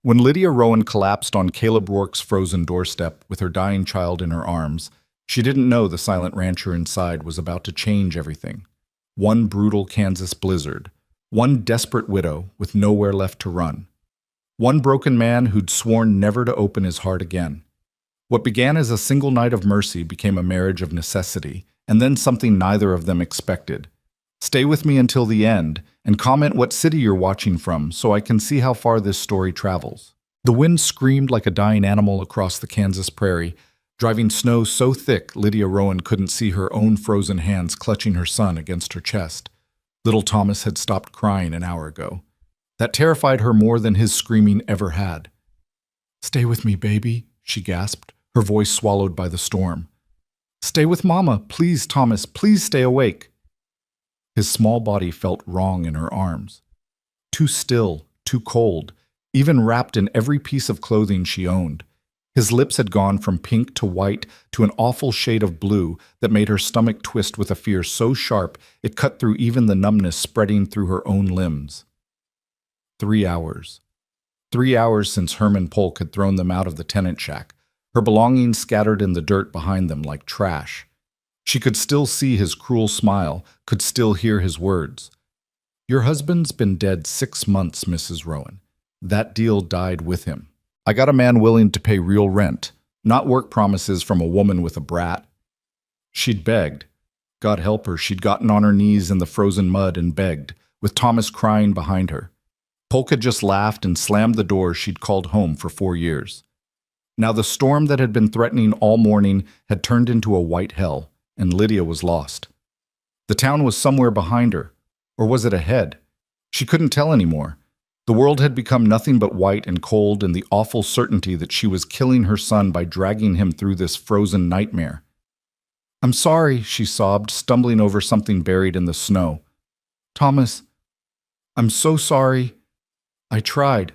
When Lydia Rowan collapsed on Caleb Rourke's frozen doorstep with her dying child in her arms, she didn't know the silent rancher inside was about to change everything. One brutal Kansas blizzard, one desperate widow with nowhere left to run, one broken man who'd sworn never to open his heart again. What began as a single night of mercy became a marriage of necessity, and then something neither of them expected. Stay with me until the end, and comment what city you're watching from so I can see how far this story travels. The wind screamed like a dying animal across the Kansas prairie, driving snow so thick Lydia Rowan couldn't see her own frozen hands clutching her son against her chest. Little Thomas had stopped crying an hour ago. That terrified her more than his screaming ever had. "Stay with me, baby," she gasped, her voice swallowed by the storm. "Stay with Mama, please, Thomas, please stay awake." His small body felt wrong in her arms. Too still, too cold, even wrapped in every piece of clothing she owned. His lips had gone from pink to white to an awful shade of blue that made her stomach twist with a fear so sharp it cut through even the numbness spreading through her own limbs. 3 hours. 3 hours since Herman Polk had thrown them out of the tenant shack, her belongings scattered in the dirt behind them like trash. She could still see his cruel smile, could still hear his words. "Your husband's been dead 6 months, Mrs. Rowan. That deal died with him. I got a man willing to pay real rent, not work promises from a woman with a brat." She'd begged. God help her, she'd gotten on her knees in the frozen mud and begged, with Thomas crying behind her. Polk had just laughed and slammed the door she'd called home for 4 years. Now the storm that had been threatening all morning had turned into a white hell, and Lydia was lost. The town was somewhere behind her, or was it ahead? She couldn't tell anymore. The world had become nothing but white and cold and the awful certainty that she was killing her son by dragging him through this frozen nightmare. "I'm sorry," she sobbed, stumbling over something buried in the snow. "Thomas, I'm so sorry. I tried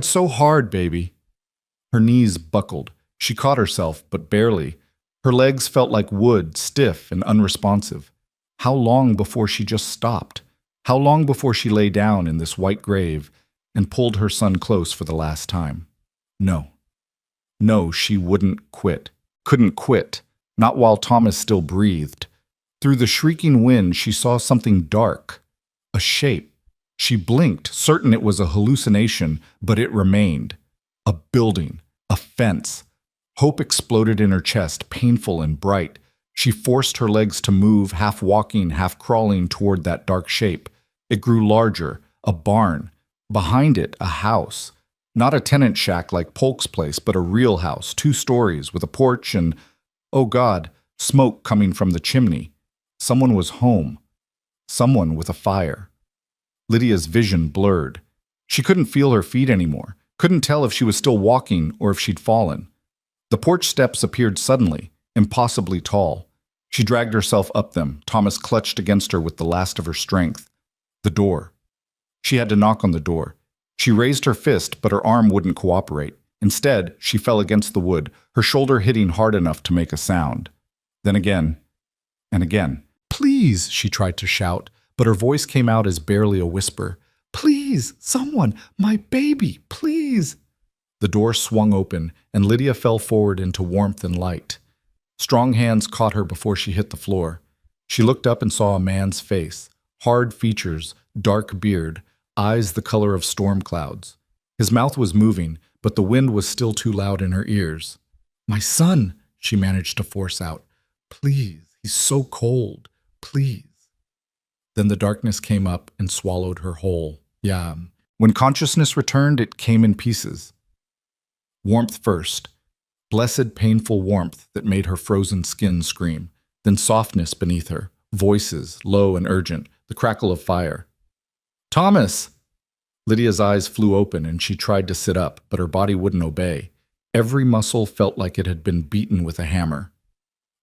so hard, baby." Her knees buckled. She caught herself, but barely. Her legs felt like wood, stiff and unresponsive. How long before she just stopped? How long before she lay down in this white grave and pulled her son close for the last time? No. No, she wouldn't quit. Couldn't quit. Not while Thomas still breathed. Through the shrieking wind, she saw something dark. A shape. She blinked, certain it was a hallucination, but it remained. A building. A fence. Hope exploded in her chest, painful and bright. She forced her legs to move, half walking, half crawling toward that dark shape. It grew larger, a barn. Behind it, a house. Not a tenant shack like Polk's place, but a real house, 2 stories, with a porch and, oh God, smoke coming from the chimney. Someone was home. Someone with a fire. Lydia's vision blurred. She couldn't feel her feet anymore, couldn't tell if she was still walking or if she'd fallen. The porch steps appeared suddenly, impossibly tall. She dragged herself up them, Thomas clutched against her with the last of her strength. The door. She had to knock on the door. She raised her fist, but her arm wouldn't cooperate. Instead, she fell against the wood, her shoulder hitting hard enough to make a sound. Then again, and again. "Please," she tried to shout, but her voice came out as barely a whisper. "Please, someone, my baby, please." The door swung open, and Lydia fell forward into warmth and light. Strong hands caught her before she hit the floor. She looked up and saw a man's face. Hard features, dark beard, eyes the color of storm clouds. His mouth was moving, but the wind was still too loud in her ears. "My son," she managed to force out. "Please, he's so cold. Please." Then the darkness came up and swallowed her whole. Yeah. When consciousness returned, it came in pieces. Warmth first. Blessed, painful warmth that made her frozen skin scream. Then softness beneath her. Voices, low and urgent. The crackle of fire. "Thomas!" Lydia's eyes flew open and she tried to sit up, but her body wouldn't obey. Every muscle felt like it had been beaten with a hammer.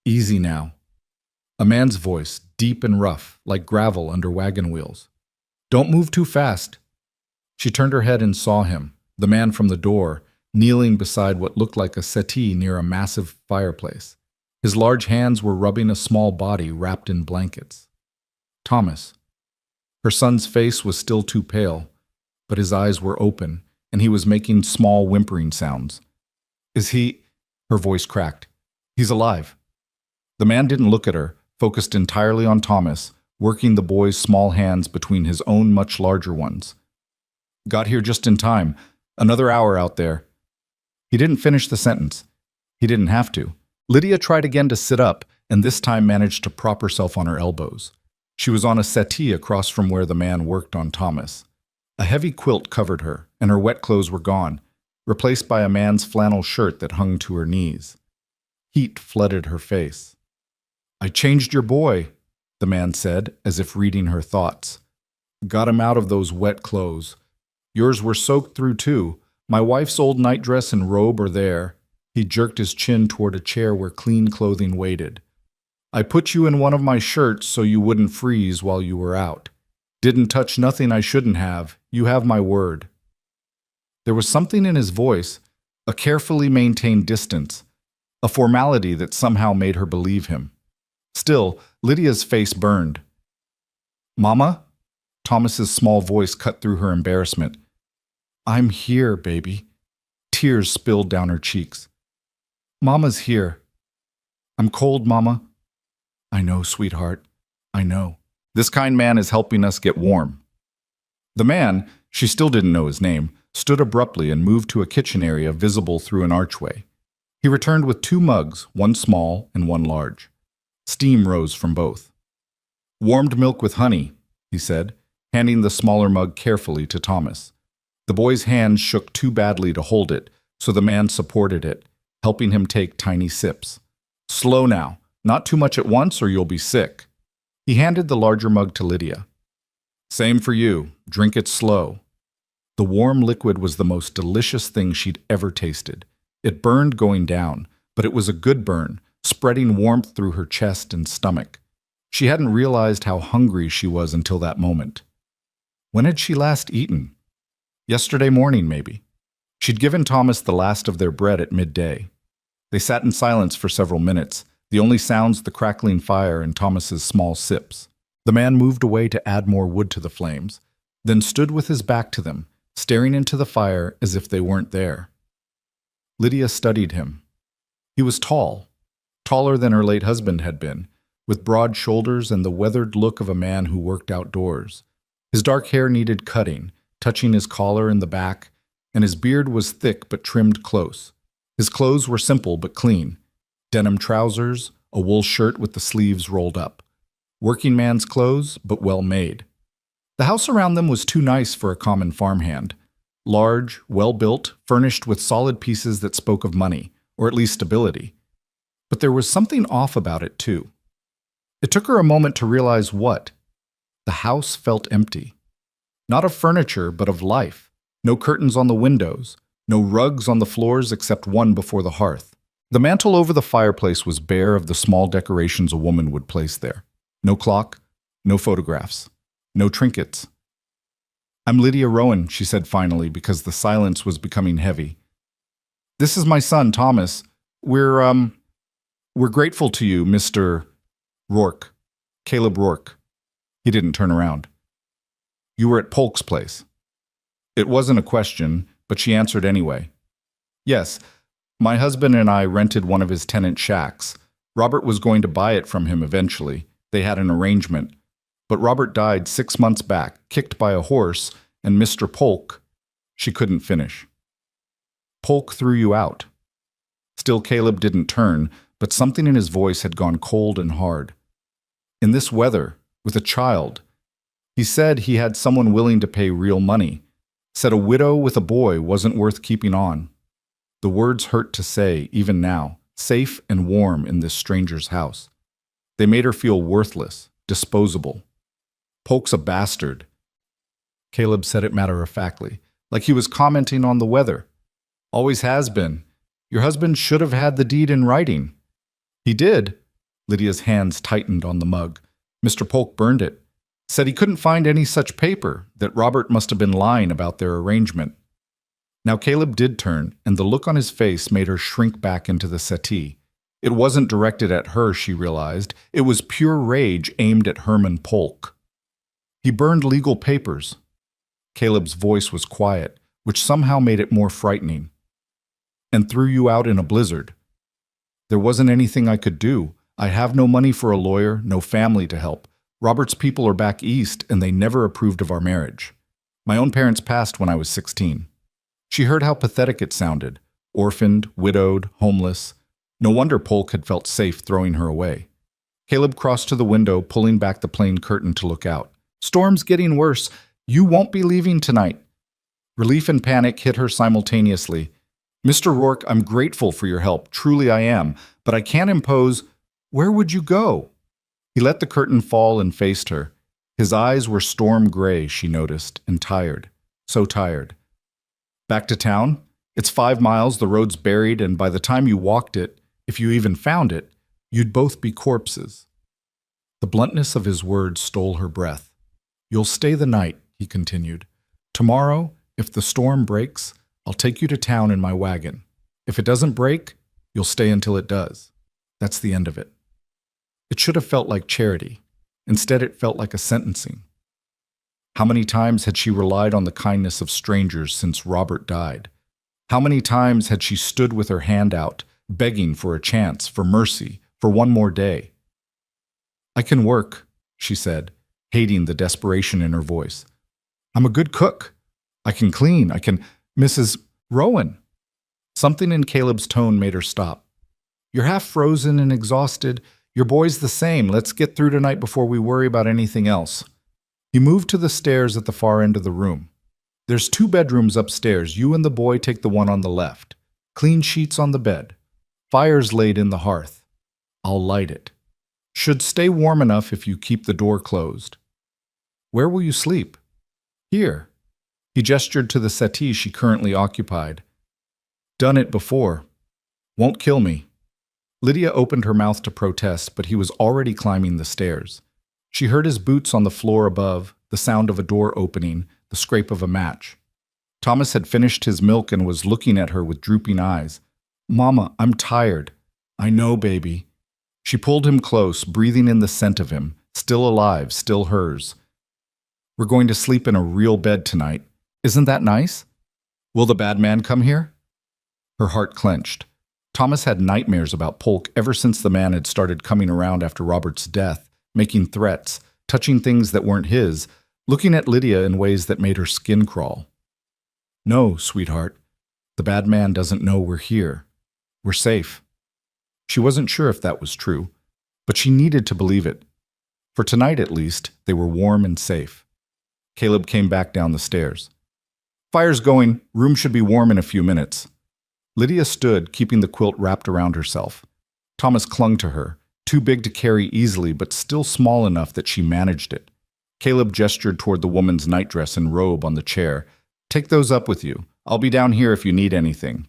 "Easy now." A man's voice, deep and rough, like gravel under wagon wheels. "Don't move too fast." She turned her head and saw him, the man from the door, kneeling beside what looked like a settee near a massive fireplace. His large hands were rubbing a small body wrapped in blankets. Thomas. Her son's face was still too pale, but his eyes were open, and he was making small whimpering sounds. Is he? Her voice cracked. He's alive. The man didn't look at her, focused entirely on Thomas, working the boy's small hands between his own much larger ones. Got here just in time. Another hour out there. He didn't finish the sentence. He didn't have to. Lydia tried again to sit up, and this time managed to prop herself on her elbows. She was on a settee across from where the man worked on Thomas. A heavy quilt covered her, and her wet clothes were gone, replaced by a man's flannel shirt that hung to her knees. Heat flooded her face. I changed your boy, the man said, as if reading her thoughts. Got him out of those wet clothes. Yours were soaked through, too. My wife's old nightdress and robe are there. He jerked his chin toward a chair where clean clothing waited. I put you in one of my shirts so you wouldn't freeze while you were out. Didn't touch nothing I shouldn't have. You have my word. There was something in his voice, a carefully maintained distance, a formality that somehow made her believe him. Still, Lydia's face burned. Mama? Thomas's small voice cut through her embarrassment. I'm here, baby. Tears spilled down her cheeks. Mama's here. I'm cold, Mama. I know, sweetheart. I know. This kind man is helping us get warm. The man, she still didn't know his name, stood abruptly and moved to a kitchen area visible through an archway. He returned with 2 mugs, one small and one large. Steam rose from both. Warmed milk with honey, he said, handing the smaller mug carefully to Thomas. The boy's hands shook too badly to hold it, so the man supported it, helping him take tiny sips. Slow now, not too much at once or you'll be sick. He handed the larger mug to Lydia. Same for you, drink it slow. The warm liquid was the most delicious thing she'd ever tasted. It burned going down, but it was a good burn, spreading warmth through her chest and stomach. She hadn't realized how hungry she was until that moment. When had she last eaten? Yesterday morning, maybe. She'd given Thomas the last of their bread at midday. They sat in silence for several minutes, the only sounds the crackling fire and Thomas's small sips. The man moved away to add more wood to the flames, then stood with his back to them, staring into the fire as if they weren't there. Lydia studied him. He was tall, taller than her late husband had been, with broad shoulders and the weathered look of a man who worked outdoors. His dark hair needed cutting, touching his collar and the back, and his beard was thick but trimmed close. His clothes were simple but clean. Denim trousers, a wool shirt with the sleeves rolled up. Working man's clothes, but well made. The house around them was too nice for a common farmhand. Large, well-built, furnished with solid pieces that spoke of money, or at least stability. But there was something off about it, too. It took her a moment to realize what. The house felt empty. Not of furniture, but of life. No curtains on the windows, no rugs on the floors except one before the hearth. The mantel over the fireplace was bare of the small decorations a woman would place there. No clock, no photographs, no trinkets. I'm Lydia Rowan, she said finally, because the silence was becoming heavy. This is my son, Thomas. We're grateful to you, Mr. Rourke. Caleb Rourke. He didn't turn around. You were at Polk's place. It wasn't a question, but she answered anyway. Yes, my husband and I rented one of his tenant shacks. Robert was going to buy it from him eventually. They had an arrangement. But Robert died 6 months back, kicked by a horse, and Mr. Polk, she couldn't finish. Polk threw you out. Still Caleb didn't turn, but something in his voice had gone cold and hard. In this weather, with a child, he said he had someone willing to pay real money. Said a widow with a boy wasn't worth keeping on. The words hurt to say, even now, safe and warm in this stranger's house. They made her feel worthless, disposable. Polk's a bastard. Caleb said it matter-of-factly, like he was commenting on the weather. Always has been. Your husband should have had the deed in writing. He did. Lydia's hands tightened on the mug. Mr. Polk burned it. Said he couldn't find any such paper, that Robert must have been lying about their arrangement. Now Caleb did turn, and the look on his face made her shrink back into the settee. It wasn't directed at her, she realized. It was pure rage aimed at Herman Polk. He burned legal papers. Caleb's voice was quiet, which somehow made it more frightening. And threw you out in a blizzard. There wasn't anything I could do. I have no money for a lawyer, no family to help. Robert's people are back east, and they never approved of our marriage. My own parents passed when I was 16. She heard how pathetic it sounded. Orphaned, widowed, homeless. No wonder Polk had felt safe throwing her away. Caleb crossed to the window, pulling back the plane curtain to look out. Storm's getting worse. You won't be leaving tonight. Relief and panic hit her simultaneously. Mr. Rourke, I'm grateful for your help. Truly I am. But I can't impose. Where would you go? He let the curtain fall and faced her. His eyes were storm gray, she noticed, and tired. So tired. Back to town? It's 5 miles, the road's buried, and by the time you walked it, if you even found it, you'd both be corpses. The bluntness of his words stole her breath. You'll stay the night, he continued. Tomorrow, if the storm breaks, I'll take you to town in my wagon. If it doesn't break, you'll stay until it does. That's the end of it. It should have felt like charity. Instead, it felt like a sentencing. How many times had she relied on the kindness of strangers since Robert died? How many times had she stood with her hand out, begging for a chance, for mercy, for one more day? I can work, she said, hating the desperation in her voice. I'm a good cook. I can clean. I can... Mrs. Rowan. Something in Caleb's tone made her stop. You're half frozen and exhausted. Your boy's the same. Let's get through tonight before we worry about anything else. He moved to the stairs at the far end of the room. There's 2 bedrooms upstairs. You and the boy take the one on the left. Clean sheets on the bed. Fire's laid in the hearth. I'll light it. Should stay warm enough if you keep the door closed. Where will you sleep? Here. He gestured to the settee she currently occupied. Done it before. Won't kill me. Lydia opened her mouth to protest, but he was already climbing the stairs. She heard his boots on the floor above, the sound of a door opening, the scrape of a match. Thomas had finished his milk and was looking at her with drooping eyes. Mama, I'm tired. I know, baby. She pulled him close, breathing in the scent of him, still alive, still hers. We're going to sleep in a real bed tonight. Isn't that nice? Will the bad man come here? Her heart clenched. Thomas had nightmares about Polk ever since the man had started coming around after Robert's death, making threats, touching things that weren't his, looking at Lydia in ways that made her skin crawl. No, sweetheart. The bad man doesn't know we're here. We're safe. She wasn't sure if that was true, but she needed to believe it. For tonight, at least, they were warm and safe. Caleb came back down the stairs. Fire's going. Room should be warm in a few minutes. Lydia stood, keeping the quilt wrapped around herself. Thomas clung to her, too big to carry easily but still small enough that she managed it. Caleb gestured toward the woman's nightdress and robe on the chair. Take those up with you. I'll be down here if you need anything.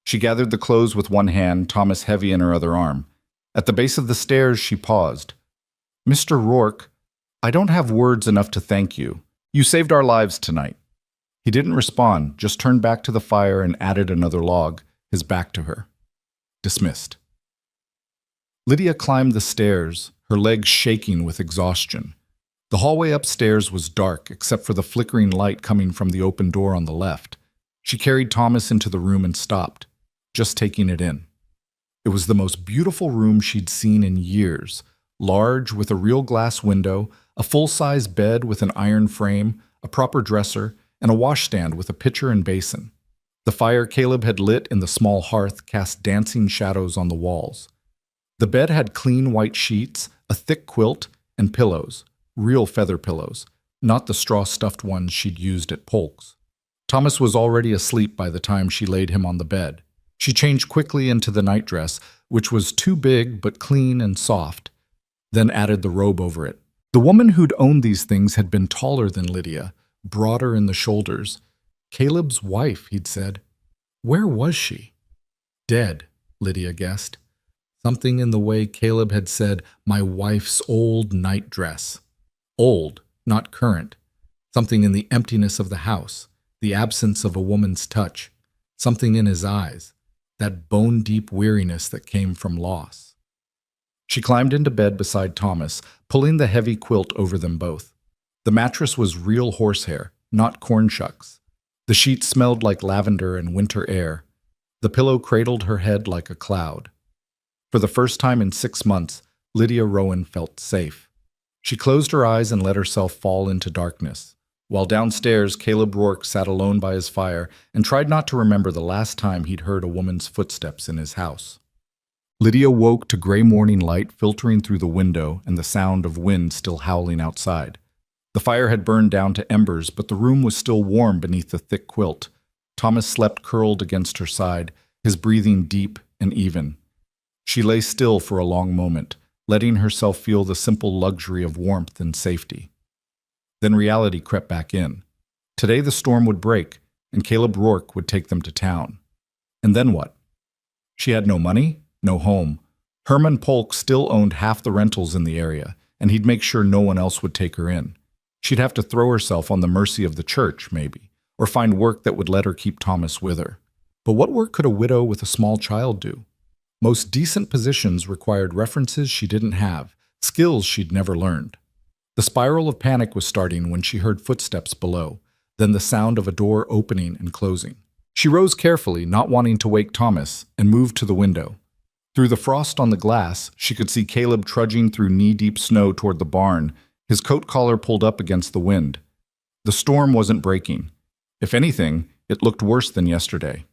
She gathered the clothes with one hand, Thomas heavy in her other arm. At the base of the stairs, she paused. Mr. Rourke, I don't have words enough to thank you. You saved our lives tonight. He didn't respond, just turned back to the fire and added another log, his back to her. Dismissed. Lydia climbed the stairs, her legs shaking with exhaustion. The hallway upstairs was dark, except for the flickering light coming from the open door on the left. She carried Thomas into the room and stopped, just taking it in. It was the most beautiful room she'd seen in years, large with a real glass window, a full-size bed with an iron frame, a proper dresser, and a washstand with a pitcher and basin. The fire Caleb had lit in the small hearth cast dancing shadows on the walls. The bed had clean white sheets, a thick quilt, and pillows, real feather pillows, not the straw-stuffed ones she'd used at Polk's. Thomas was already asleep by the time she laid him on the bed. She changed quickly into the nightdress, which was too big but clean and soft, then added the robe over it. The woman who'd owned these things had been taller than Lydia, broader in the shoulders. Caleb's wife, he'd said. Where was she? Dead, Lydia guessed. Something in the way Caleb had said, my wife's old nightdress. Old, not current. Something in the emptiness of the house, the absence of a woman's touch. Something in his eyes, that bone-deep weariness that came from loss. She climbed into bed beside Thomas, pulling the heavy quilt over them both. The mattress was real horsehair, not corn shucks. The sheet smelled like lavender and winter air. The pillow cradled her head like a cloud. For the first time in 6 months, Lydia Rowan felt safe. She closed her eyes and let herself fall into darkness. While downstairs, Caleb Rourke sat alone by his fire and tried not to remember the last time he'd heard a woman's footsteps in his house. Lydia woke to gray morning light filtering through the window and the sound of wind still howling outside. The fire had burned down to embers, but the room was still warm beneath the thick quilt. Thomas slept curled against her side, his breathing deep and even. She lay still for a long moment, letting herself feel the simple luxury of warmth and safety. Then reality crept back in. Today the storm would break, and Caleb Rourke would take them to town. And then what? She had no money, no home. Herman Polk still owned half the rentals in the area, and he'd make sure no one else would take her in. She'd have to throw herself on the mercy of the church, maybe, or find work that would let her keep Thomas with her. But what work could a widow with a small child do? Most decent positions required references she didn't have, skills she'd never learned. The spiral of panic was starting when she heard footsteps below, then the sound of a door opening and closing. She rose carefully, not wanting to wake Thomas, and moved to the window. Through the frost on the glass, she could see Caleb trudging through knee-deep snow toward the barn, his coat collar pulled up against the wind. The storm wasn't breaking. If anything, it looked worse than yesterday.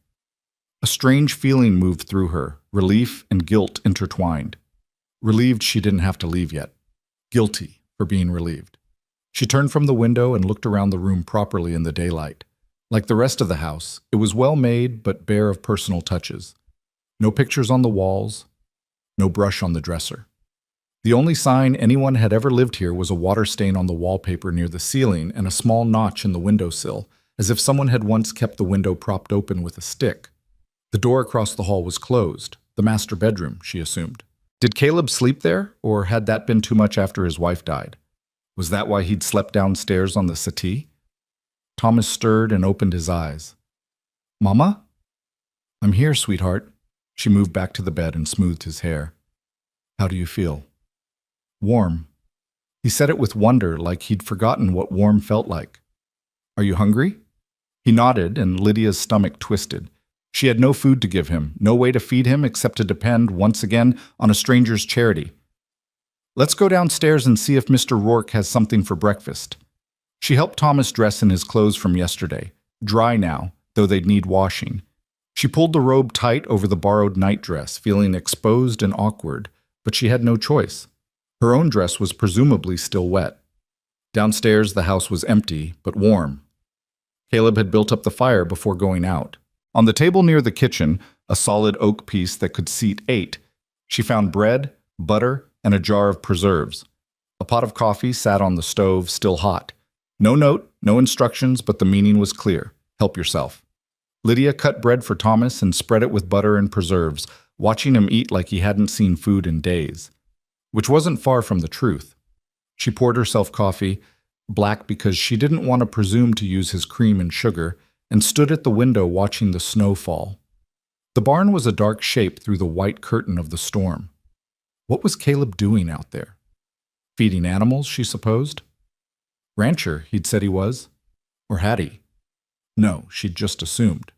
A strange feeling moved through her, relief and guilt intertwined. Relieved she didn't have to leave yet. Guilty for being relieved. She turned from the window and looked around the room properly in the daylight. Like the rest of the house, it was well made but bare of personal touches. No pictures on the walls, no brush on the dresser. The only sign anyone had ever lived here was a water stain on the wallpaper near the ceiling and a small notch in the windowsill, as if someone had once kept the window propped open with a stick. The door across the hall was closed, the master bedroom, she assumed. Did Caleb sleep there, or had that been too much after his wife died? Was that why he'd slept downstairs on the settee? Thomas stirred and opened his eyes. "Mama?" "I'm here, sweetheart." She moved back to the bed and smoothed his hair. "How do you feel?" "Warm." He said it with wonder, like he'd forgotten what warm felt like. "Are you hungry?" He nodded, and Lydia's stomach twisted. She had no food to give him, no way to feed him except to depend, once again, on a stranger's charity. "Let's go downstairs and see if Mr. Rourke has something for breakfast." She helped Thomas dress in his clothes from yesterday, dry now, though they'd need washing. She pulled the robe tight over the borrowed nightdress, feeling exposed and awkward, but she had no choice. Her own dress was presumably still wet. Downstairs, the house was empty, but warm. Caleb had built up the fire before going out. On the table near the kitchen, a solid oak piece that could seat 8, she found bread, butter, and a jar of preserves. A pot of coffee sat on the stove, still hot. No note, no instructions, but the meaning was clear. Help yourself. Lydia cut bread for Thomas and spread it with butter and preserves, watching him eat like he hadn't seen food in days. Which wasn't far from the truth. She poured herself coffee, black because she didn't want to presume to use his cream and sugar, and stood at the window watching the snow fall. The barn was a dark shape through the white curtain of the storm. What was Caleb doing out there? Feeding animals, she supposed? Rancher, he'd said he was. Or had he? No, she'd just assumed.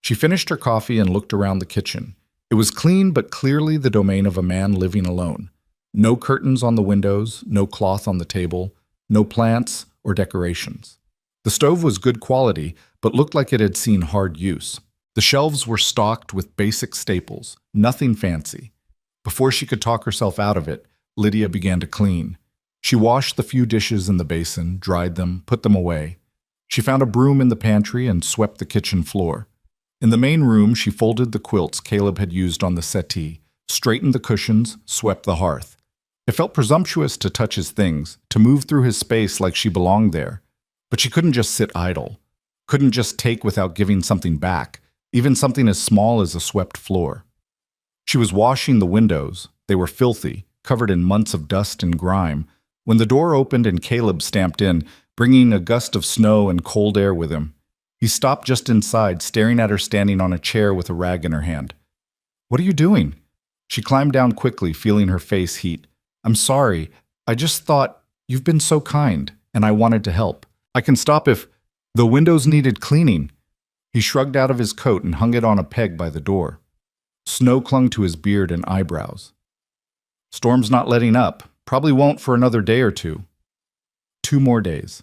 She finished her coffee and looked around the kitchen. It was clean but clearly the domain of a man living alone. No curtains on the windows, no cloth on the table, no plants or decorations. The stove was good quality, but looked like it had seen hard use. The shelves were stocked with basic staples, nothing fancy. Before she could talk herself out of it, Lydia began to clean. She washed the few dishes in the basin, dried them, put them away. She found a broom in the pantry and swept the kitchen floor. In the main room, she folded the quilts Caleb had used on the settee, straightened the cushions, swept the hearth. It felt presumptuous to touch his things, to move through his space like she belonged there. But she couldn't just sit idle, couldn't just take without giving something back, even something as small as a swept floor. She was washing the windows. They were filthy, covered in months of dust and grime, when the door opened and Caleb stamped in, bringing a gust of snow and cold air with him. He stopped just inside, staring at her standing on a chair with a rag in her hand. "What are you doing?" She climbed down quickly, feeling her face heat. "I'm sorry. I just thought, you've been so kind, and I wanted to help. I can stop if..." The windows needed cleaning. He shrugged out of his coat and hung it on a peg by the door. Snow clung to his beard and eyebrows. Storm's not letting up. Probably won't for another day or two. 2 more days.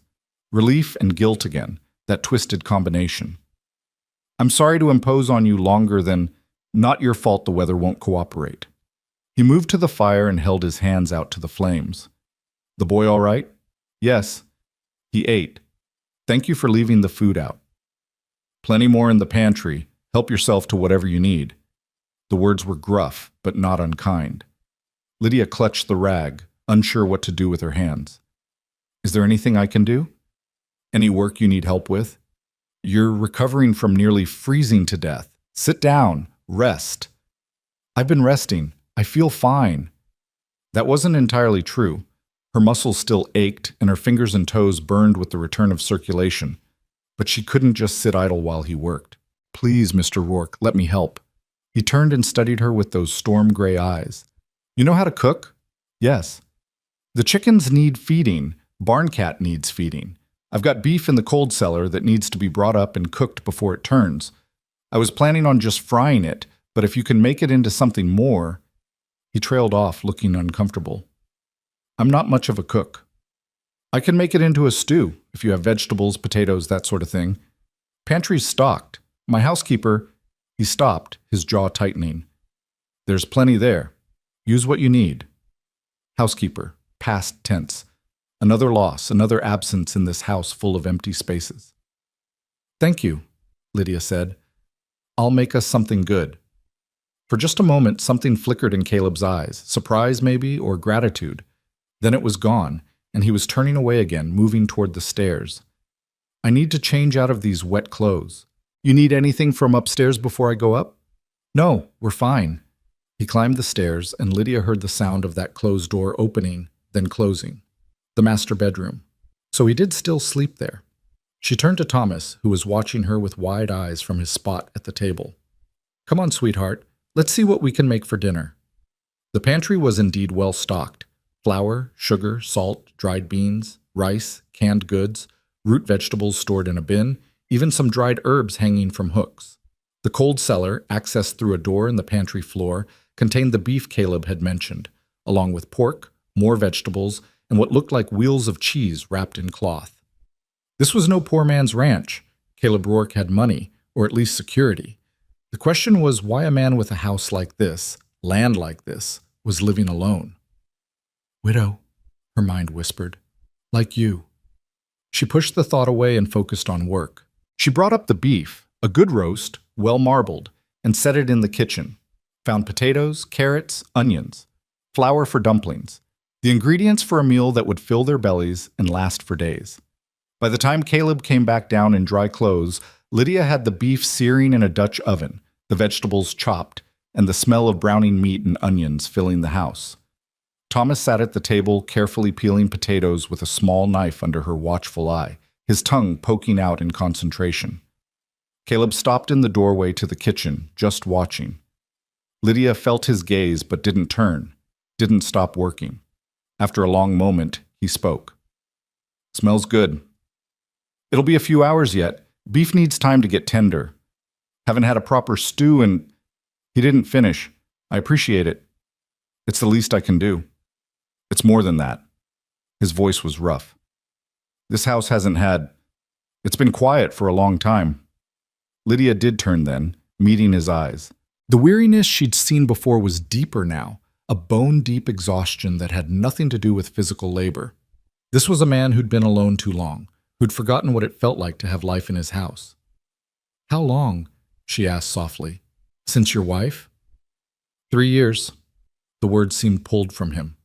Relief and guilt again, that twisted combination. I'm sorry to impose on you longer than, not your fault the weather won't cooperate. He moved to the fire and held his hands out to the flames. The boy all right? Yes. He ate. Thank you for leaving the food out. Plenty more in the pantry. Help yourself to whatever you need. The words were gruff, but not unkind. Lydia clutched the rag, unsure what to do with her hands. Is there anything I can do? Any work you need help with? You're recovering from nearly freezing to death. Sit down. Rest. I've been resting. I feel fine. That wasn't entirely true. Her muscles still ached, and her fingers and toes burned with the return of circulation. But she couldn't just sit idle while he worked. Please, Mr. Rourke, let me help. He turned and studied her with those storm-gray eyes. You know how to cook? Yes. The chickens need feeding. Barn cat needs feeding. I've got beef in the cold cellar that needs to be brought up and cooked before it turns. I was planning on just frying it, but if you can make it into something more... He trailed off, looking uncomfortable. I'm not much of a cook. I can make it into a stew, if you have vegetables, potatoes, that sort of thing. Pantry's stocked. My housekeeper... He stopped, his jaw tightening. There's plenty there. Use what you need. Housekeeper, past tense. Another loss, another absence in this house full of empty spaces. Thank you, Lydia said. I'll make us something good. For just a moment, something flickered in Caleb's eyes, surprise maybe, or gratitude. Then it was gone, and he was turning away again, moving toward the stairs. I need to change out of these wet clothes. You need anything from upstairs before I go up? No, we're fine. He climbed the stairs, and Lydia heard the sound of that closed door opening, then closing. The master bedroom. So he did still sleep there. She turned to Thomas, who was watching her with wide eyes from his spot at the table. Come on, sweetheart. Let's see what we can make for dinner. The pantry was indeed well stocked. Flour, sugar, salt, dried beans, rice, canned goods, root vegetables stored in a bin, even some dried herbs hanging from hooks. The cold cellar, accessed through a door in the pantry floor, contained the beef Caleb had mentioned, along with pork, more vegetables, and what looked like wheels of cheese wrapped in cloth. This was no poor man's ranch. Caleb Rourke had money, or at least security. The question was why a man with a house like this, land like this, was living alone. Widow, her mind whispered. Like you. She pushed the thought away and focused on work. She brought up the beef, a good roast, well marbled, and set it in the kitchen. Found potatoes, carrots, onions, flour for dumplings, the ingredients for a meal that would fill their bellies and last for days. By the time Caleb came back down in dry clothes, Lydia had the beef searing in a Dutch oven, the vegetables chopped, and the smell of browning meat and onions filling the house. Thomas sat at the table, carefully peeling potatoes with a small knife under her watchful eye, his tongue poking out in concentration. Caleb stopped in the doorway to the kitchen, just watching. Lydia felt his gaze but didn't turn, didn't stop working. After a long moment, he spoke. Smells good. It'll be a few hours yet. Beef needs time to get tender. Haven't had a proper stew and... He didn't finish. I appreciate it. It's the least I can do. It's more than that. His voice was rough. This house hasn't had... It's been quiet for a long time. Lydia did turn then, meeting his eyes. The weariness she'd seen before was deeper now, a bone-deep exhaustion that had nothing to do with physical labor. This was a man who'd been alone too long, who'd forgotten what it felt like to have life in his house. How long? She asked softly. Since your wife? 3 years. The words seemed pulled from him.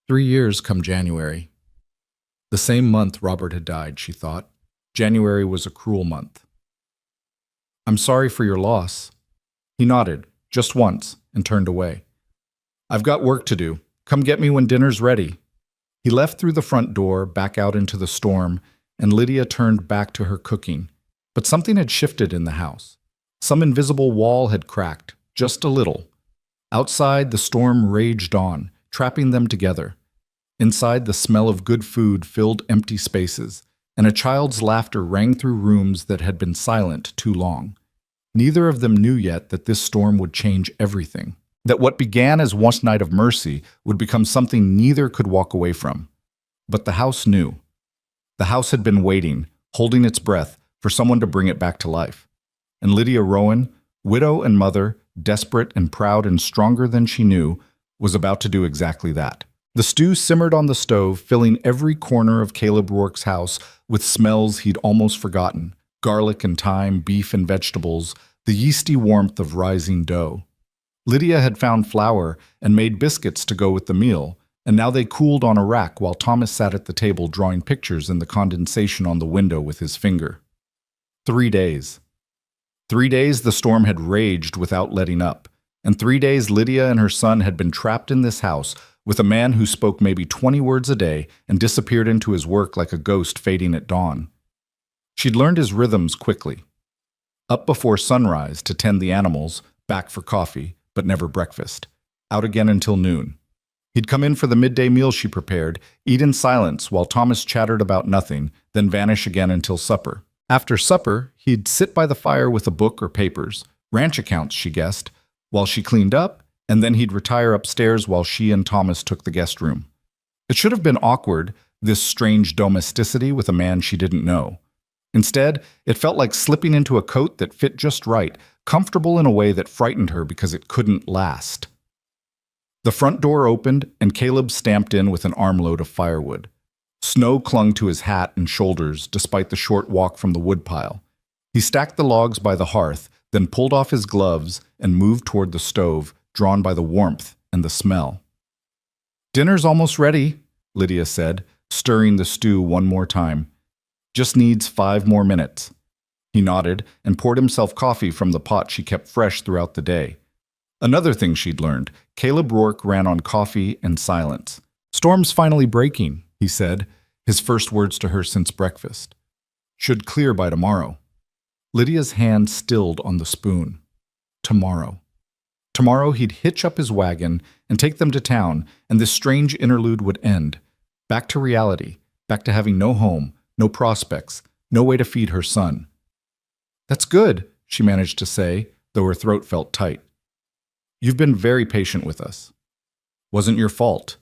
3 years come January. The same month Robert had died, she thought. January was a cruel month. I'm sorry for your loss. He nodded, just once, and turned away. I've got work to do. Come get me when dinner's ready. He left through the front door, back out into the storm, and Lydia turned back to her cooking. But something had shifted in the house. Some invisible wall had cracked, just a little. Outside, the storm raged on, trapping them together. Inside, the smell of good food filled empty spaces, and a child's laughter rang through rooms that had been silent too long. Neither of them knew yet that this storm would change everything, that what began as one night of mercy would become something neither could walk away from. But the house knew. The house had been waiting, holding its breath, for someone to bring it back to life. And Lydia Rowan, widow and mother, desperate and proud and stronger than she knew, was about to do exactly that. The stew simmered on the stove, filling every corner of Caleb Rourke's house with smells he'd almost forgotten: garlic and thyme, beef and vegetables, the yeasty warmth of rising dough. Lydia had found flour and made biscuits to go with the meal, and now they cooled on a rack while Thomas sat at the table drawing pictures in the condensation on the window with his finger. 3 days. 3 days the storm had raged without letting up, and 3 days Lydia and her son had been trapped in this house with a man who spoke maybe 20 words a day and disappeared into his work like a ghost fading at dawn. She'd learned his rhythms quickly. Up before sunrise to tend the animals, back for coffee, but never breakfast. Out again until noon. He'd come in for the midday meal she prepared, eat in silence while Thomas chattered about nothing, then vanish again until supper. After supper, he'd sit by the fire with a book or papers, ranch accounts, she guessed, while she cleaned up, and then he'd retire upstairs while she and Thomas took the guest room. It should have been awkward, this strange domesticity with a man she didn't know. Instead, it felt like slipping into a coat that fit just right, comfortable in a way that frightened her because it couldn't last. The front door opened, and Caleb stamped in with an armload of firewood. Snow clung to his hat and shoulders despite the short walk from the woodpile. He stacked the logs by the hearth, then pulled off his gloves and moved toward the stove, drawn by the warmth and the smell. "Dinner's almost ready," Lydia said, stirring the stew one more time. "Just needs 5 more minutes." He nodded and poured himself coffee from the pot she kept fresh throughout the day. Another thing she'd learned, Caleb Rourke ran on coffee and silence. "Storm's finally breaking," he said, his first words to her since breakfast. "Should clear by tomorrow." Lydia's hand stilled on the spoon. Tomorrow. Tomorrow he'd hitch up his wagon and take them to town, and this strange interlude would end. Back to reality, back to having no home, no prospects, no way to feed her son. "That's good," she managed to say, though her throat felt tight. "You've been very patient with us." "Wasn't your fault."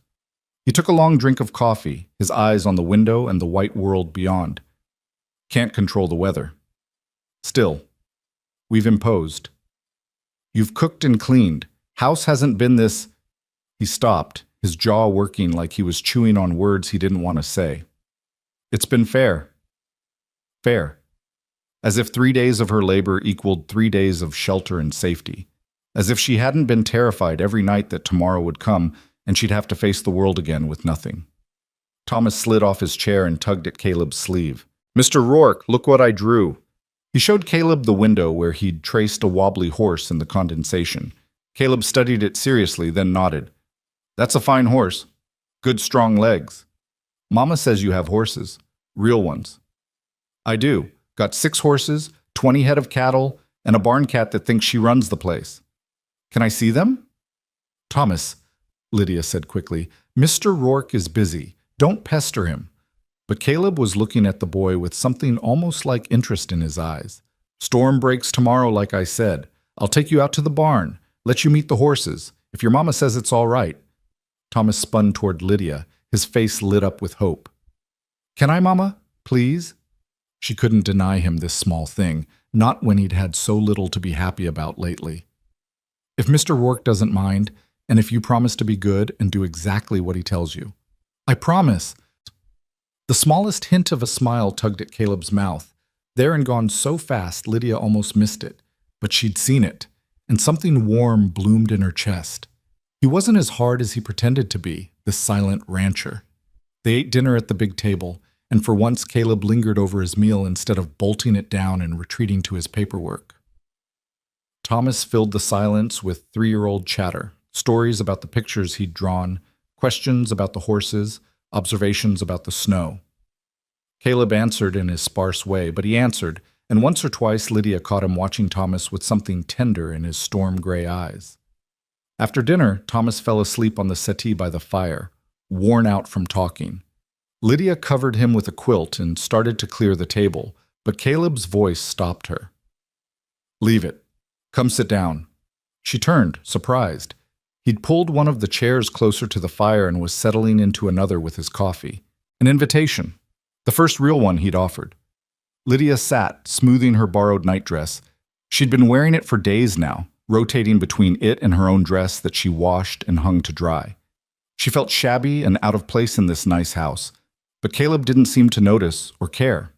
He took a long drink of coffee, his eyes on the window and the white world beyond. "Can't control the weather. Still, we've imposed. You've cooked and cleaned. House hasn't been this—" He stopped, his jaw working like he was chewing on words he didn't want to say. "It's been fair." Fair. As if 3 days of her labor equaled 3 days of shelter and safety. As if she hadn't been terrified every night that tomorrow would come and she'd have to face the world again with nothing. Thomas slid off his chair and tugged at Caleb's sleeve. "Mr. Rourke, look what I drew." He showed Caleb the window where he'd traced a wobbly horse in the condensation. Caleb studied it seriously, then nodded. "That's a fine horse. Good strong legs. Mama says you have horses. Real ones." "I do. Got 6 horses, 20 head of cattle, and a barn cat that thinks she runs the place." "Can I see them?" "Thomas," Lydia said quickly, "Mr. Rourke is busy. Don't pester him." But Caleb was looking at the boy with something almost like interest in his eyes. "Storm breaks tomorrow, like I said. I'll take you out to the barn, let you meet the horses, if your mama says it's all right." Thomas spun toward Lydia, his face lit up with hope. "Can I, Mama? Please?" She couldn't deny him this small thing, not when he'd had so little to be happy about lately. "If Mr. Rourke doesn't mind, and if you promise to be good and do exactly what he tells you." "I promise." The smallest hint of a smile tugged at Caleb's mouth, there and gone so fast Lydia almost missed it, but she'd seen it, and something warm bloomed in her chest. He wasn't as hard as he pretended to be, this silent rancher. They ate dinner at the big table, and for once Caleb lingered over his meal instead of bolting it down and retreating to his paperwork. Thomas filled the silence with 3-year-old chatter, stories about the pictures he'd drawn, questions about the horses, observations about the snow. Caleb answered in his sparse way, but he answered, and once or twice Lydia caught him watching Thomas with something tender in his storm-gray eyes. After dinner, Thomas fell asleep on the settee by the fire, worn out from talking. Lydia covered him with a quilt and started to clear the table, but Caleb's voice stopped her. "Leave it. Come sit down." She turned, surprised. He'd pulled one of the chairs closer to the fire and was settling into another with his coffee. An invitation. The first real one he'd offered. Lydia sat, smoothing her borrowed nightdress. She'd been wearing it for days now, rotating between it and her own dress that she washed and hung to dry. She felt shabby and out of place in this nice house, but Caleb didn't seem to notice or care.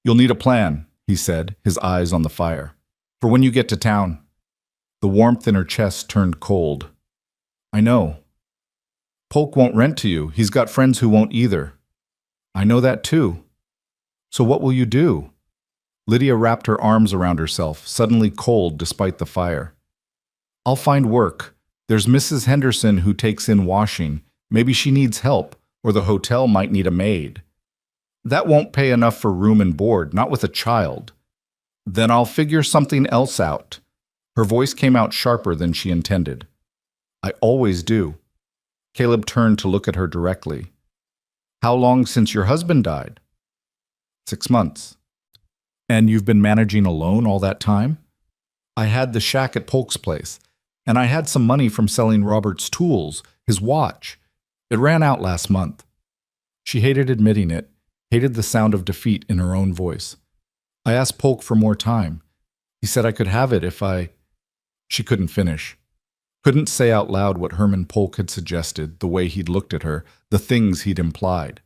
"You'll need a plan," he said, his eyes on the fire, "for when you get to town." The warmth in her chest turned cold. "I know. Polk won't rent to you. He's got friends who won't either." "I know that too. So what will you do?" Lydia wrapped her arms around herself, suddenly cold despite the fire. "I'll find work. There's Mrs. Henderson who takes in washing. Maybe she needs help, or the hotel might need a maid. That won't pay enough for room and board, not with a child. Then I'll figure something else out." Her voice came out sharper than she intended. "I always do." Caleb turned to look at her directly. "How long since your husband died?" 6 months. "And you've been managing alone all that time?" "I had the shack at Polk's place, and I had some money from selling Robert's tools, his watch. It ran out last month." She hated admitting it, hated the sound of defeat in her own voice. "I asked Polk for more time. He said I could have it if I—" She couldn't finish. Couldn't say out loud what Herman Polk had suggested, the way he'd looked at her, the things he'd implied.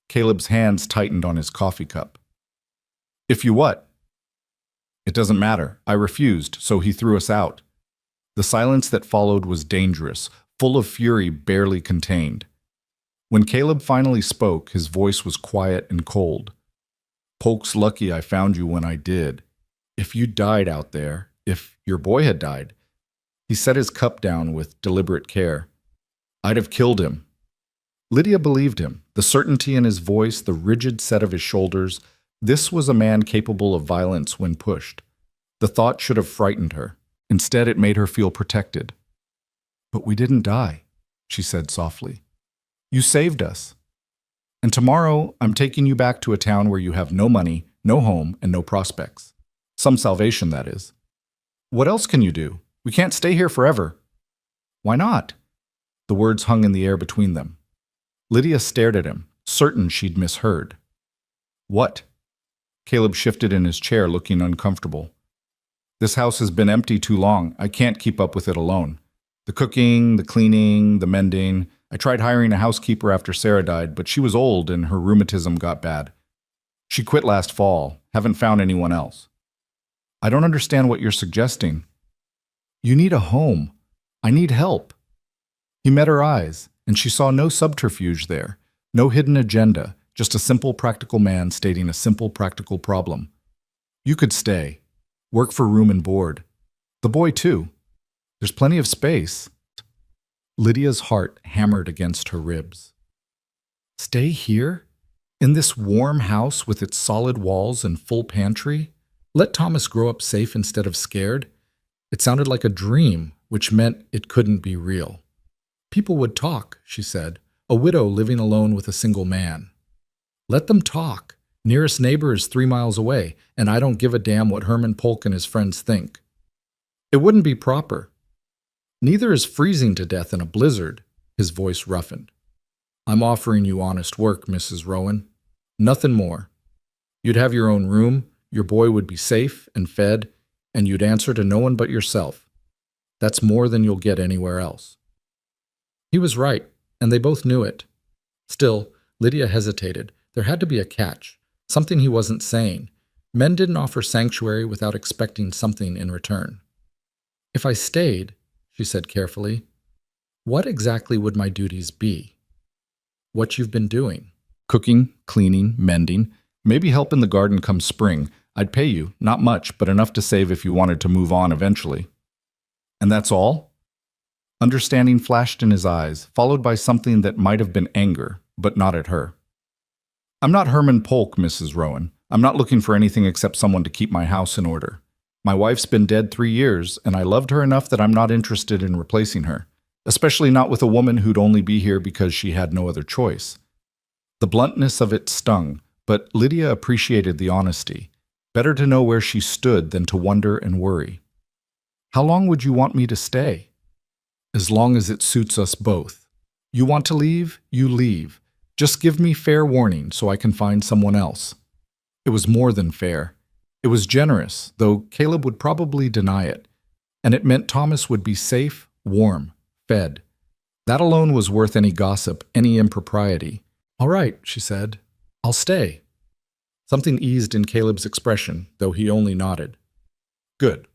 Caleb's hands tightened on his coffee cup. "If you what?" "It doesn't matter. I refused, so he threw us out." The silence that followed was dangerous, full of fury barely contained. When Caleb finally spoke, his voice was quiet and cold. "Polk's lucky I found you when I did. If you died out there, if your boy had died—" He set his cup down with deliberate care. "I'd have killed him." Lydia believed him, the certainty in his voice, the rigid set of his shoulders. This was a man capable of violence when pushed. The thought should have frightened her. Instead, it made her feel protected. "But we didn't die," she said softly. "You saved us. And tomorrow, I'm taking you back to a town where you have no money, no home, and no prospects. Some salvation, that is. What else can you do? We can't stay here forever." "Why not?" The words hung in the air between them. Lydia stared at him, certain she'd misheard. "What?" Caleb shifted in his chair, looking uncomfortable. "This house has been empty too long. I can't keep up with it alone. The cooking, the cleaning, the mending. I tried hiring a housekeeper after Sarah died, but she was old and her rheumatism got bad. She quit last fall. Haven't found anyone else." "I don't understand what you're suggesting." "You need a home. I need help." He met her eyes, and she saw no subterfuge there, no hidden agenda, just a simple practical man stating a simple practical problem. "You could stay. Work for room and board. The boy, too. There's plenty of space." Lydia's heart hammered against her ribs. Stay here? In this warm house with its solid walls and full pantry? Let Thomas grow up safe instead of scared? It sounded like a dream, which meant it couldn't be real. "People would talk," she said, "a widow living alone with a single man." "Let them talk. Nearest neighbor is 3 miles away, and I don't give a damn what Herman Polk and his friends think." "It wouldn't be proper." "Neither is freezing to death in a blizzard," his voice roughened. "I'm offering you honest work, Mrs. Rowan. Nothing more. You'd have your own room, your boy would be safe and fed, and you'd answer to no one but yourself. That's more than you'll get anywhere else." He was right, and they both knew it. Still, Lydia hesitated. There had to be a catch, something he wasn't saying. Men didn't offer sanctuary without expecting something in return. "If I stayed," she said carefully, "what exactly would my duties be?" "What you've been doing. Cooking, cleaning, mending, maybe help in the garden come spring. I'd pay you, not much, but enough to save if you wanted to move on eventually." "And that's all?" Understanding flashed in his eyes, followed by something that might have been anger, but not at her. "I'm not Herman Polk, Mrs. Rowan. I'm not looking for anything except someone to keep my house in order. My wife's been dead 3 years, and I loved her enough that I'm not interested in replacing her, especially not with a woman who'd only be here because she had no other choice. The bluntness of it stung, but Lydia appreciated the honesty. Better to know where she stood than to wonder and worry. How long would you want me to stay? As long as it suits us both. You want to leave? You leave. Just give me fair warning so I can find someone else. It was more than fair. It was generous, though Caleb would probably deny it. And it meant Thomas would be safe, warm, fed. That alone was worth any gossip, any impropriety. All right, she said. I'll stay. Something eased in Caleb's expression, though he only nodded. Good.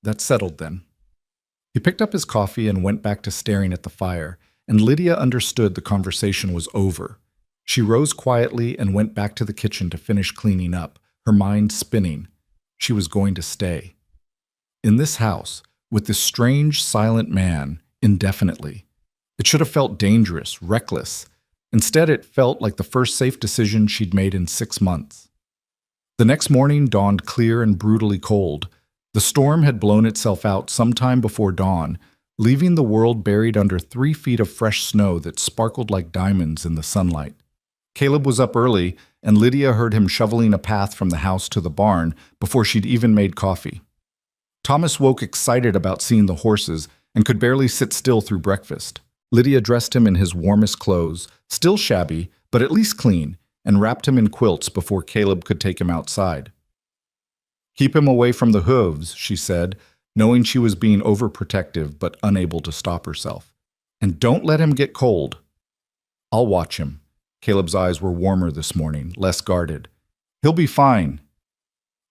That settled then. He picked up his coffee and went back to staring at the fire, and Lydia understood the conversation was over. She rose quietly and went back to the kitchen to finish cleaning up, her mind spinning. She was going to stay. In this house, with this strange, silent man, indefinitely. It should have felt dangerous, reckless. Instead, it felt like the first safe decision she'd made in 6 months. The next morning dawned clear and brutally cold. The storm had blown itself out sometime before dawn, leaving the world buried under 3 feet of fresh snow that sparkled like diamonds in the sunlight. Caleb was up early, and Lydia heard him shoveling a path from the house to the barn before she'd even made coffee. Thomas woke excited about seeing the horses and could barely sit still through breakfast. Lydia dressed him in his warmest clothes, still shabby, but at least clean, and wrapped him in quilts before Caleb could take him outside. Keep him away from the hooves, she said, knowing she was being overprotective but unable to stop herself. And don't let him get cold. I'll watch him. Caleb's eyes were warmer this morning, less guarded. He'll be fine.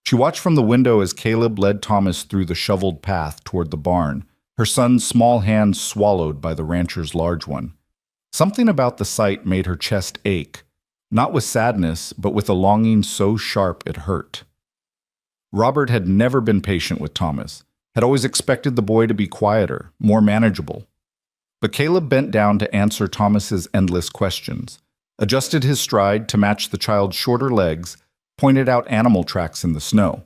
She watched from the window as Caleb led Thomas through the shoveled path toward the barn, her son's small hand swallowed by the rancher's large one. Something about the sight made her chest ache, not with sadness, but with a longing so sharp it hurt. Robert had never been patient with Thomas, had always expected the boy to be quieter, more manageable. But Caleb bent down to answer Thomas's endless questions, adjusted his stride to match the child's shorter legs, pointed out animal tracks in the snow.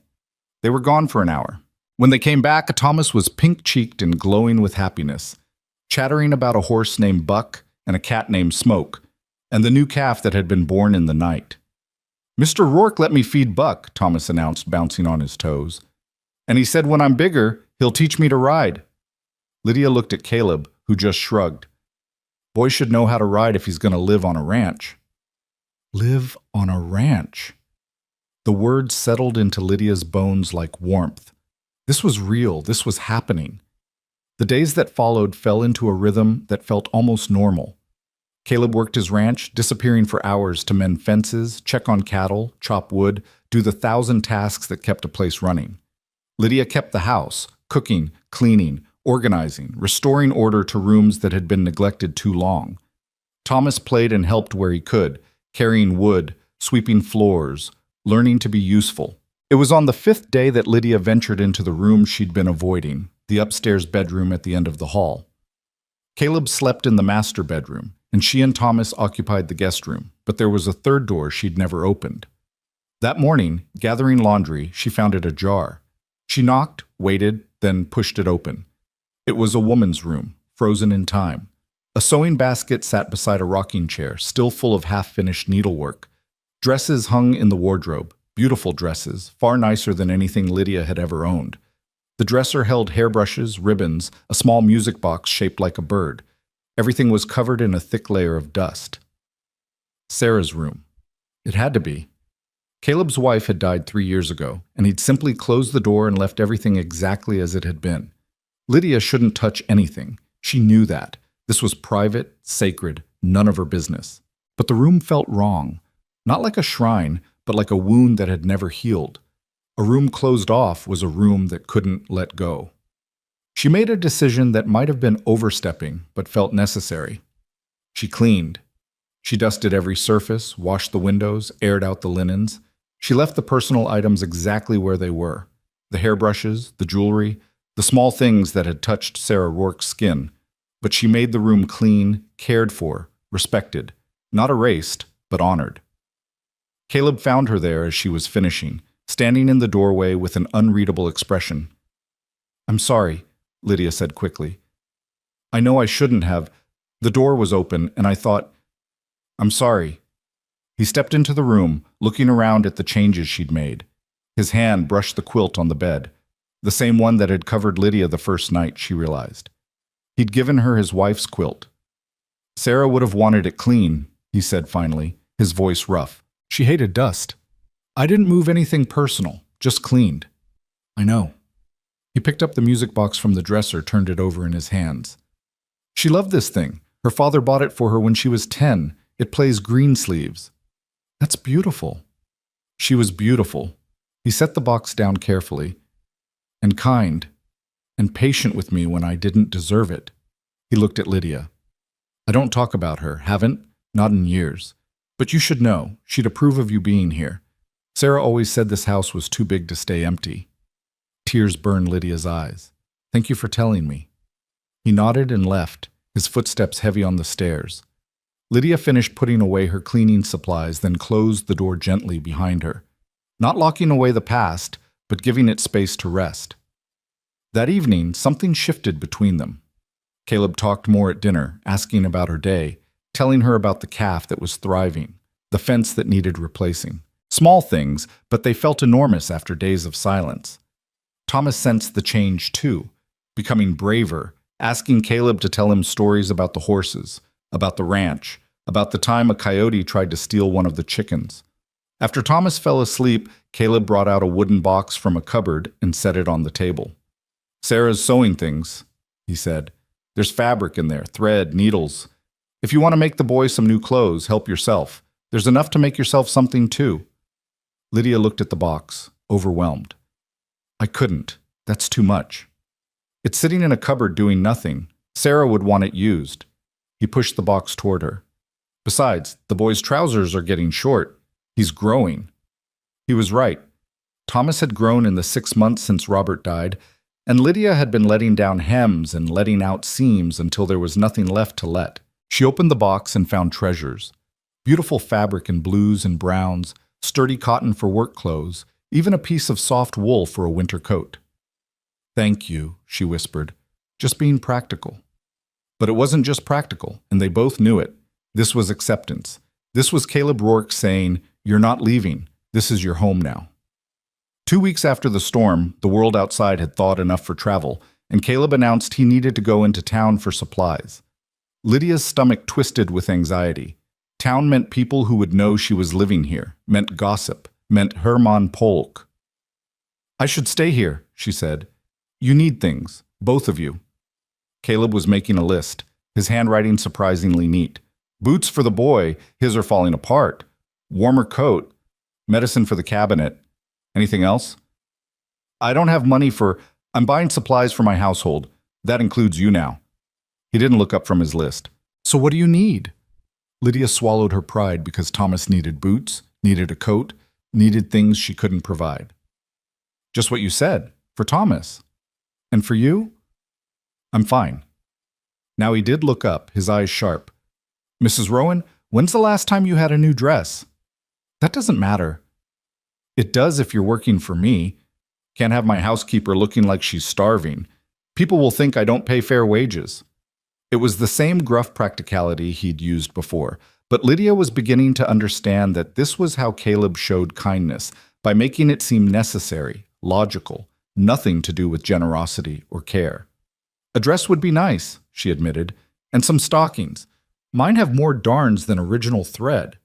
They were gone for an hour. When they came back, Thomas was pink-cheeked and glowing with happiness, chattering about a horse named Buck and a cat named Smoke, and the new calf that had been born in the night. Mr. Rourke let me feed Buck, Thomas announced, bouncing on his toes. And he said when I'm bigger, he'll teach me to ride. Lydia looked at Caleb, who just shrugged. Boy should know how to ride if he's going to live on a ranch. Live on a ranch. The word settled into Lydia's bones like warmth. This was real. This was happening. The days that followed fell into a rhythm that felt almost normal. Caleb worked his ranch, disappearing for hours to mend fences, check on cattle, chop wood, do the 1,000 tasks that kept a place running. Lydia kept the house, cooking, cleaning, organizing, restoring order to rooms that had been neglected too long. Thomas played and helped where he could, carrying wood, sweeping floors, learning to be useful. It was on the 5th day that Lydia ventured into the room she'd been avoiding, the upstairs bedroom at the end of the hall. Caleb slept in the master bedroom, and she and Thomas occupied the guest room, but there was a 3rd door she'd never opened. That morning, gathering laundry, she found it ajar. She knocked, waited, then pushed it open. It was a woman's room, frozen in time. A sewing basket sat beside a rocking chair, still full of half-finished needlework. Dresses hung in the wardrobe. Beautiful dresses, far nicer than anything Lydia had ever owned. The dresser held hairbrushes, ribbons, a small music box shaped like a bird. Everything was covered in a thick layer of dust. Sarah's room. It had to be. Caleb's wife had died 3 years ago, and he'd simply closed the door and left everything exactly as it had been. Lydia shouldn't touch anything. She knew that. This was private, sacred, none of her business. But the room felt wrong. Not like a shrine, but like a wound that had never healed. A room closed off was a room that couldn't let go. She made a decision that might have been overstepping, but felt necessary. She cleaned. She dusted every surface, washed the windows, aired out the linens. She left the personal items exactly where they were. The hairbrushes, the jewelry, the small things that had touched Sarah Rourke's skin. But she made the room clean, cared for, respected. Not erased, but honored. Caleb found her there as she was finishing, standing in the doorway with an unreadable expression. I'm sorry, Lydia said quickly. I know I shouldn't have. The door was open, and I thought, I'm sorry. He stepped into the room, looking around at the changes she'd made. His hand brushed the quilt on the bed, the same one that had covered Lydia the first night, she realized. He'd given her his wife's quilt. Sarah would have wanted it clean, he said finally, his voice rough. She hated dust. I didn't move anything personal, just cleaned. I know. He picked up the music box from the dresser, turned it over in his hands. She loved this thing. Her father bought it for her when she was 10. It plays Greensleeves. That's beautiful. She was beautiful. He set the box down carefully. And kind. And patient with me when I didn't deserve it. He looked at Lydia. I don't talk about her, haven't, not in years. But you should know, she'd approve of you being here. Sarah always said this house was too big to stay empty. Tears burned Lydia's eyes. Thank you for telling me. He nodded and left, his footsteps heavy on the stairs. Lydia finished putting away her cleaning supplies, then closed the door gently behind her, not locking away the past, but giving it space to rest. That evening, something shifted between them. Caleb talked more at dinner, asking about her day, telling her about the calf that was thriving, the fence that needed replacing. Small things, but they felt enormous after days of silence. Thomas sensed the change too, becoming braver, asking Caleb to tell him stories about the horses, about the ranch, about the time a coyote tried to steal one of the chickens. After Thomas fell asleep, Caleb brought out a wooden box from a cupboard and set it on the table. Sarah's sewing things, he said. There's fabric in there, thread, needles. If you want to make the boys some new clothes, help yourself. There's enough to make yourself something too. Lydia looked at the box, overwhelmed. I couldn't. That's too much. It's sitting in a cupboard doing nothing. Sarah would want it used. He pushed the box toward her. Besides, the boy's trousers are getting short. He's growing. He was right. Thomas had grown in the 6 months since Robert died, and Lydia had been letting down hems and letting out seams until there was nothing left to let. She opened the box and found treasures. Beautiful fabric in blues and browns, sturdy cotton for work clothes, even a piece of soft wool for a winter coat. Thank you, she whispered, just being practical. But it wasn't just practical, and they both knew it. This was acceptance. This was Caleb Rourke saying, you're not leaving. This is your home now. 2 weeks after the storm, the world outside had thawed enough for travel, and Caleb announced he needed to go into town for supplies. Lydia's stomach twisted with anxiety. Town meant people who would know she was living here, meant gossip, meant Hermann Polk. I should stay here, she said. You need things, both of you. Caleb was making a list, his handwriting surprisingly neat. Boots for the boy, his are falling apart. Warmer coat, medicine for the cabinet. Anything else? I don't have money I'm buying supplies for my household. That includes you now. He didn't look up from his list. So what do you need? Lydia swallowed her pride because Thomas needed boots, needed a coat, needed things she couldn't provide. Just what you said, for Thomas. And for you? I'm fine. Now he did look up, his eyes sharp. Mrs. Rowan, when's the last time you had a new dress? That doesn't matter. It does if you're working for me. Can't have my housekeeper looking like she's starving. People will think I don't pay fair wages. It was the same gruff practicality he'd used before, but Lydia was beginning to understand that this was how Caleb showed kindness, by making it seem necessary, logical, nothing to do with generosity or care. A dress would be nice, she admitted, and some stockings. Mine have more darns than original thread.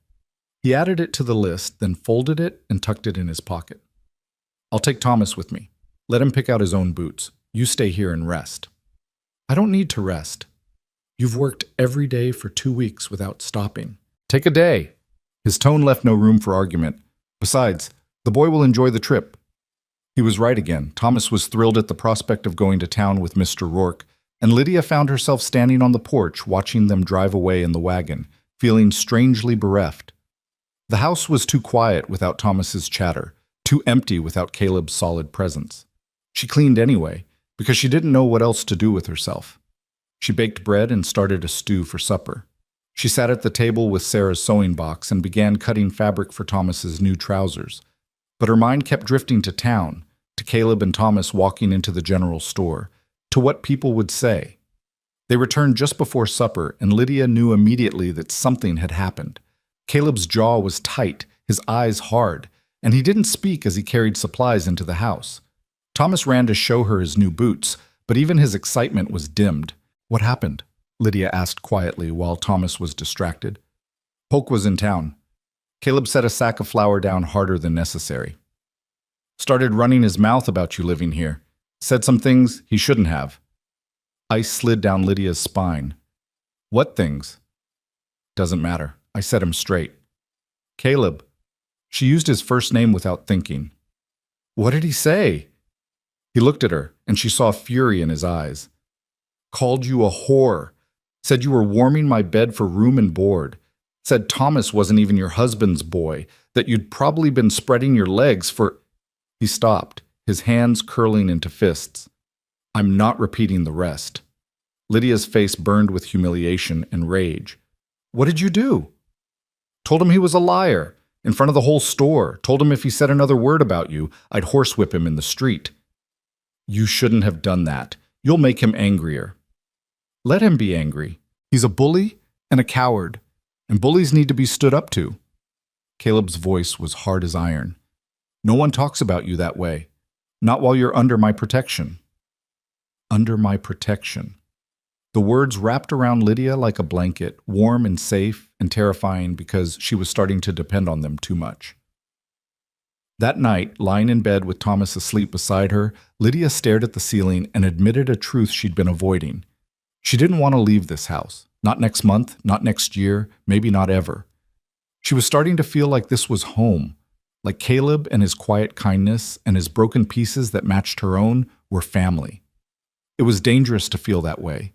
He added it to the list, then folded it and tucked it in his pocket. I'll take Thomas with me. Let him pick out his own boots. You stay here and rest. I don't need to rest. You've worked every day for 2 weeks without stopping. Take a day. His tone left no room for argument. Besides, the boy will enjoy the trip. He was right again. Thomas was thrilled at the prospect of going to town with Mr. Rourke, and Lydia found herself standing on the porch watching them drive away in the wagon, feeling strangely bereft. The house was too quiet without Thomas's chatter, too empty without Caleb's solid presence. She cleaned anyway, because she didn't know what else to do with herself. She baked bread and started a stew for supper. She sat at the table with Sarah's sewing box and began cutting fabric for Thomas's new trousers. But her mind kept drifting to town, to Caleb and Thomas walking into the general store, to what people would say. They returned just before supper, and Lydia knew immediately that something had happened. Caleb's jaw was tight, his eyes hard, and he didn't speak as he carried supplies into the house. Thomas ran to show her his new boots, but even his excitement was dimmed. "What happened?" Lydia asked quietly while Thomas was distracted. "Polk was in town. Caleb set a sack of flour down harder than necessary. Started running his mouth about you living here. Said some things he shouldn't have." Ice slid down Lydia's spine. "What things?" "Doesn't matter. I set him straight." "Caleb." She used his first name without thinking. "What did he say?" He looked at her, and she saw fury in his eyes. "Called you a whore. Said you were warming my bed for room and board. Said Thomas wasn't even your husband's boy, that you'd probably been spreading your legs for—" He stopped, his hands curling into fists. "I'm not repeating the rest." Lydia's face burned with humiliation and rage. "What did you do?" "Told him he was a liar, in front of the whole store. Told him if he said another word about you, I'd horsewhip him in the street." "You shouldn't have done that. You'll make him angrier." "Let him be angry. He's a bully and a coward, and bullies need to be stood up to." Caleb's voice was hard as iron. "No one talks about you that way. Not while you're under my protection." Under my protection. The words wrapped around Lydia like a blanket, warm and safe and terrifying because she was starting to depend on them too much. That night, lying in bed with Thomas asleep beside her, Lydia stared at the ceiling and admitted a truth she'd been avoiding. She didn't want to leave this house. Not next month, not next year, maybe not ever. She was starting to feel like this was home, like Caleb and his quiet kindness and his broken pieces that matched her own were family. It was dangerous to feel that way.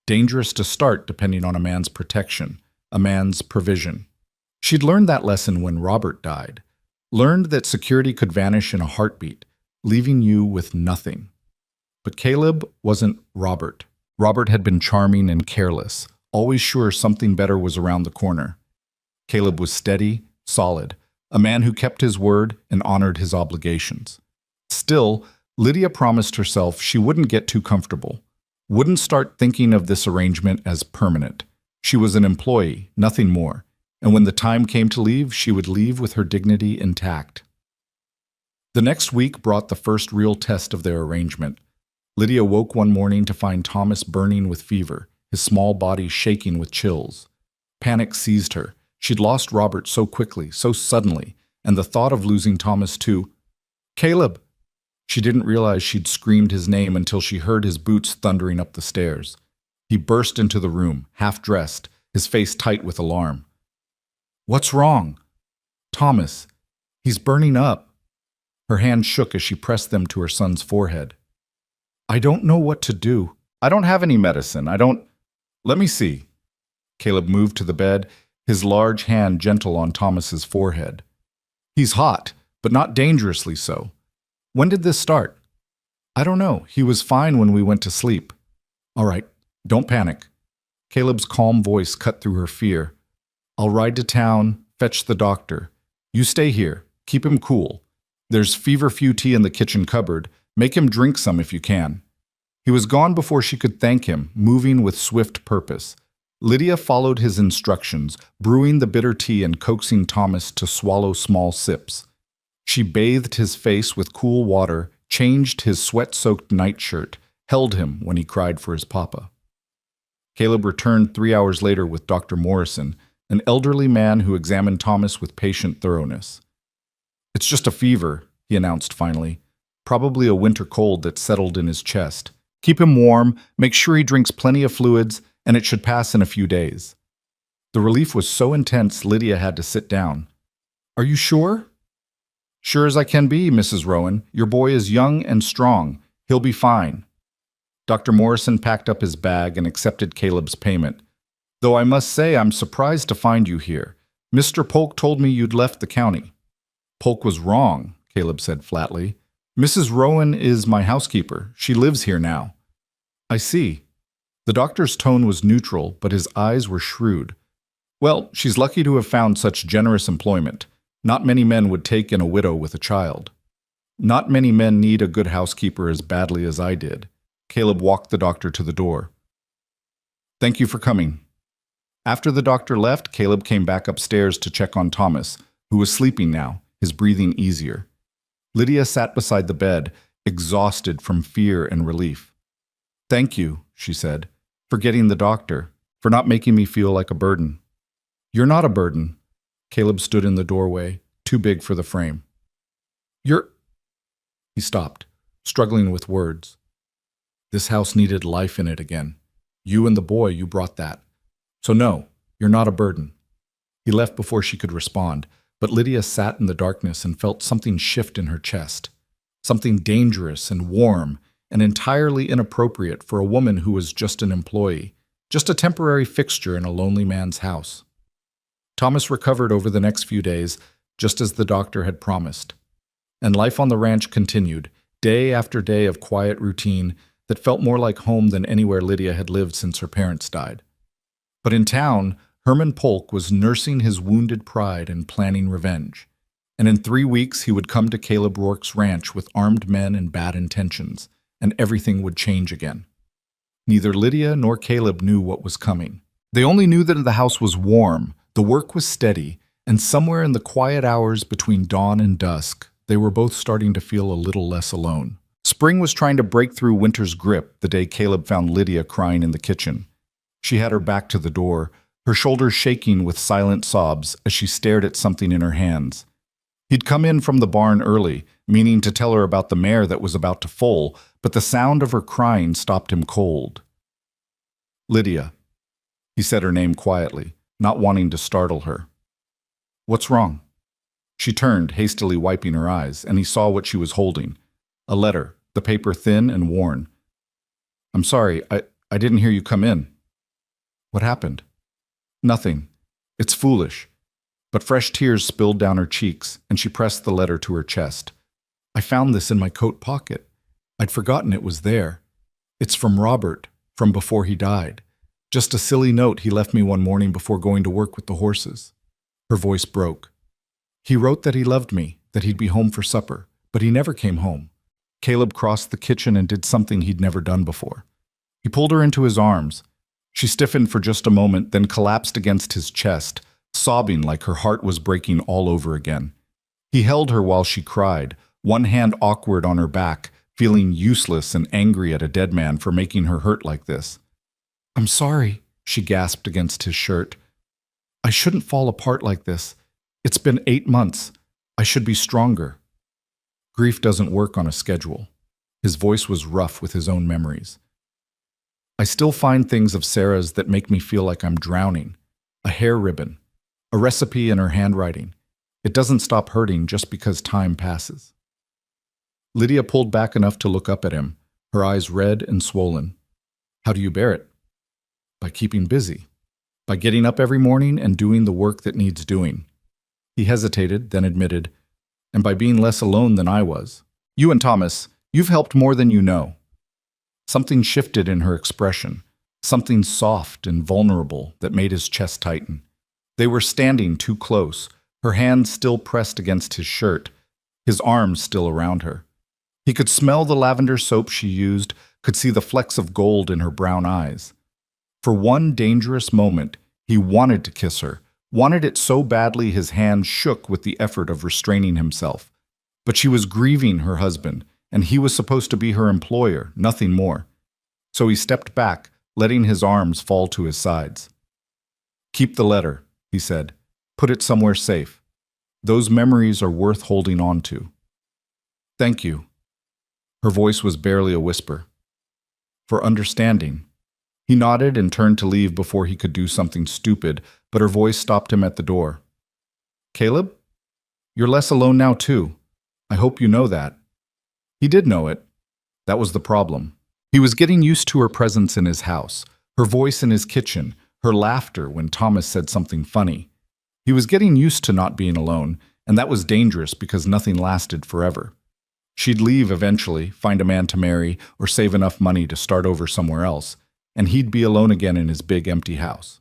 Dangerous to start depending on a man's protection, a man's provision. She'd learned that lesson when Robert died. Learned that security could vanish in a heartbeat, leaving you with nothing. But Caleb wasn't Robert. Robert had been charming and careless, always sure something better was around the corner. Caleb was steady, solid, a man who kept his word and honored his obligations. Still, Lydia promised herself she wouldn't get too comfortable, wouldn't start thinking of this arrangement as permanent. She was an employee, nothing more, and when the time came to leave, she would leave with her dignity intact. The next week brought the first real test of their arrangement. Lydia woke one morning to find Thomas burning with fever, his small body shaking with chills. Panic seized her. She'd lost Robert so quickly, so suddenly, and the thought of losing Thomas too. "Caleb!" She didn't realize she'd screamed his name until she heard his boots thundering up the stairs. He burst into the room, half-dressed, his face tight with alarm. "What's wrong?" "Thomas. He's burning up." Her hands shook as she pressed them to her son's forehead. "I don't know what to do. I don't have any medicine. Let me see." Caleb moved to the bed, his large hand gentle on Thomas's forehead. "He's hot, but not dangerously so. When did this start?" "I don't know. He was fine when we went to sleep." "All right, don't panic." Caleb's calm voice cut through her fear. "I'll ride to town, fetch the doctor. You stay here. Keep him cool. There's feverfew tea in the kitchen cupboard. Make him drink some if you can." He was gone before she could thank him, moving with swift purpose. Lydia followed his instructions, brewing the bitter tea and coaxing Thomas to swallow small sips. She bathed his face with cool water, changed his sweat-soaked nightshirt, held him when he cried for his papa. Caleb returned 3 hours later with Dr. Morrison, an elderly man who examined Thomas with patient thoroughness. "It's just a fever," he announced finally. "Probably a winter cold that settled in his chest. Keep him warm, make sure he drinks plenty of fluids, and it should pass in a few days." The relief was so intense Lydia had to sit down. "Are you sure?" "Sure as I can be, Mrs. Rowan. Your boy is young and strong. He'll be fine." Dr. Morrison packed up his bag and accepted Caleb's payment. "Though I must say I'm surprised to find you here. Mr. Polk told me you'd left the county." "Polk was wrong," Caleb said flatly. "Mrs. Rowan is my housekeeper. She lives here now." "I see." The doctor's tone was neutral, but his eyes were shrewd. "Well, she's lucky to have found such generous employment. Not many men would take in a widow with a child. Not many men need a good housekeeper as badly as I did." Caleb walked the doctor to the door. "Thank you for coming." After the doctor left, Caleb came back upstairs to check on Thomas, who was sleeping now, his breathing easier. Lydia sat beside the bed, exhausted from fear and relief. "Thank you," she said, "for getting the doctor, for not making me feel like a burden." "You're not a burden." Caleb stood in the doorway, too big for the frame. "You're—" He stopped, struggling with words. This house needed life in it again. You and the boy, you brought that. So no, you're not a burden. He left before she could respond, but Lydia sat in the darkness and felt something shift in her chest. Something dangerous and warm and entirely inappropriate for a woman who was just an employee, just a temporary fixture in a lonely man's house. Thomas recovered over the next few days, just as the doctor had promised. And life on the ranch continued, day after day of quiet routine that felt more like home than anywhere Lydia had lived since her parents died. But in town, Herman Polk was nursing his wounded pride and planning revenge. And in 3 weeks, he would come to Caleb Rourke's ranch with armed men and bad intentions, and everything would change again. Neither Lydia nor Caleb knew what was coming. They only knew that the house was warm, the work was steady, and somewhere in the quiet hours between dawn and dusk, they were both starting to feel a little less alone. Spring was trying to break through winter's grip the day Caleb found Lydia crying in the kitchen. She had her back to the door, her shoulders shaking with silent sobs as she stared at something in her hands. He'd come in from the barn early, meaning to tell her about the mare that was about to foal, but the sound of her crying stopped him cold. "Lydia." He said her name quietly, not wanting to startle her. "What's wrong?" She turned, hastily wiping her eyes, and he saw what she was holding. A letter, the paper thin and worn. "I'm sorry, I didn't hear you come in." "What happened?" "Nothing. It's foolish." But fresh tears spilled down her cheeks, and she pressed the letter to her chest. "I found this in my coat pocket. I'd forgotten it was there. It's from Robert, from before he died. Just a silly note he left me one morning before going to work with the horses." Her voice broke. "He wrote that he loved me, that he'd be home for supper, but he never came home." Caleb crossed the kitchen and did something he'd never done before. He pulled her into his arms. She stiffened for just a moment, then collapsed against his chest, sobbing like her heart was breaking all over again. He held her while she cried, one hand awkward on her back, feeling useless and angry at a dead man for making her hurt like this. "I'm sorry," she gasped against his shirt. "I shouldn't fall apart like this. It's been 8 months. I should be stronger." Grief doesn't work on a schedule. His voice was rough with his own memories. "I still find things of Sarah's that make me feel like I'm drowning. A hair ribbon. A recipe in her handwriting. It doesn't stop hurting just because time passes." Lydia pulled back enough to look up at him, her eyes red and swollen. "How do you bear it?" "By keeping busy. By getting up every morning and doing the work that needs doing." He hesitated, then admitted, "And by being less alone than I was. You and Thomas, you've helped more than you know." Something shifted in her expression, something soft and vulnerable that made his chest tighten. They were standing too close, her hands still pressed against his shirt, his arms still around her. He could smell the lavender soap she used, could see the flecks of gold in her brown eyes. For one dangerous moment, he wanted to kiss her, wanted it so badly his hand shook with the effort of restraining himself. But she was grieving her husband, and he was supposed to be her employer, nothing more. So he stepped back, letting his arms fall to his sides. "Keep the letter," he said. "Put it somewhere safe. Those memories are worth holding on to." "Thank you." Her voice was barely a whisper. "For understanding." He nodded and turned to leave before he could do something stupid, but her voice stopped him at the door. "Caleb? You're less alone now, too. I hope you know that." He did know it. That was the problem. He was getting used to her presence in his house, her voice in his kitchen, her laughter when Thomas said something funny. He was getting used to not being alone, and that was dangerous because nothing lasted forever. She'd leave eventually, find a man to marry, or save enough money to start over somewhere else, and he'd be alone again in his big empty house.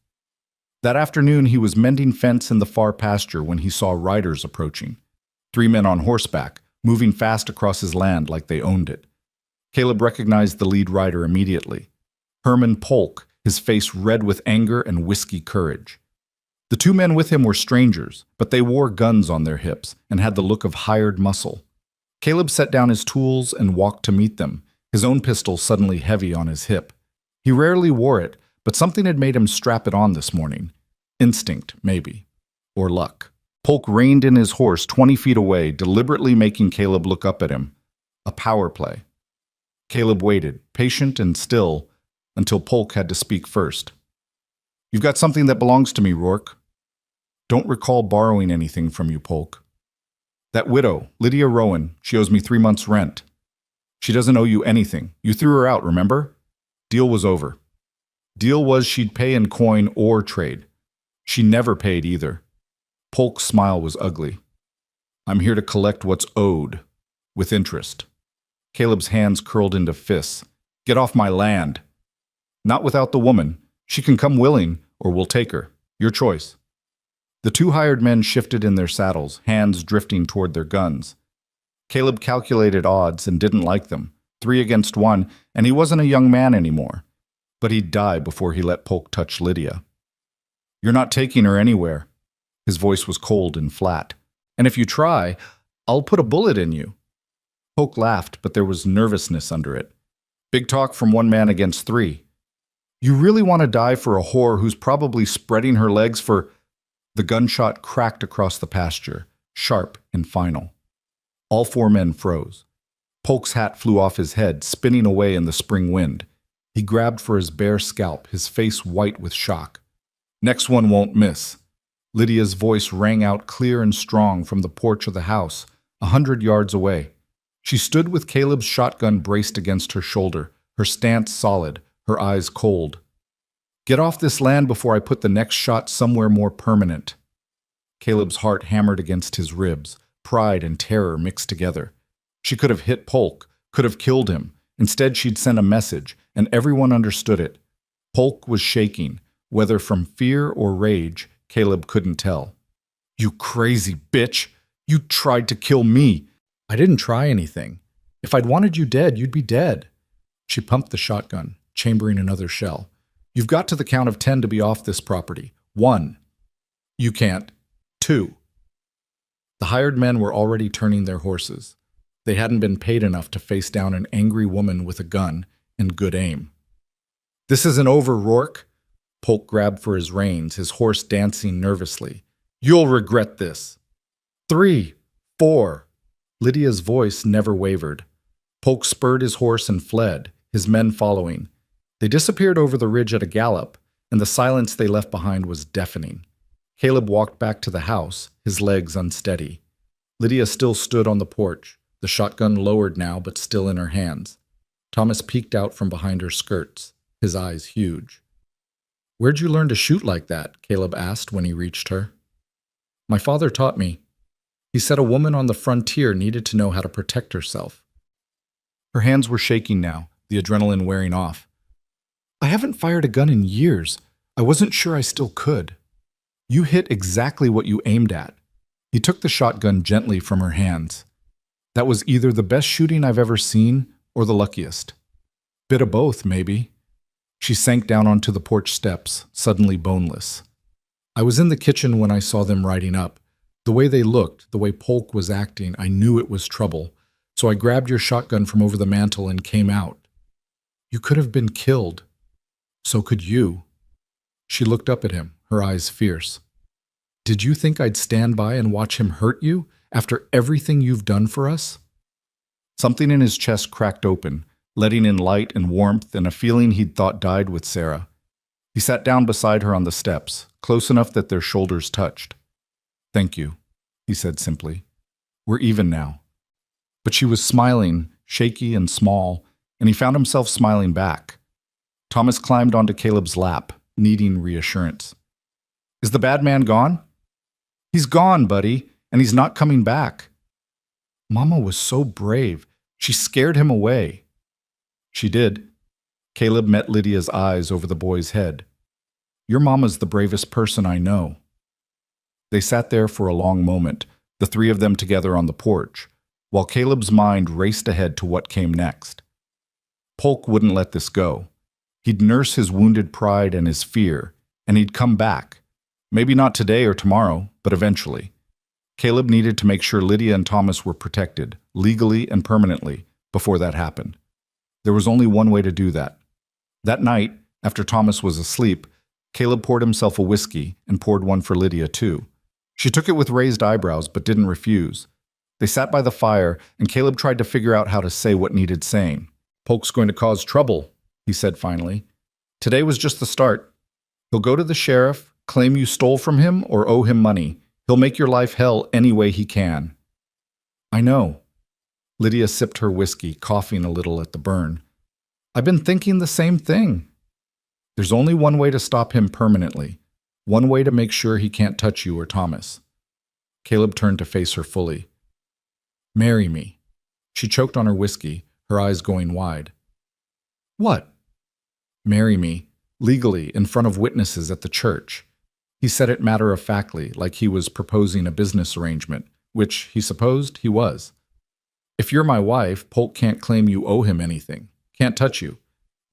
That afternoon he was mending fence in the far pasture when he saw riders approaching. 3 men on horseback, moving fast across his land like they owned it. Caleb recognized the lead rider immediately. Herman Polk, his face red with anger and whiskey courage. The two men with him were strangers, but they wore guns on their hips and had the look of hired muscle. Caleb set down his tools and walked to meet them, his own pistol suddenly heavy on his hip. He rarely wore it, but something had made him strap it on this morning. Instinct, maybe. Or luck. Polk reined in his horse 20 feet away, deliberately making Caleb look up at him. A power play. Caleb waited, patient and still, until Polk had to speak first. "You've got something that belongs to me, Rourke." "Don't recall borrowing anything from you, Polk." "That widow, Lydia Rowan, she owes me 3 months' rent." "She doesn't owe you anything. You threw her out, remember?" "Deal was over." "Deal was she'd pay in coin or trade." "She never paid either." Polk's smile was ugly. "I'm here to collect what's owed, with interest." Caleb's hands curled into fists. "Get off my land." "Not without the woman. She can come willing, or we'll take her. Your choice." The two hired men shifted in their saddles, hands drifting toward their guns. Caleb calculated odds and didn't like them. 3 against 1, and he wasn't a young man anymore. But he'd die before he let Polk touch Lydia. "You're not taking her anywhere." His voice was cold and flat. "And if you try, I'll put a bullet in you." Polk laughed, but there was nervousness under it. "Big talk from one man against 3. You really want to die for a whore who's probably spreading her legs for—" The gunshot cracked across the pasture, sharp and final. All 4 men froze. Polk's hat flew off his head, spinning away in the spring wind. He grabbed for his bare scalp, his face white with shock. "Next one won't miss." Lydia's voice rang out clear and strong from the porch of the house, 100 yards away. She stood with Caleb's shotgun braced against her shoulder, her stance solid, her eyes cold. "Get off this land before I put the next shot somewhere more permanent." Caleb's heart hammered against his ribs, pride and terror mixed together. She could have hit Polk, could have killed him. Instead, she'd sent a message, and everyone understood it. Polk was shaking, whether from fear or rage, Caleb couldn't tell. "You crazy bitch! You tried to kill me!" "I didn't try anything. If I'd wanted you dead, you'd be dead." She pumped the shotgun, chambering another shell. "You've got to the count of 10 to be off this property. 1. You can't. 2. The hired men were already turning their horses. They hadn't been paid enough to face down an angry woman with a gun and good aim. "This isn't over, Rourke." Polk grabbed for his reins, his horse dancing nervously. "You'll regret this." 3, 4. Lydia's voice never wavered. Polk spurred his horse and fled, his men following. They disappeared over the ridge at a gallop, and the silence they left behind was deafening. Caleb walked back to the house, his legs unsteady. Lydia still stood on the porch, the shotgun lowered now but still in her hands. Thomas peeked out from behind her skirts, his eyes huge. "Where'd you learn to shoot like that?" Caleb asked when he reached her. "My father taught me. He said a woman on the frontier needed to know how to protect herself." Her hands were shaking now, the adrenaline wearing off. "I haven't fired a gun in years. I wasn't sure I still could." "You hit exactly what you aimed at." He took the shotgun gently from her hands. "That was either the best shooting I've ever seen or the luckiest. Bit of both, maybe." She sank down onto the porch steps, suddenly boneless. "I was in the kitchen when I saw them riding up. The way they looked, the way Polk was acting, I knew it was trouble. So I grabbed your shotgun from over the mantel and came out. You could have been killed. So could you." She looked up at him, her eyes fierce. "Did you think I'd stand by and watch him hurt you after everything you've done for us?" Something in his chest cracked open, letting in light and warmth and a feeling he'd thought died with Sarah. He sat down beside her on the steps, close enough that their shoulders touched. "Thank you," he said simply. "We're even now." But she was smiling, shaky and small, and he found himself smiling back. Thomas climbed onto Caleb's lap, needing reassurance. "Is the bad man gone?" "He's gone, buddy, and he's not coming back." Mama was so brave. She scared him away. She did. Caleb met Lydia's eyes over the boy's head. "Your mama's the bravest person I know." They sat there for a long moment, the 3 of them together on the porch, while Caleb's mind raced ahead to what came next. Polk wouldn't let this go. He'd nurse his wounded pride and his fear, and he'd come back. Maybe not today or tomorrow, but eventually. Caleb needed to make sure Lydia and Thomas were protected, legally and permanently, before that happened. There was only one way to do that. That night, after Thomas was asleep, Caleb poured himself a whiskey and poured one for Lydia too. She took it with raised eyebrows but didn't refuse. They sat by the fire, and Caleb tried to figure out how to say what needed saying. "Polk's going to cause trouble," he said finally. "Today was just the start. He'll go to the sheriff, claim you stole from him or owe him money. He'll make your life hell any way he can." "I know." Lydia sipped her whiskey, coughing a little at the burn. "I've been thinking the same thing. There's only one way to stop him permanently. One way to make sure he can't touch you or Thomas." Caleb turned to face her fully. "Marry me." She choked on her whiskey, her eyes going wide. "What?" "Marry me, legally, in front of witnesses at the church." He said it matter-of-factly, like he was proposing a business arrangement, which, he supposed, he was. "If you're my wife, Polk can't claim you owe him anything, can't touch you.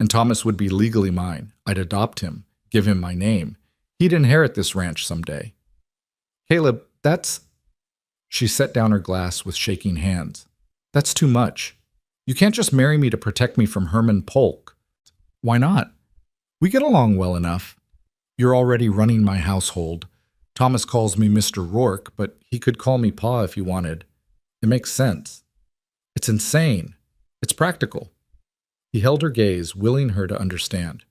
And Thomas would be legally mine. I'd adopt him, give him my name. He'd inherit this ranch someday." "Caleb, that's—" She set down her glass with shaking hands. "That's too much. You can't just marry me to protect me from Herman Polk." "Why not? We get along well enough. You're already running my household. Thomas calls me Mr. Rourke, but he could call me Pa if he wanted. It makes sense. It's insane. It's practical." He held her gaze, willing her to understand.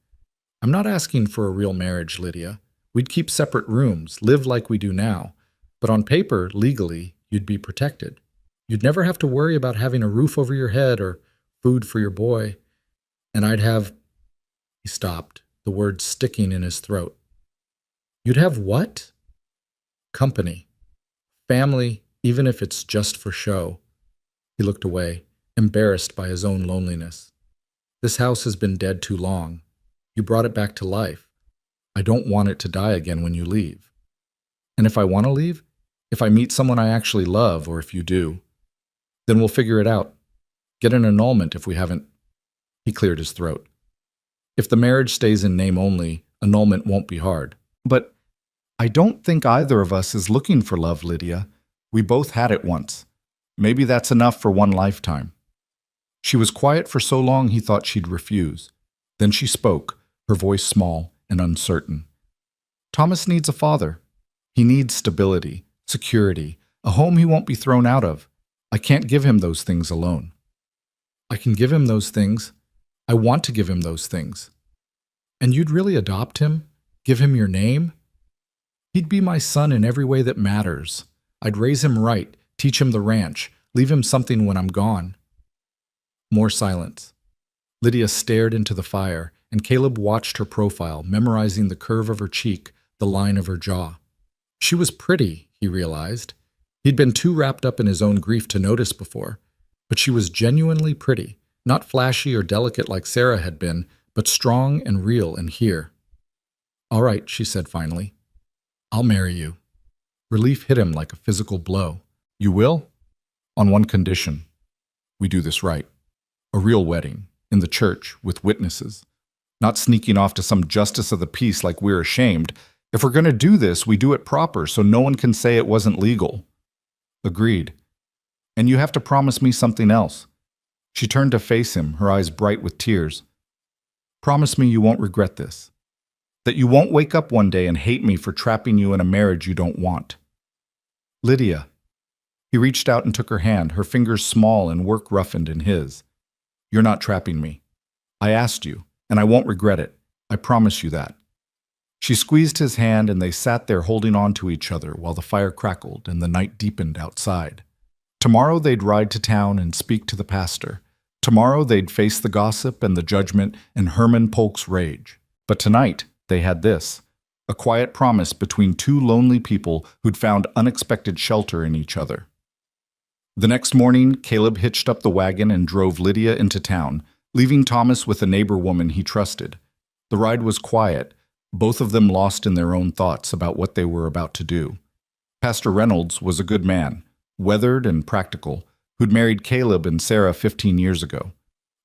"I'm not asking for a real marriage, Lydia. We'd keep separate rooms, live like we do now. But on paper, legally, you'd be protected. You'd never have to worry about having a roof over your head or food for your boy. And I'd have—" He stopped, the words sticking in his throat. "You'd have what?" "Company. Family, even if it's just for show." He looked away, embarrassed by his own loneliness. "This house has been dead too long. You brought it back to life. I don't want it to die again when you leave. And if I want to leave, if I meet someone I actually love, or if you do, then we'll figure it out. Get an annulment if we haven't—" He cleared his throat. "If the marriage stays in name only, annulment won't be hard." "But I don't think either of us is looking for love, Lydia. We both had it once. Maybe that's enough for one lifetime." She was quiet for so long he thought she'd refuse. Then she spoke, her voice small and uncertain. "Thomas needs a father. He needs stability, security, a home he won't be thrown out of. I can't give him those things alone." "I can give him those things. I want to give him those things." "And you'd really adopt him? Give him your name?" "He'd be my son in every way that matters. I'd raise him right, teach him the ranch, leave him something when I'm gone." More silence. Lydia stared into the fire, and Caleb watched her profile, memorizing the curve of her cheek, the line of her jaw. She was pretty, he realized. He'd been too wrapped up in his own grief to notice before, but she was genuinely pretty, not flashy or delicate like Sarah had been, but strong and real and here. "All right," she said finally. "I'll marry you." Relief hit him like a physical blow. "You will?" "On one condition. We do this right. A real wedding, in the church, with witnesses. Not sneaking off to some justice of the peace like we're ashamed. If we're going to do this, we do it proper so no one can say it wasn't legal." "Agreed. And you have to promise me something else." She turned to face him, her eyes bright with tears. "Promise me you won't regret this. That you won't wake up one day and hate me for trapping you in a marriage you don't want." "Lydia." He reached out and took her hand, her fingers small and work-roughened in his. "You're not trapping me. I asked you, and I won't regret it. I promise you that." She squeezed his hand, and they sat there holding on to each other while the fire crackled and the night deepened outside. Tomorrow they'd ride to town and speak to the pastor. Tomorrow they'd face the gossip and the judgment and Herman Polk's rage. But tonight they had this, a quiet promise between two lonely people who'd found unexpected shelter in each other. The next morning, Caleb hitched up the wagon and drove Lydia into town, leaving Thomas with a neighbor woman he trusted. The ride was quiet, both of them lost in their own thoughts about what they were about to do. Pastor Reynolds was a good man, weathered and practical, who'd married Caleb and Sarah 15 years ago.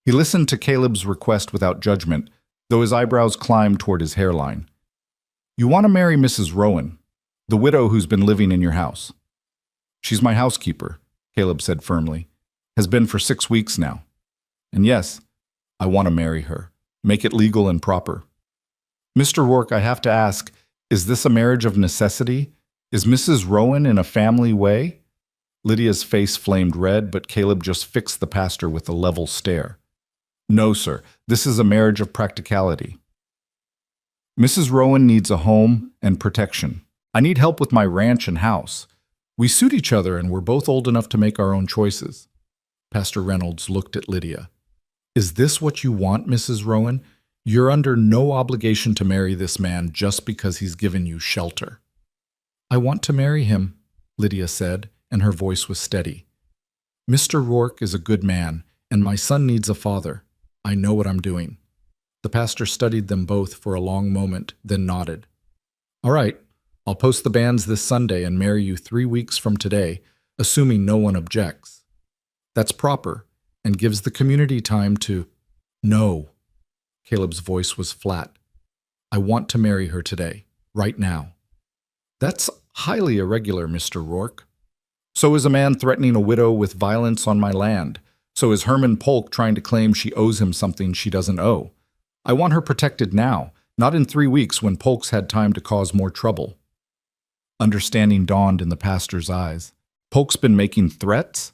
He listened to Caleb's request without judgment, though his eyebrows climbed toward his hairline. "You want to marry Mrs. Rowan, the widow who's been living in your house." "She's my housekeeper," Caleb said firmly. "Has been for 6 weeks now. And yes, I want to marry her. Make it legal and proper." "Mr. Rourke, I have to ask, is this a marriage of necessity? Is Mrs. Rowan in a family way?" Lydia's face flamed red, but Caleb just fixed the pastor with a level stare. "No, sir. This is a marriage of practicality. Mrs. Rowan needs a home and protection. I need help with my ranch and house. We suit each other and we're both old enough to make our own choices." Pastor Reynolds looked at Lydia. "Is this what you want, Mrs. Rowan? You're under no obligation to marry this man just because he's given you shelter." "I want to marry him," Lydia said, and her voice was steady. "Mr. Rourke is a good man, and my son needs a father. I know what I'm doing." The pastor studied them both for a long moment, then nodded. "All right, I'll post the banns this Sunday and marry you 3 weeks from today, assuming no one objects. That's proper, and gives the community time to—" "No." Caleb's voice was flat. "I want to marry her today, right now." "That's highly irregular, Mr. Rourke. So is a man threatening a widow with violence on my land. So is Herman Polk trying to claim she owes him something she doesn't owe. I want her protected now, not in 3 weeks when Polk's had time to cause more trouble." Understanding dawned in the pastor's eyes. "Polk's been making threats?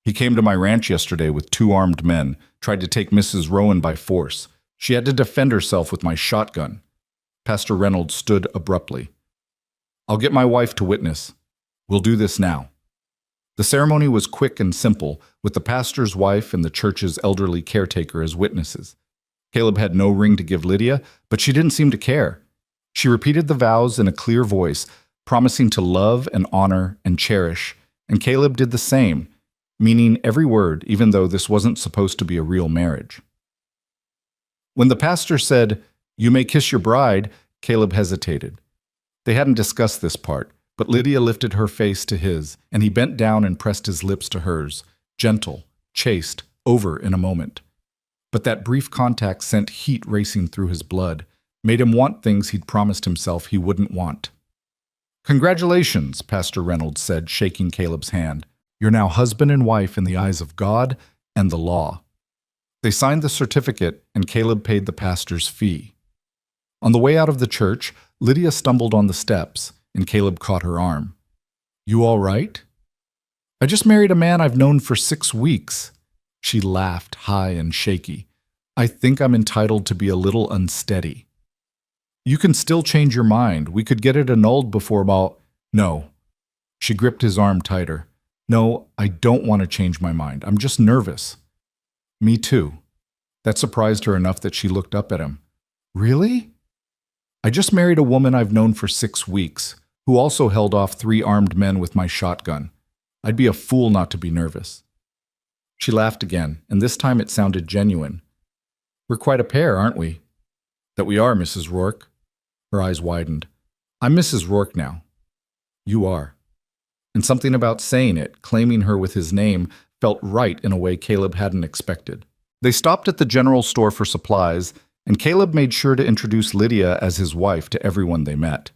He came to my ranch yesterday with 2 armed men, tried to take Mrs. Rowan by force. She had to defend herself with my shotgun." Pastor Reynolds stood abruptly. "I'll get my wife to witness. We'll do this now." The ceremony was quick and simple, with the pastor's wife and the church's elderly caretaker as witnesses. Caleb had no ring to give Lydia, but she didn't seem to care. She repeated the vows in a clear voice, promising to love and honor and cherish, and Caleb did the same, meaning every word, even though this wasn't supposed to be a real marriage. When the pastor said, "You may kiss your bride," Caleb hesitated. They hadn't discussed this part, but Lydia lifted her face to his, and he bent down and pressed his lips to hers, gentle, chaste, over in a moment. But that brief contact sent heat racing through his blood, made him want things he'd promised himself he wouldn't want. "Congratulations," Pastor Reynolds said, shaking Caleb's hand. "You're now husband and wife in the eyes of God and the law." They signed the certificate, and Caleb paid the pastor's fee. On the way out of the church, Lydia stumbled on the steps, and Caleb caught her arm. "You all right?" "I just married a man I've known for 6 weeks." She laughed, high and shaky. "I think I'm entitled to be a little unsteady." "You can still change your mind. We could get it annulled before about—" "No." She gripped his arm tighter. "No, I don't want to change my mind. I'm just nervous." "Me too." That surprised her enough that she looked up at him. "Really?" "I just married a woman I've known for 6 weeks, who also held off 3 armed men with my shotgun. I'd be a fool not to be nervous." She laughed again, and this time it sounded genuine. "We're quite a pair, aren't we?" "That we are, Mrs. Rourke." Her eyes widened. "I'm Mrs. Rourke now." "You are." And something about saying it, claiming her with his name, felt right in a way Caleb hadn't expected. They stopped at the general store for supplies, and Caleb made sure to introduce Lydia as his wife to everyone they met.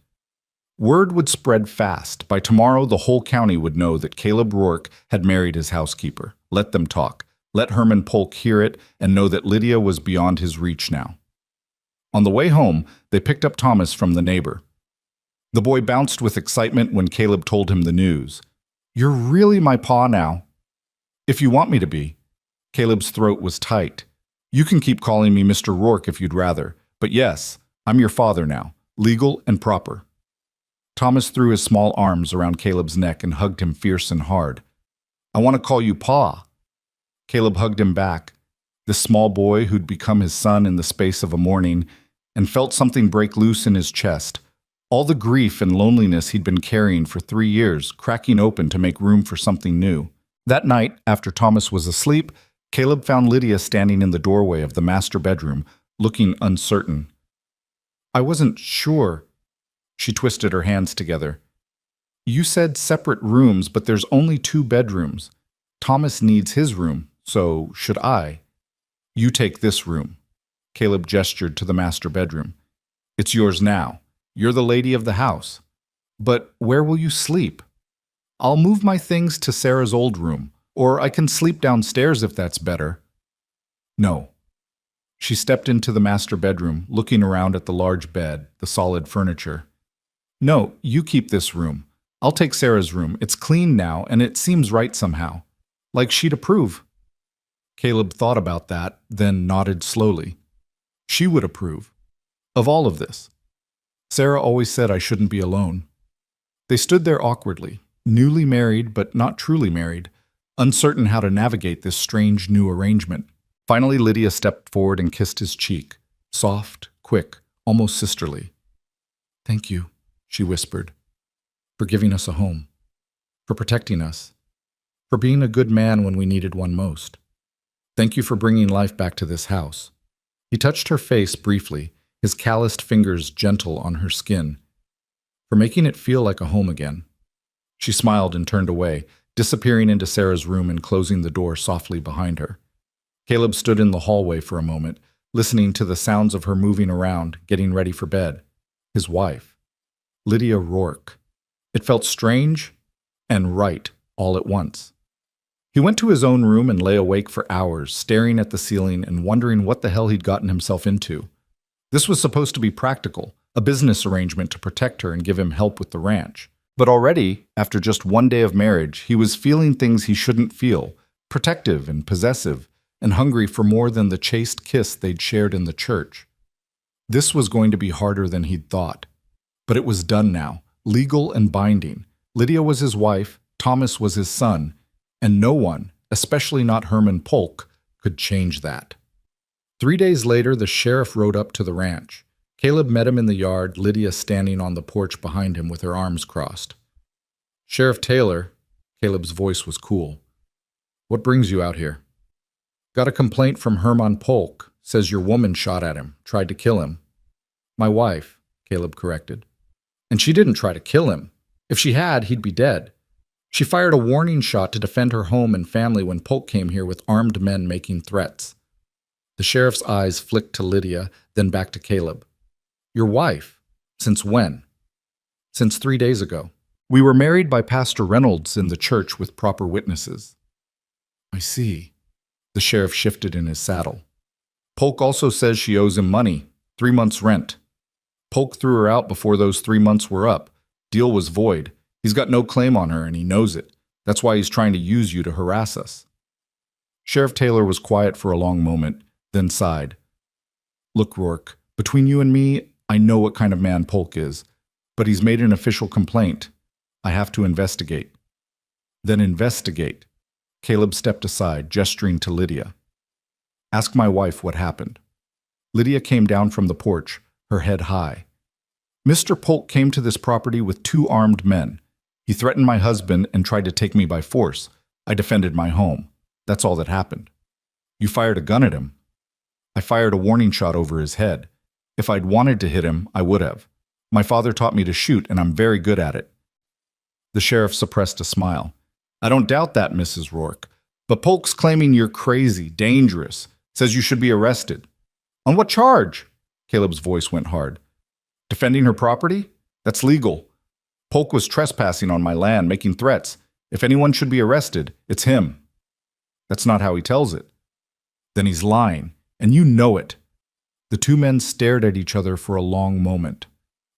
Word would spread fast. By tomorrow, the whole county would know that Caleb Rourke had married his housekeeper. Let them talk. Let Herman Polk hear it and know that Lydia was beyond his reach now. On the way home, they picked up Thomas from the neighbor. The boy bounced with excitement when Caleb told him the news. "You're really my pa now." "If you want me to be." Caleb's throat was tight. "You can keep calling me Mr. Rourke if you'd rather, but yes, I'm your father now, legal and proper." Thomas threw his small arms around Caleb's neck and hugged him fierce and hard. "I want to call you Pa." Caleb hugged him back. This small boy who'd become his son in the space of a morning, and felt something break loose in his chest. All the grief and loneliness he'd been carrying for 3 years, cracking open to make room for something new. That night, after Thomas was asleep, Caleb found Lydia standing in the doorway of the master bedroom, looking uncertain. "I wasn't sure." She twisted her hands together. "You said separate rooms, but there's only 2 bedrooms. Thomas needs his room, so should I? You take this room." Caleb gestured to the master bedroom. It's yours now. You're the lady of the house. But where will you sleep? I'll move my things to Sarah's old room, or I can sleep downstairs if that's better. No. She stepped into the master bedroom, looking around at the large bed, the solid furniture. No, you keep this room. I'll take Sarah's room. It's clean now, and it seems right somehow. Like she'd approve. Caleb thought about that, then nodded slowly. She would approve. Of all of this. Sarah always said I shouldn't be alone. They stood there awkwardly, newly married but not truly married, uncertain how to navigate this strange new arrangement. Finally, Lydia stepped forward and kissed his cheek, soft, quick, almost sisterly. Thank you, she whispered, for giving us a home, for protecting us, for being a good man when we needed one most. Thank you for bringing life back to this house. He touched her face briefly, his calloused fingers gentle on her skin, for making it feel like a home again. She smiled and turned away, disappearing into Sarah's room and closing the door softly behind her. Caleb stood in the hallway for a moment, listening to the sounds of her moving around, getting ready for bed. His wife, Lydia Rourke. It felt strange and right all at once. He went to his own room and lay awake for hours, staring at the ceiling and wondering what the hell he'd gotten himself into. This was supposed to be practical, a business arrangement to protect her and give him help with the ranch. But already, after just one day of marriage, he was feeling things he shouldn't feel, protective and possessive, and hungry for more than the chaste kiss they'd shared in the church. This was going to be harder than he'd thought. But it was done now, legal and binding. Lydia was his wife, Thomas was his son, and no one, especially not Herman Polk, could change that. 3 days later, the sheriff rode up to the ranch. Caleb met him in the yard, Lydia standing on the porch behind him with her arms crossed. Sheriff Taylor, Caleb's voice was cool. What brings you out here? Got a complaint from Herman Polk. Says your woman shot at him, tried to kill him. My wife, Caleb corrected. And she didn't try to kill him. If she had, he'd be dead. She fired a warning shot to defend her home and family when Polk came here with armed men making threats. The sheriff's eyes flicked to Lydia, then back to Caleb. Your wife? Since when? Since 3 days ago. We were married by Pastor Reynolds in the church with proper witnesses. I see. The sheriff shifted in his saddle. Polk also says she owes him money, 3 months' rent. Polk threw her out before those 3 months were up. Deal was void. He's got no claim on her, and he knows it. That's why he's trying to use you to harass us. Sheriff Taylor was quiet for a long moment, then sighed. Look, Rourke, between you and me, I know what kind of man Polk is, but he's made an official complaint. I have to investigate. Then investigate. Caleb stepped aside, gesturing to Lydia. Ask my wife what happened. Lydia came down from the porch, her head high. Mr. Polk came to this property with 2 armed men. He threatened my husband and tried to take me by force. I defended my home. That's all that happened. You fired a gun at him. I fired a warning shot over his head. If I'd wanted to hit him, I would have. My father taught me to shoot, and I'm very good at it. The sheriff suppressed a smile. I don't doubt that, Mrs. Rourke. But Polk's claiming you're crazy, dangerous, says you should be arrested. On what charge? Caleb's voice went hard. Defending her property? That's legal. Polk was trespassing on my land, making threats. If anyone should be arrested, it's him. That's not how he tells it. Then he's lying, and you know it. The 2 men stared at each other for a long moment.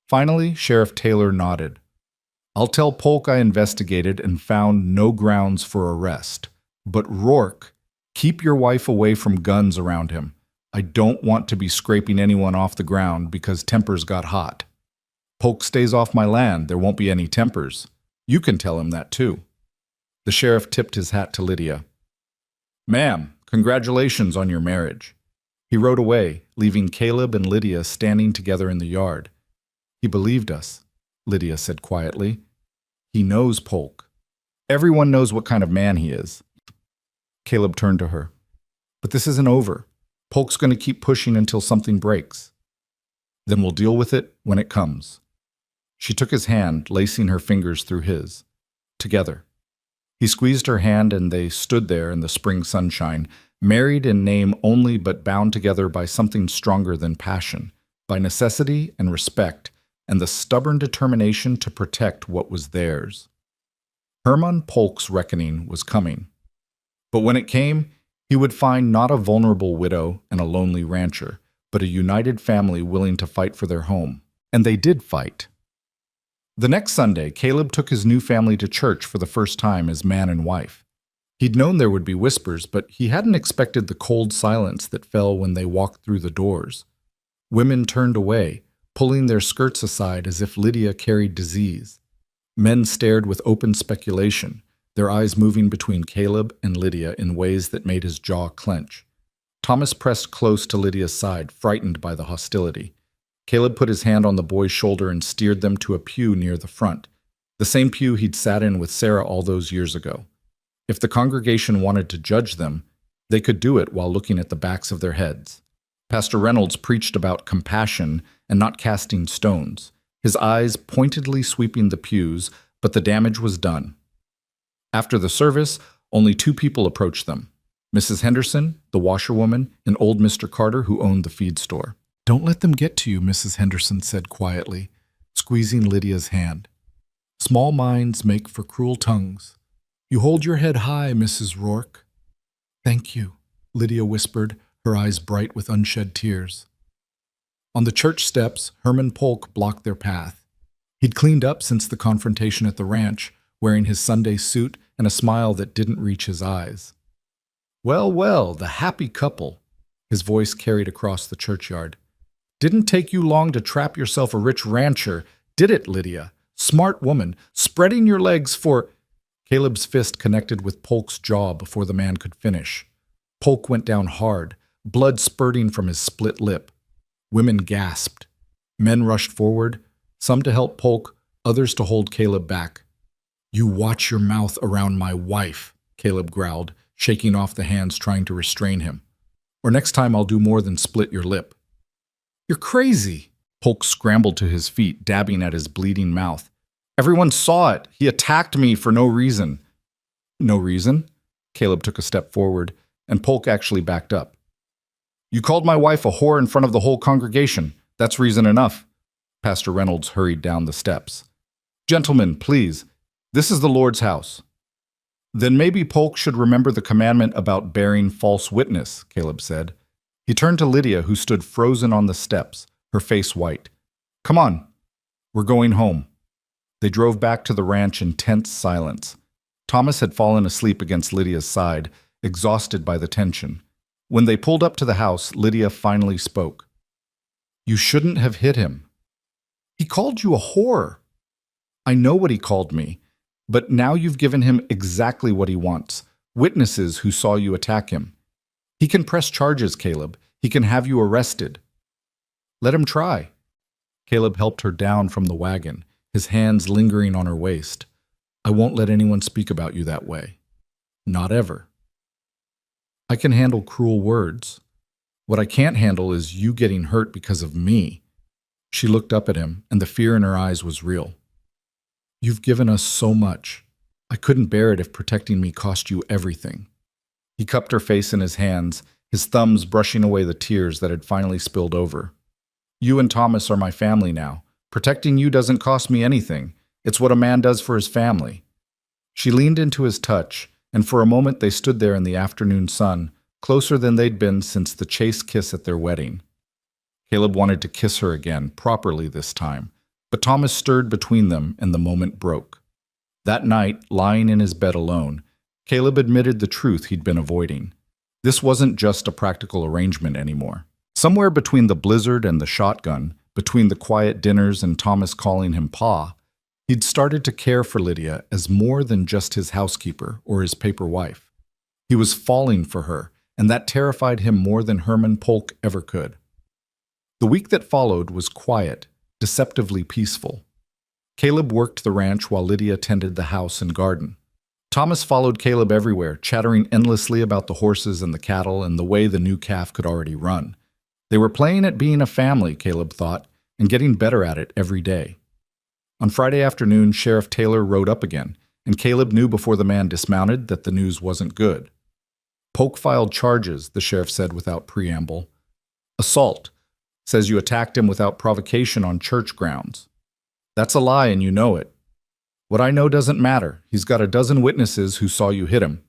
Finally, Sheriff Taylor nodded. I'll tell Polk I investigated and found no grounds for arrest. But Rourke, keep your wife away from guns around him. I don't want to be scraping anyone off the ground because tempers got hot. Polk stays off my land, there won't be any tempers. You can tell him that too. The sheriff tipped his hat to Lydia. Ma'am, congratulations on your marriage. He rode away, leaving Caleb and Lydia standing together in the yard. He believed us, Lydia said quietly. He knows Polk. Everyone knows what kind of man he is. Caleb turned to her. But this isn't over. Polk's going to keep pushing until something breaks. Then we'll deal with it when it comes. She took his hand, lacing her fingers through his. Together. He squeezed her hand and they stood there in the spring sunshine, married in name only but bound together by something stronger than passion, by necessity and respect, and the stubborn determination to protect what was theirs. Hermann Polk's reckoning was coming. But when it came, he would find not a vulnerable widow and a lonely rancher, but a united family willing to fight for their home. And they did fight. The next Sunday, Caleb took his new family to church for the first time as man and wife. He'd known there would be whispers, but he hadn't expected the cold silence that fell when they walked through the doors. Women turned away, pulling their skirts aside as if Lydia carried disease. Men stared with open speculation, their eyes moving between Caleb and Lydia in ways that made his jaw clench. Thomas pressed close to Lydia's side, frightened by the hostility. Caleb put his hand on the boy's shoulder and steered them to a pew near the front, the same pew he'd sat in with Sarah all those years ago. If the congregation wanted to judge them, they could do it while looking at the backs of their heads. Pastor Reynolds preached about compassion and not casting stones, his eyes pointedly sweeping the pews, but the damage was done. After the service, only 2 people approached them: Mrs. Henderson, the washerwoman, and old Mr. Carter, who owned the feed store. "Don't let them get to you," Mrs. Henderson said quietly, squeezing Lydia's hand. "Small minds make for cruel tongues. You hold your head high, Mrs. Rourke." "Thank you," Lydia whispered, her eyes bright with unshed tears. On the church steps, Hermann Polk blocked their path. He'd cleaned up since the confrontation at the ranch, wearing his Sunday suit and a smile that didn't reach his eyes. "Well, well, the happy couple," his voice carried across the churchyard. "Didn't take you long to trap yourself a rich rancher, did it, Lydia? Smart woman, spreading your legs for—" Caleb's fist connected with Polk's jaw before the man could finish. Polk went down hard, blood spurting from his split lip. Women gasped. Men rushed forward, some to help Polk, others to hold Caleb back. "You watch your mouth around my wife," Caleb growled, shaking off the hands trying to restrain him. "Or next time I'll do more than split your lip." "You're crazy!" Polk scrambled to his feet, dabbing at his bleeding mouth. "Everyone saw it. He attacked me for no reason." "No reason?" Caleb took a step forward, and Polk actually backed up. "You called my wife a whore in front of the whole congregation. That's reason enough." Pastor Reynolds hurried down the steps. "Gentlemen, please. This is the Lord's house." "Then maybe Polk should remember the commandment about bearing false witness," Caleb said. He turned to Lydia, who stood frozen on the steps, her face white. "Come on. We're going home." They drove back to the ranch in tense silence. Thomas had fallen asleep against Lydia's side, exhausted by the tension. When they pulled up to the house, Lydia finally spoke. "You shouldn't have hit him." "He called you a whore." "I know what he called me, but now you've given him exactly what he wants, witnesses who saw you attack him. He can press charges, Caleb. He can have you arrested." "Let him try." Caleb helped her down from the wagon, his hands lingering on her waist. "I won't let anyone speak about you that way. Not ever. I can handle cruel words. What I can't handle is you getting hurt because of me." She looked up at him, and the fear in her eyes was real. "You've given us so much. I couldn't bear it if protecting me cost you everything." He cupped her face in his hands, his thumbs brushing away the tears that had finally spilled over. "You and Thomas are my family now. Protecting you doesn't cost me anything. It's what a man does for his family." She leaned into his touch, and for a moment they stood there in the afternoon sun, closer than they'd been since the chaste kiss at their wedding. Caleb wanted to kiss her again, properly this time, but Thomas stirred between them and the moment broke. That night, lying in his bed alone, Caleb admitted the truth he'd been avoiding. This wasn't just a practical arrangement anymore. Somewhere between the blizzard and the shotgun, between the quiet dinners and Thomas calling him Pa, he'd started to care for Lydia as more than just his housekeeper or his paper wife. He was falling for her, and that terrified him more than Hermann Polk ever could. The week that followed was quiet, deceptively peaceful. Caleb worked the ranch while Lydia tended the house and garden. Thomas followed Caleb everywhere, chattering endlessly about the horses and the cattle and the way the new calf could already run. They were playing at being a family, Caleb thought, and getting better at it every day. On Friday afternoon, Sheriff Taylor rode up again, and Caleb knew before the man dismounted that the news wasn't good. Polk filed charges, the sheriff said without preamble. Assault. Says you attacked him without provocation on church grounds. That's a lie and you know it. What I know doesn't matter. He's got a dozen witnesses who saw you hit him.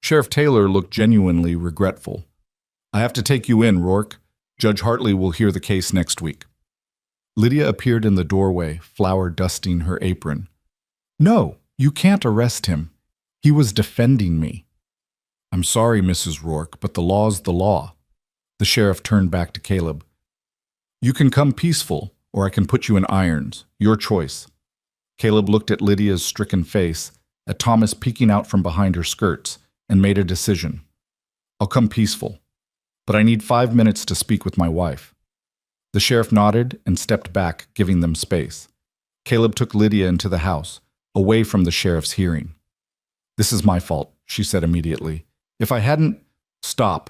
Sheriff Taylor looked genuinely regretful. I have to take you in, Rourke. Judge Hartley will hear the case next week. Lydia appeared in the doorway, flour dusting her apron. No, you can't arrest him. He was defending me. I'm sorry, Mrs. Rourke, but the law's the law. The sheriff turned back to Caleb. You can come peaceful, or I can put you in irons. Your choice. Caleb looked at Lydia's stricken face, at Thomas peeking out from behind her skirts, and made a decision. I'll come peaceful, but I need 5 minutes to speak with my wife. The sheriff nodded and stepped back, giving them space. Caleb took Lydia into the house, away from the sheriff's hearing. This is my fault, she said immediately. If I hadn't... Stop.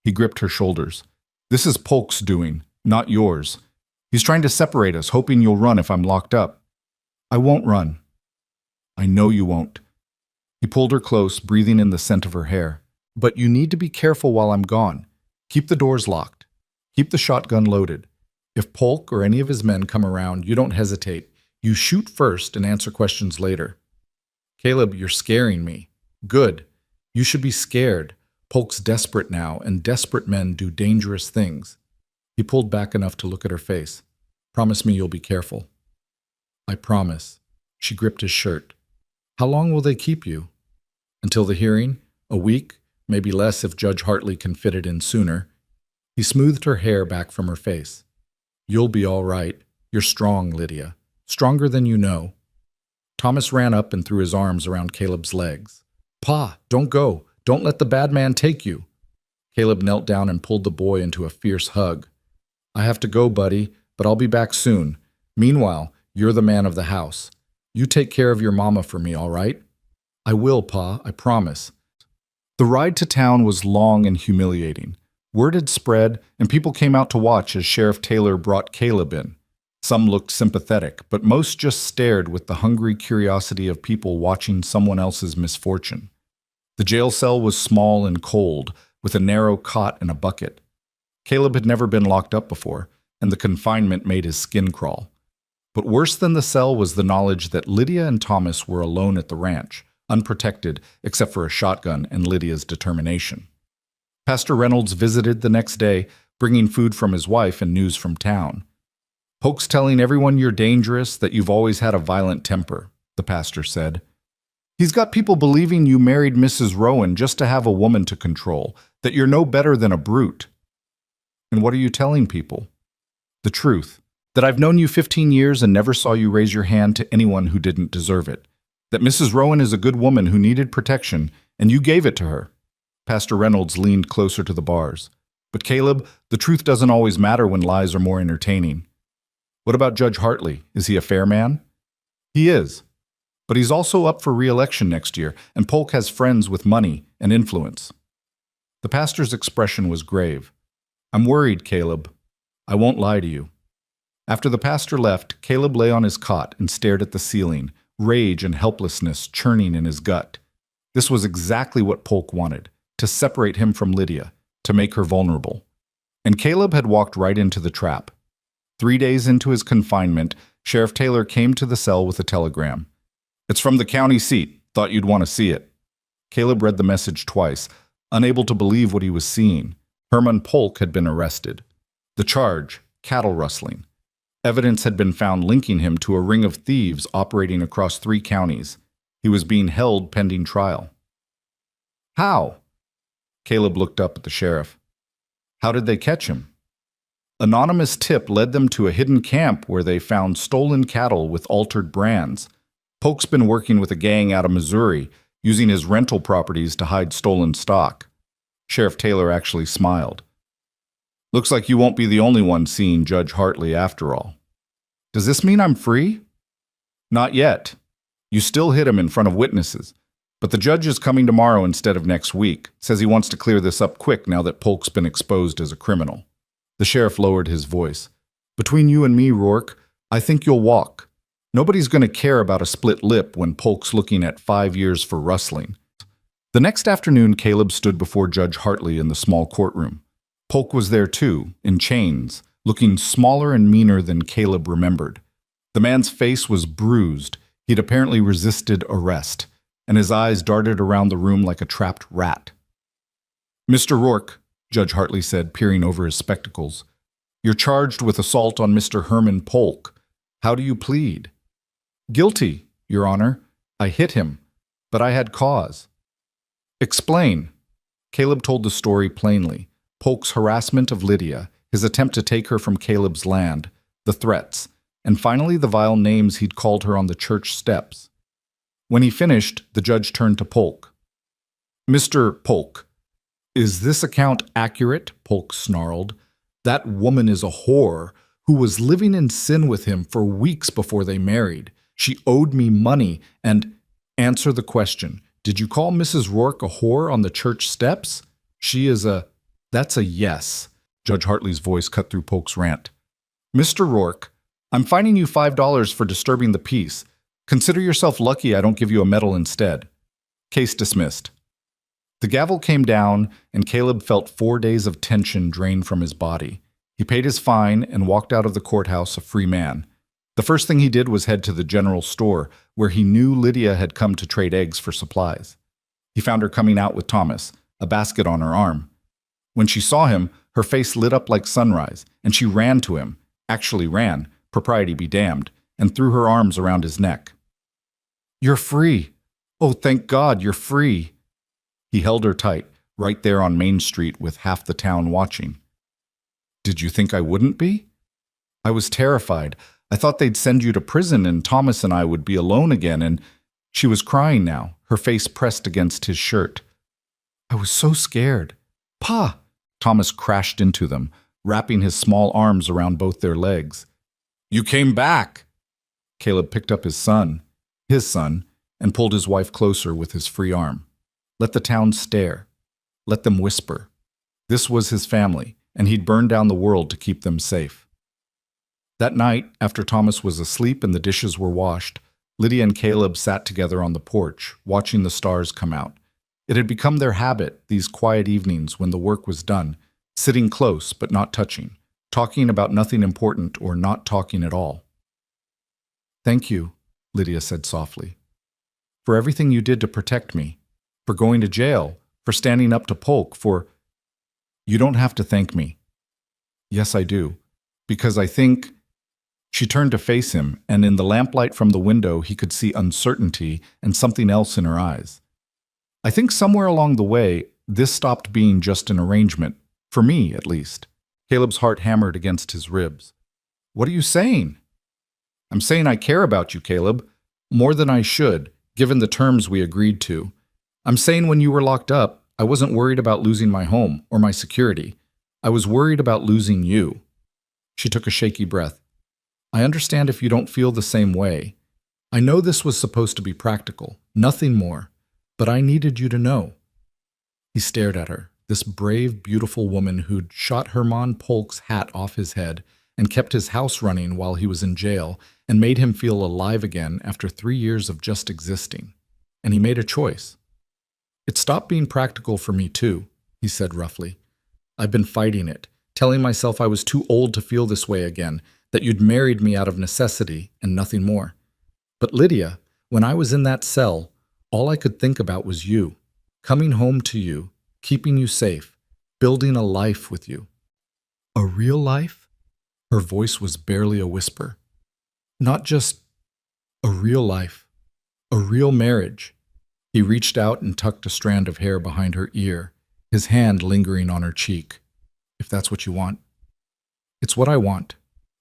He gripped her shoulders. This is Polk's doing, not yours. He's trying to separate us, hoping you'll run if I'm locked up. I won't run. I know you won't. He pulled her close, breathing in the scent of her hair. But you need to be careful while I'm gone. Keep the doors locked. Keep the shotgun loaded. If Polk or any of his men come around, you don't hesitate. You shoot first and answer questions later. Caleb, you're scaring me. Good. You should be scared. Polk's desperate now, and desperate men do dangerous things. He pulled back enough to look at her face. Promise me you'll be careful. I promise. She gripped his shirt. How long will they keep you? Until the hearing? A week? Maybe less if Judge Hartley can fit it in sooner. He smoothed her hair back from her face. You'll be all right. You're strong, Lydia. Stronger than you know. Thomas ran up and threw his arms around Caleb's legs. Pa, don't go. Don't let the bad man take you. Caleb knelt down and pulled the boy into a fierce hug. I have to go, buddy, but I'll be back soon. Meanwhile, you're the man of the house. You take care of your mama for me, all right? I will, Pa, I promise. The ride to town was long and humiliating. Word had spread, and people came out to watch as Sheriff Taylor brought Caleb in. Some looked sympathetic, but most just stared with the hungry curiosity of people watching someone else's misfortune. The jail cell was small and cold, with a narrow cot and a bucket. Caleb had never been locked up before, and the confinement made his skin crawl. But worse than the cell was the knowledge that Lydia and Thomas were alone at the ranch, unprotected except for a shotgun and Lydia's determination. Pastor Reynolds visited the next day, bringing food from his wife and news from town. Polk's telling everyone you're dangerous, that you've always had a violent temper, the pastor said. He's got people believing you married Mrs. Rowan just to have a woman to control, that you're no better than a brute. And what are you telling people? The truth. That I've known you 15 years and never saw you raise your hand to anyone who didn't deserve it. That Mrs. Rowan is a good woman who needed protection, and you gave it to her. Pastor Reynolds leaned closer to the bars. But Caleb, the truth doesn't always matter when lies are more entertaining. What about Judge Hartley? Is he a fair man? He is. But he's also up for re-election next year, and Polk has friends with money and influence. The pastor's expression was grave. I'm worried, Caleb. I won't lie to you. After the pastor left, Caleb lay on his cot and stared at the ceiling, rage and helplessness churning in his gut. This was exactly what Polk wanted, to separate him from Lydia, to make her vulnerable. And Caleb had walked right into the trap. 3 days into his confinement, Sheriff Taylor came to the cell with a telegram. It's from the county seat. Thought you'd want to see it. Caleb read the message twice, unable to believe what he was seeing. Herman Polk had been arrested. The charge, cattle rustling. Evidence had been found linking him to a ring of thieves operating across 3 counties. He was being held pending trial. How? Caleb looked up at the sheriff. How did they catch him? Anonymous tip led them to a hidden camp where they found stolen cattle with altered brands. Polk's been working with a gang out of Missouri, using his rental properties to hide stolen stock. Sheriff Taylor actually smiled. Looks like you won't be the only one seeing Judge Hartley after all. Does this mean I'm free? Not yet. You still hit him in front of witnesses. But the judge is coming tomorrow instead of next week. Says he wants to clear this up quick now that Polk's been exposed as a criminal. The sheriff lowered his voice. Between you and me, Rourke, I think you'll walk. Nobody's going to care about a split lip when Polk's looking at 5 years for rustling. The next afternoon, Caleb stood before Judge Hartley in the small courtroom. Polk was there too, in chains, looking smaller and meaner than Caleb remembered. The man's face was bruised. He'd apparently resisted arrest, and his eyes darted around the room like a trapped rat. "Mr. Rourke," Judge Hartley said, peering over his spectacles, "you're charged with assault on Mr. Herman Polk. How do you plead?" "Guilty, Your Honor. I hit him, but I had cause." "Explain." Caleb told the story plainly. Polk's harassment of Lydia, his attempt to take her from Caleb's land, the threats, and finally the vile names he'd called her on the church steps. When he finished, the judge turned to Polk. "Mr. Polk, is this account accurate?" Polk snarled. "That woman is a whore who was living in sin with him for weeks before they married. She owed me money and—" "Answer the question. Did you call Mrs. Rourke a whore on the church steps? She is a—" "That's a yes." Judge Hartley's voice cut through Polk's rant. "Mr. Rourke, I'm fining you $5 for disturbing the peace. Consider yourself lucky I don't give you a medal instead. Case dismissed." The gavel came down, and Caleb felt 4 days of tension drain from his body. He paid his fine and walked out of the courthouse a free man. The first thing he did was head to the general store, where he knew Lydia had come to trade eggs for supplies. He found her coming out with Thomas, a basket on her arm. When she saw him, her face lit up like sunrise, and she ran to him, actually ran, propriety be damned, and threw her arms around his neck. "You're free. Oh, thank God, you're free." He held her tight, right there on Main Street with half the town watching. "Did you think I wouldn't be?" "I was terrified. I thought they'd send you to prison and Thomas and I would be alone again, and—" She was crying now, her face pressed against his shirt. "I was so scared. Pa!" Thomas crashed into them, wrapping his small arms around both their legs. "You came back!" Caleb picked up his son, and pulled his wife closer with his free arm. Let the town stare. Let them whisper. This was his family, and he'd burn down the world to keep them safe. That night, after Thomas was asleep and the dishes were washed, Lydia and Caleb sat together on the porch, watching the stars come out. It had become their habit, these quiet evenings when the work was done, sitting close but not touching, talking about nothing important or not talking at all. "Thank you," Lydia said softly, "for everything you did to protect me, for going to jail, for standing up to Polk, for—" "You don't have to thank me." "Yes, I do, because I think—" She turned to face him, and in the lamplight from the window he could see uncertainty and something else in her eyes. "I think somewhere along the way, this stopped being just an arrangement, for me at least." Caleb's heart hammered against his ribs. "What are you saying?" "I'm saying I care about you, Caleb, more than I should, given the terms we agreed to. I'm saying when you were locked up, I wasn't worried about losing my home or my security. I was worried about losing you." She took a shaky breath. "I understand if you don't feel the same way. I know this was supposed to be practical, nothing more, but I needed you to know." He stared at her, this brave, beautiful woman who'd shot Herman Polk's hat off his head and kept his house running while he was in jail and made him feel alive again after 3 years of just existing. And he made a choice. "It stopped being practical for me too," he said roughly. "I've been fighting it, telling myself I was too old to feel this way again, that you'd married me out of necessity and nothing more. But Lydia, when I was in that cell, all I could think about was you, coming home to you, keeping you safe, building a life with you." "A real life?" Her voice was barely a whisper. "Not just a real life, a real marriage." He reached out and tucked a strand of hair behind her ear, his hand lingering on her cheek. "If that's what you want." "It's what I want."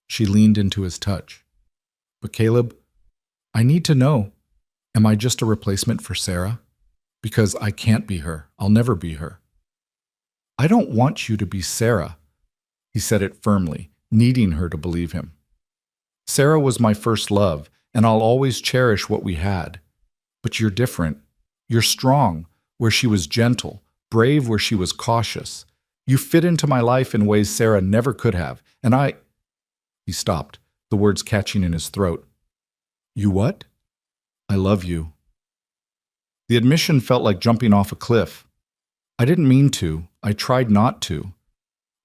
She leaned into his touch. "But Caleb, I need to know, am I just a replacement for Sarah? Because I can't be her. I'll never be her." "I don't want you to be Sarah." He said it firmly, needing her to believe him. "Sarah was my first love, and I'll always cherish what we had. But you're different. You're strong, where she was gentle, brave where she was cautious. You fit into my life in ways Sarah never could have, and I—" He stopped, the words catching in his throat. "You what?" "I love you." The admission felt like jumping off a cliff. I didn't mean to. I tried not to.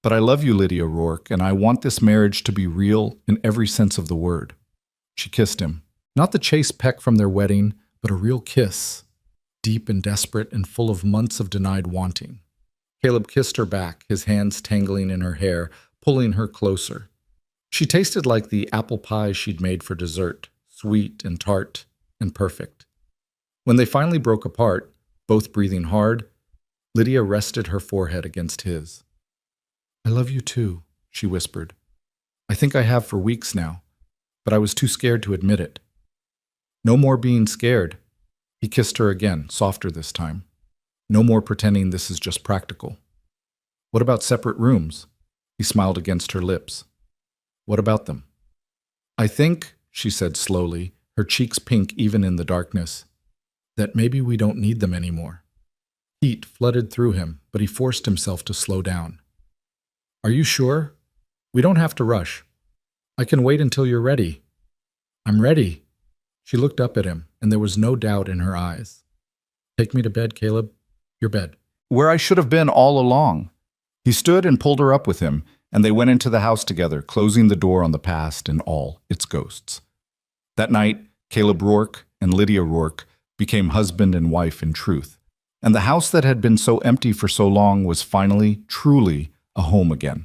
But I love you, Lydia Rourke, and I want this marriage to be real in every sense of the word. She kissed him. Not the chaste peck from their wedding, but a real kiss. Deep and desperate and full of months of denied wanting. Caleb kissed her back, his hands tangling in her hair, pulling her closer. She tasted like the apple pie she'd made for dessert, sweet and tart and perfect. When they finally broke apart, both breathing hard, Lydia rested her forehead against his. I love you too, she whispered. I think I have for weeks now, but I was too scared to admit it. No more being scared. He kissed her again, softer this time. No more pretending this is just practical. What about separate rooms? He smiled against her lips. What about them? I think, she said slowly, her cheeks pink even in the darkness, that maybe we don't need them anymore. Heat flooded through him, but he forced himself to slow down. Are you sure? We don't have to rush. I can wait until you're ready. I'm ready. She looked up at him, and there was no doubt in her eyes. Take me to bed, Caleb. Your bed. Where I should have been all along. He stood and pulled her up with him, and they went into the house together, closing the door on the past and all its ghosts. That night, Caleb Rourke and Lydia Rourke became husband and wife in truth, and the house that had been so empty for so long was finally, truly, a home again.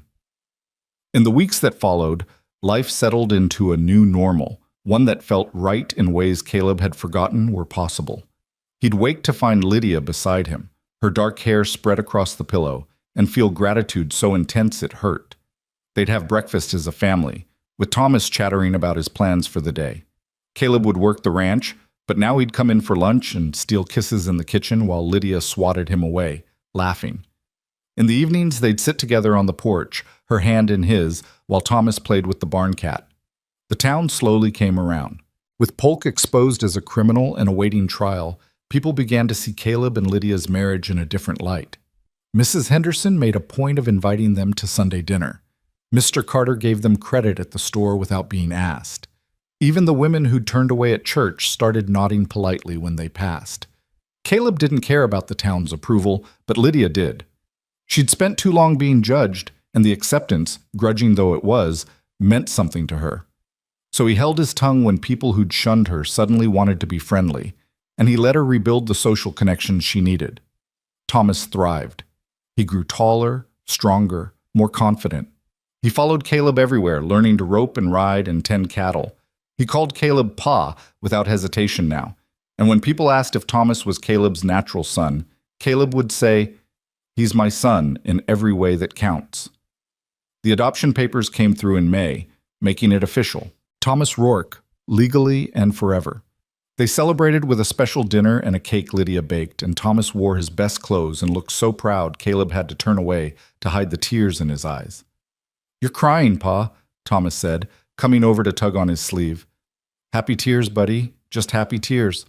In the weeks that followed, life settled into a new normal, one that felt right in ways Caleb had forgotten were possible. He'd wake to find Lydia beside him, her dark hair spread across the pillow, and feel gratitude so intense it hurt. They'd have breakfast as a family, with Thomas chattering about his plans for the day. Caleb would work the ranch, but now he'd come in for lunch and steal kisses in the kitchen while Lydia swatted him away, laughing. In the evenings, they'd sit together on the porch, her hand in his, while Thomas played with the barn cat. The town slowly came around. With Polk exposed as a criminal and awaiting trial, people began to see Caleb and Lydia's marriage in a different light. Mrs. Henderson made a point of inviting them to Sunday dinner. Mr. Carter gave them credit at the store without being asked. Even the women who'd turned away at church started nodding politely when they passed. Caleb didn't care about the town's approval, but Lydia did. She'd spent too long being judged, and the acceptance, grudging though it was, meant something to her. So he held his tongue when people who'd shunned her suddenly wanted to be friendly, and he let her rebuild the social connections she needed. Thomas thrived. He grew taller, stronger, more confident. He followed Caleb everywhere, learning to rope and ride and tend cattle. He called Caleb Pa without hesitation now, and when people asked if Thomas was Caleb's natural son, Caleb would say, "He's my son in every way that counts." The adoption papers came through in May, making it official. Thomas Rourke, legally and forever. They celebrated with a special dinner and a cake Lydia baked, and Thomas wore his best clothes and looked so proud Caleb had to turn away to hide the tears in his eyes. "You're crying, Pa," Thomas said, coming over to tug on his sleeve. "Happy tears, buddy, just happy tears."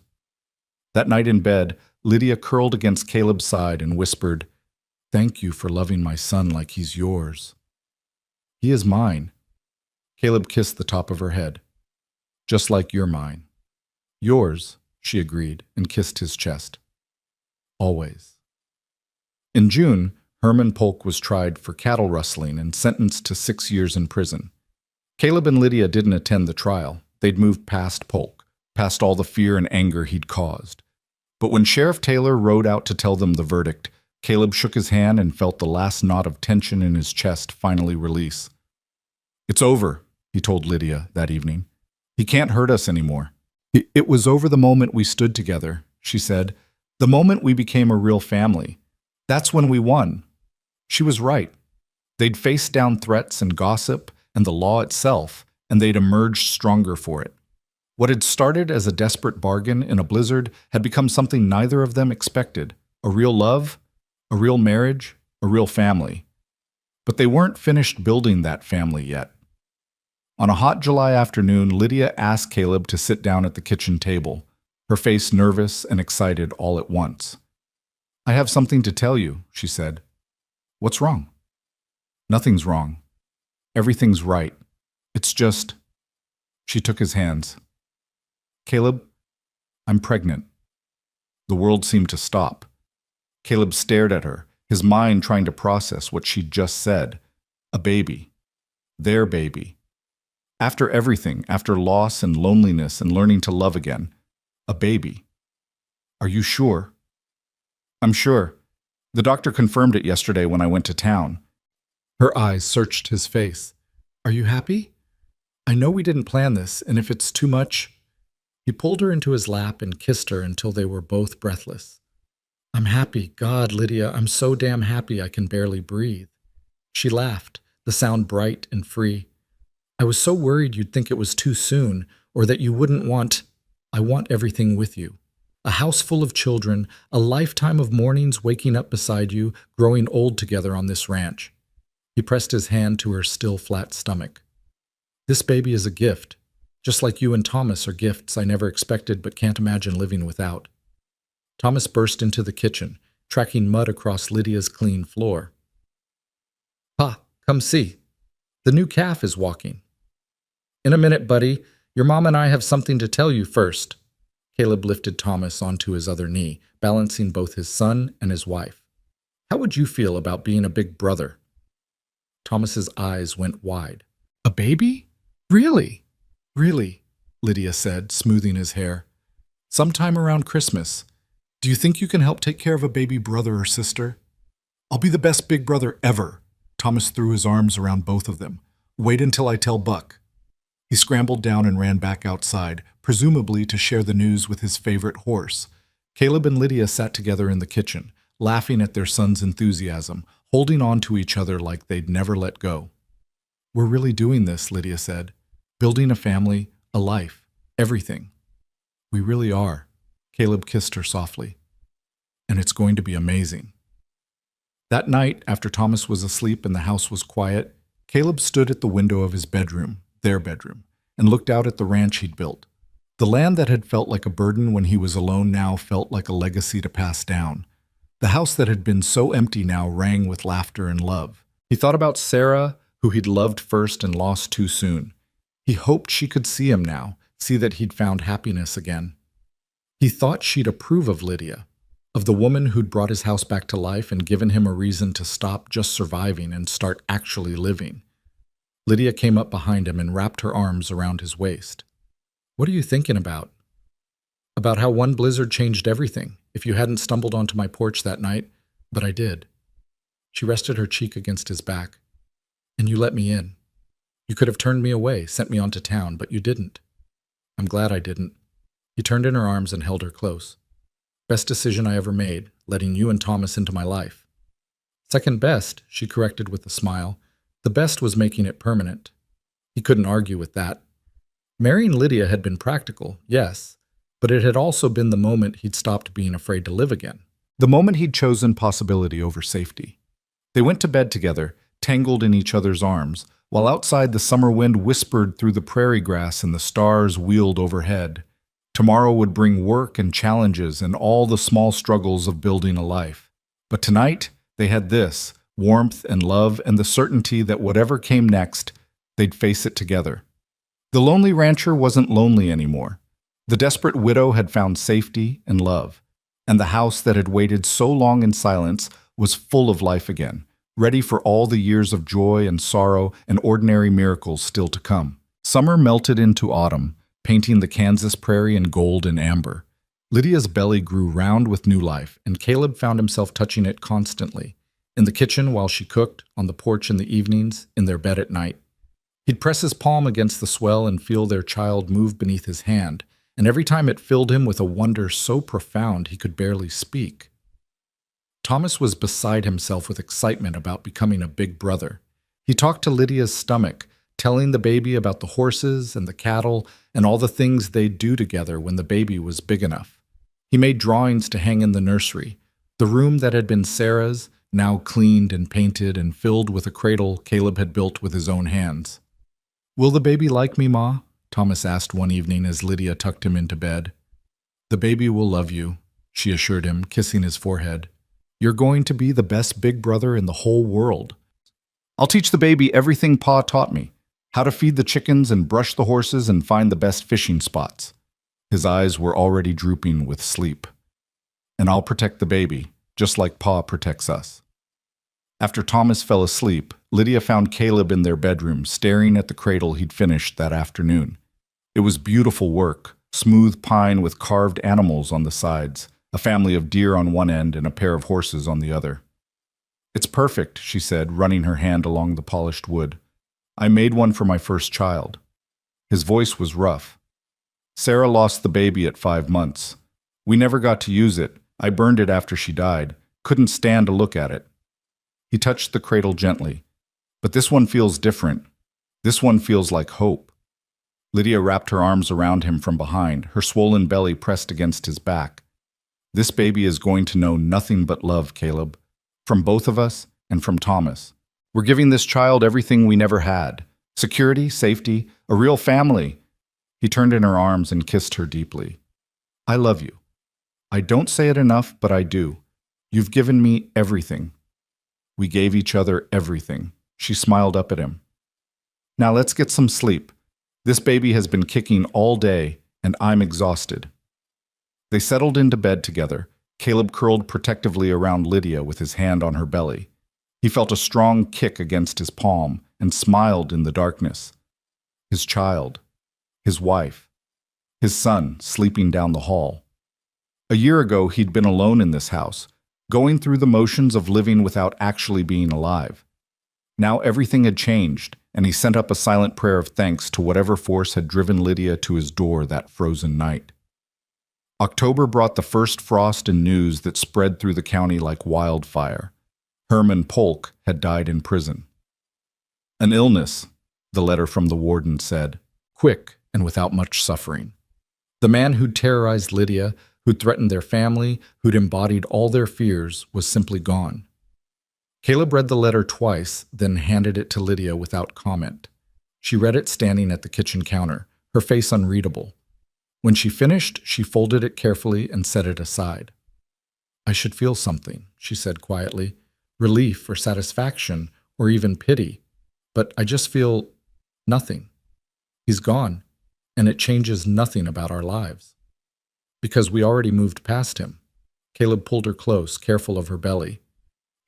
That night in bed, Lydia curled against Caleb's side and whispered, "Thank you for loving my son like he's yours." "He is mine." Caleb kissed the top of her head. "Just like you're mine." "Yours," she agreed, and kissed his chest. "Always." In June, Herman Polk was tried for cattle rustling and sentenced to 6 years in prison. Caleb and Lydia didn't attend the trial. They'd moved past Polk, past all the fear and anger he'd caused. But when Sheriff Taylor rode out to tell them the verdict, Caleb shook his hand and felt the last knot of tension in his chest finally release. "It's over," he told Lydia that evening. "He can't hurt us anymore." "It was over the moment we stood together," she said. "The moment we became a real family. That's when we won." She was right. They'd faced down threats and gossip and the law itself, and they'd emerged stronger for it. What had started as a desperate bargain in a blizzard had become something neither of them expected, a real love, a real marriage, a real family. But they weren't finished building that family yet. On a hot July afternoon, Lydia asked Caleb to sit down at the kitchen table, her face nervous and excited all at once. "I have something to tell you," she said. "What's wrong?" "Nothing's wrong. Everything's right. It's just—" She took his hands. "Caleb, I'm pregnant." The world seemed to stop. Caleb stared at her, his mind trying to process what she'd just said. A baby. Their baby. After everything, after loss and loneliness and learning to love again. A baby. Are you sure? I'm sure. The doctor confirmed it yesterday when I went to town. Her eyes searched his face. Are you happy? I know we didn't plan this, and if it's too much... He pulled her into his lap and kissed her until they were both breathless. I'm happy. God, Lydia, I'm so damn happy I can barely breathe. She laughed, the sound bright and free. I was so worried you'd think it was too soon, or that you wouldn't want... I want everything with you. A house full of children, a lifetime of mornings waking up beside you, growing old together on this ranch. He pressed his hand to her still flat stomach. This baby is a gift, just like you and Thomas are gifts I never expected but can't imagine living without. Thomas burst into the kitchen, tracking mud across Lydia's clean floor. Pa, come see. The new calf is walking. In a minute, buddy. Your mom and I have something to tell you first. Caleb lifted Thomas onto his other knee, balancing both his son and his wife. How would you feel about being a big brother? Thomas's eyes went wide. A baby? Really? Really, Lydia said, smoothing his hair. Sometime around Christmas. Do you think you can help take care of a baby brother or sister? I'll be the best big brother ever. Thomas threw his arms around both of them. Wait until I tell Buck. He scrambled down and ran back outside, presumably to share the news with his favorite horse. Caleb and Lydia sat together in the kitchen, laughing at their son's enthusiasm, holding on to each other like they'd never let go. We're really doing this, Lydia said. Building a family, a life, everything. We really are. Caleb kissed her softly. And it's going to be amazing. That night, after Thomas was asleep and the house was quiet, Caleb stood at the window of his bedroom, their bedroom, and looked out at the ranch he'd built. The land that had felt like a burden when he was alone now felt like a legacy to pass down. The house that had been so empty now rang with laughter and love. He thought about Sarah, who he'd loved first and lost too soon. He hoped she could see him now, see that he'd found happiness again. He thought she'd approve of Lydia, of the woman who'd brought his house back to life and given him a reason to stop just surviving and start actually living. Lydia came up behind him and wrapped her arms around his waist. What are you thinking about? About how one blizzard changed everything, if you hadn't stumbled onto my porch that night, but I did. She rested her cheek against his back. And you let me in. You could have turned me away, sent me on to town, but you didn't. I'm glad I didn't. He turned in her arms and held her close. Best decision I ever made, letting you and Thomas into my life. Second best, she corrected with a smile. The best was making it permanent. He couldn't argue with that. Marrying Lydia had been practical, yes, but it had also been the moment he'd stopped being afraid to live again. The moment he'd chosen possibility over safety. They went to bed together, tangled in each other's arms, while outside the summer wind whispered through the prairie grass and the stars wheeled overhead. Tomorrow would bring work and challenges and all the small struggles of building a life. But tonight, they had this, warmth and love and the certainty that whatever came next, they'd face it together. The lonely rancher wasn't lonely anymore. The desperate widow had found safety and love, and the house that had waited so long in silence was full of life again, ready for all the years of joy and sorrow and ordinary miracles still to come. Summer melted into autumn, painting the Kansas prairie in gold and amber. Lydia's belly grew round with new life, and Caleb found himself touching it constantly, in the kitchen while she cooked, on the porch in the evenings, in their bed at night. He'd press his palm against the swell and feel their child move beneath his hand, and every time it filled him with a wonder so profound he could barely speak. Thomas was beside himself with excitement about becoming a big brother. He talked to Lydia's stomach, telling the baby about the horses and the cattle and all the things they'd do together when the baby was big enough. He made drawings to hang in the nursery, the room that had been Sarah's, now cleaned and painted and filled with a cradle Caleb had built with his own hands. "Will the baby like me, Ma?" Thomas asked one evening as Lydia tucked him into bed. "The baby will love you," she assured him, kissing his forehead. "You're going to be the best big brother in the whole world. I'll teach the baby everything Pa taught me, how to feed the chickens and brush the horses and find the best fishing spots." His eyes were already drooping with sleep. and I'll protect the baby, just like Pa protects us. After Thomas fell asleep, Lydia found Caleb in their bedroom, staring at the cradle he'd finished that afternoon. It was beautiful work, smooth pine with carved animals on the sides, a family of deer on one end and a pair of horses on the other. "It's perfect," she said, running her hand along the polished wood. "I made one for my first child." His voice was rough. "Sarah lost the baby at 5 months. We never got to use it. I burned it after she died. Couldn't stand to look at it." He touched the cradle gently. "But this one feels different. This one feels like hope." Lydia wrapped her arms around him from behind, her swollen belly pressed against his back. "This baby is going to know nothing but love, Caleb. From both of us and from Thomas. We're giving this child everything we never had. Security, safety, a real family." He turned in her arms and kissed her deeply. "I love you. I don't say it enough, but I do. You've given me everything." We gave each other everything. She smiled up at him. "Now let's get some sleep. This baby has been kicking all day, and I'm exhausted." They settled into bed together, Caleb curled protectively around Lydia with his hand on her belly. He felt a strong kick against his palm and smiled in the darkness. His child, his wife, his son sleeping down the hall. A year ago, he'd been alone in this house, going through the motions of living without actually being alive. Now everything had changed, and he sent up a silent prayer of thanks to whatever force had driven Lydia to his door that frozen night. October brought the first frost and news that spread through the county like wildfire. Herman Polk had died in prison. "An illness," the letter from the warden said, "quick and without much suffering." The man who'd terrorized Lydia, who'd threatened their family, who'd embodied all their fears, was simply gone. Caleb read the letter twice, then handed it to Lydia without comment. She read it standing at the kitchen counter, her face unreadable. When she finished, she folded it carefully and set it aside. "I should feel something," she said quietly, "relief or satisfaction or even pity, but I just feel nothing. He's gone, and it changes nothing about our lives." "Because we already moved past him." Caleb pulled her close, careful of her belly.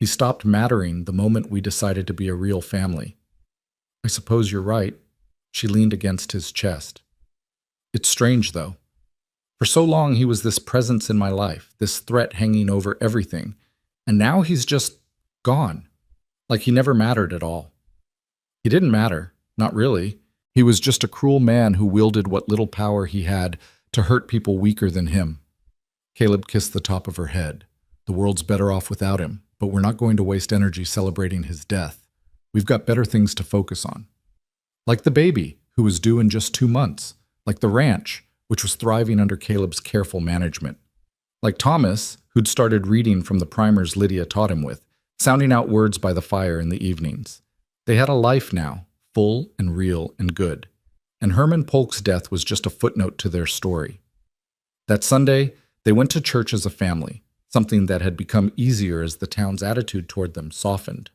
"He stopped mattering the moment we decided to be a real family." "I suppose you're right." She leaned against his chest. "It's strange, though. For so long he was this presence in my life, this threat hanging over everything, and now he's just gone, like he never mattered at all." "He didn't matter, not really. He was just a cruel man who wielded what little power he had to hurt people weaker than him." Caleb kissed the top of her head. "The world's better off without him, but we're not going to waste energy celebrating his death. We've got better things to focus on. Like the baby, who was due in just 2 months. Like the ranch, which was thriving under Caleb's careful management. Like Thomas, who'd started reading from the primers Lydia taught him with, sounding out words by the fire in the evenings. They had a life now, full and real and good. And Herman Polk's death was just a footnote to their story. That Sunday, they went to church as a family, something that had become easier as the town's attitude toward them softened.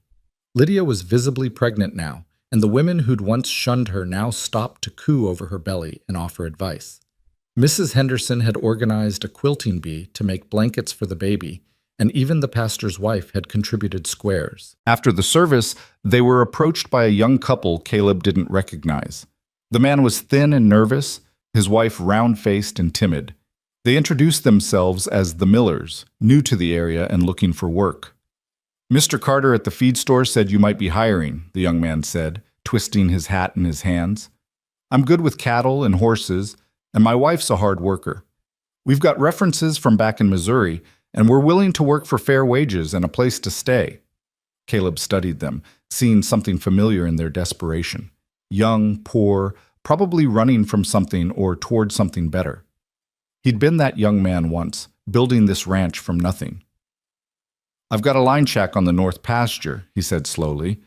Lydia was visibly pregnant now, and the women who'd once shunned her now stopped to coo over her belly and offer advice. Mrs. Henderson had organized a quilting bee to make blankets for the baby, and even the pastor's wife had contributed squares. After the service, they were approached by a young couple Caleb didn't recognize. The man was thin and nervous, his wife round-faced and timid. They introduced themselves as the Millers, new to the area and looking for work. "Mr. Carter at the feed store said you might be hiring," the young man said, twisting his hat in his hands. "I'm good with cattle and horses, and my wife's a hard worker. We've got references from back in Missouri, and we're willing to work for fair wages and a place to stay." Caleb studied them, seeing something familiar in their desperation. Young, poor, probably running from something or toward something better. He'd been that young man once, building this ranch from nothing. "I've got a line shack on the north pasture," he said slowly.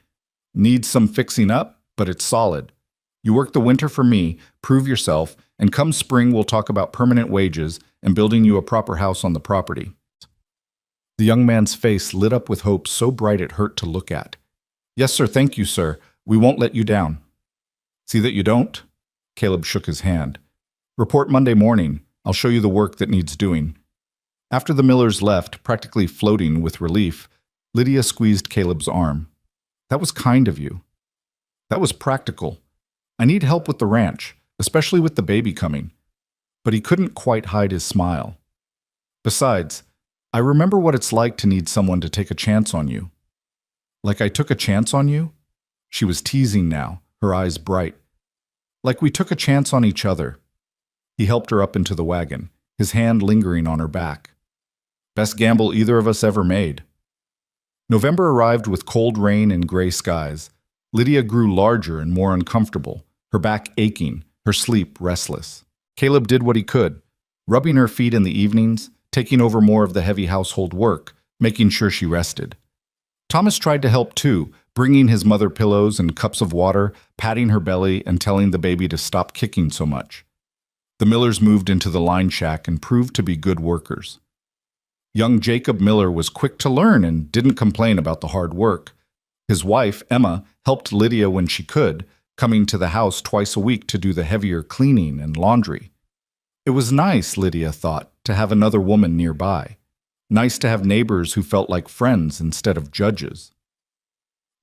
"Needs some fixing up, but it's solid. You work the winter for me, prove yourself, and come spring we'll talk about permanent wages and building you a proper house on the property." The young man's face lit up with hope so bright it hurt to look at. "Yes, sir, thank you, sir. We won't let you down." "See that you don't?" Caleb shook his hand. "Report Monday morning. I'll show you the work that needs doing." After the Millers left, practically floating with relief, Lydia squeezed Caleb's arm. That was kind of you. That was practical. I need help with the ranch, especially with the baby coming. But he couldn't quite hide his smile. Besides, I remember what it's like to need someone to take a chance on you. Like I took a chance on you? She was teasing now, her eyes bright. Like we took a chance on each other. He helped her up into the wagon, his hand lingering on her back. Best gamble either of us ever made. November arrived with cold rain and gray skies. Lydia grew larger and more uncomfortable, her back aching, her sleep restless. Caleb did what he could, rubbing her feet in the evenings, taking over more of the heavy household work, making sure she rested. Thomas tried to help too, bringing his mother pillows and cups of water, patting her belly and telling the baby to stop kicking so much. The Millers moved into the line shack and proved to be good workers. Young Jacob Miller was quick to learn and didn't complain about the hard work. His wife, Emma, helped Lydia when she could, coming to the house twice a week to do the heavier cleaning and laundry. It was nice, Lydia thought, to have another woman nearby. Nice to have neighbors who felt like friends instead of judges.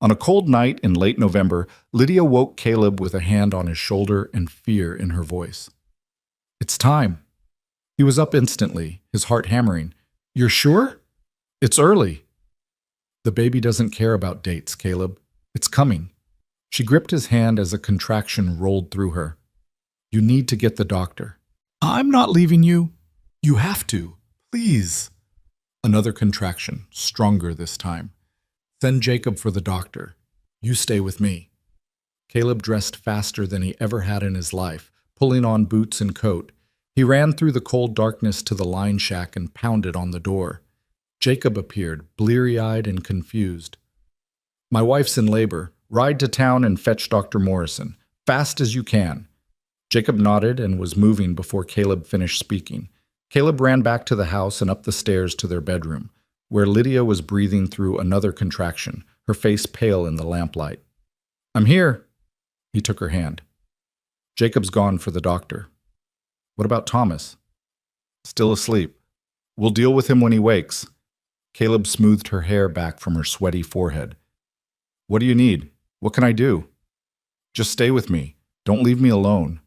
On a cold night in late November, Lydia woke Caleb with a hand on his shoulder and fear in her voice. It's time. He was up instantly, his heart hammering. You're sure? It's early. The baby doesn't care about dates, Caleb. It's coming. She gripped his hand as a contraction rolled through her. You need to get the doctor. I'm not leaving you. You have to. Please. Another contraction, stronger this time. Send Jacob for the doctor. You stay with me. Caleb dressed faster than he ever had in his life, pulling on boots and coat. He ran through the cold darkness to the line shack and pounded on the door. Jacob appeared, bleary-eyed and confused. My wife's in labor. Ride to town and fetch Dr. Morrison. Fast as you can. Jacob nodded and was moving before Caleb finished speaking. Caleb ran back to the house and up the stairs to their bedroom, where Lydia was breathing through another contraction, her face pale in the lamplight. I'm here. He took her hand. Jacob's gone for the doctor. What about Thomas? Still asleep. We'll deal with him when he wakes. Caleb smoothed her hair back from her sweaty forehead. What do you need? What can I do? Just stay with me. Don't leave me alone.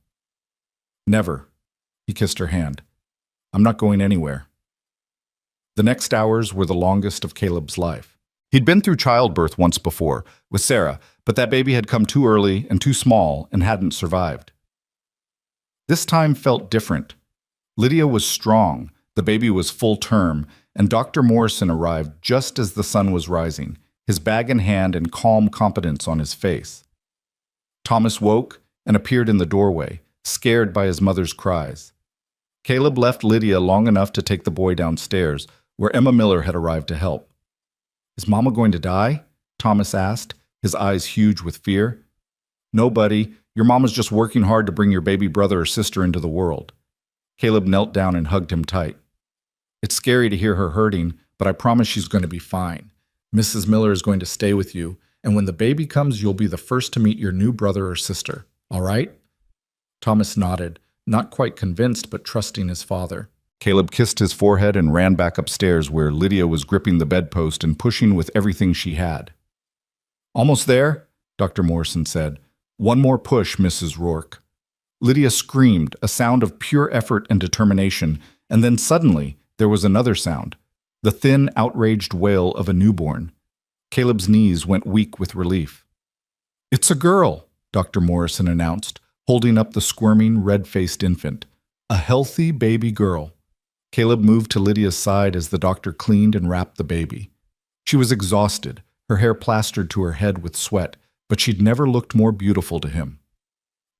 Never. He kissed her hand. I'm not going anywhere. The next hours were the longest of Caleb's life. He'd been through childbirth once before, with Sarah, but that baby had come too early and too small and hadn't survived. This time felt different. Lydia was strong, the baby was full term, and Dr. Morrison arrived just as the sun was rising, his bag in hand and calm competence on his face. Thomas woke and appeared in the doorway, scared by his mother's cries. Caleb left Lydia long enough to take the boy downstairs, where Emma Miller had arrived to help. Is Mama going to die? Thomas asked, his eyes huge with fear. No, buddy. Your mama's just working hard to bring your baby brother or sister into the world. Caleb knelt down and hugged him tight. It's scary to hear her hurting, but I promise she's going to be fine. Mrs. Miller is going to stay with you, and when the baby comes, you'll be the first to meet your new brother or sister. All right? Thomas nodded, not quite convinced, but trusting his father. Caleb kissed his forehead and ran back upstairs where Lydia was gripping the bedpost and pushing with everything she had. Almost there, Dr. Morrison said. One more push, Mrs. Rourke. Lydia screamed, a sound of pure effort and determination, and then suddenly there was another sound, the thin, outraged wail of a newborn. Caleb's knees went weak with relief. It's a girl, Dr. Morrison announced, holding up the squirming, red-faced infant. A healthy baby girl. Caleb moved to Lydia's side as the doctor cleaned and wrapped the baby. She was exhausted, her hair plastered to her head with sweat, but she'd never looked more beautiful to him.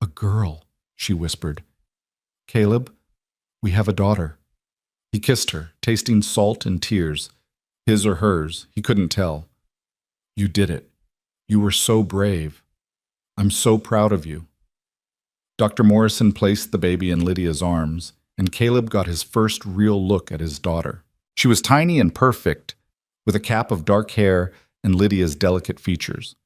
A girl, she whispered. Caleb, we have a daughter. He kissed her, tasting salt and tears. His or hers, he couldn't tell. You did it. You were so brave. I'm so proud of you. Dr. Morrison placed the baby in Lydia's arms, and Caleb got his first real look at his daughter. She was tiny and perfect, with a cap of dark hair and Lydia's delicate features.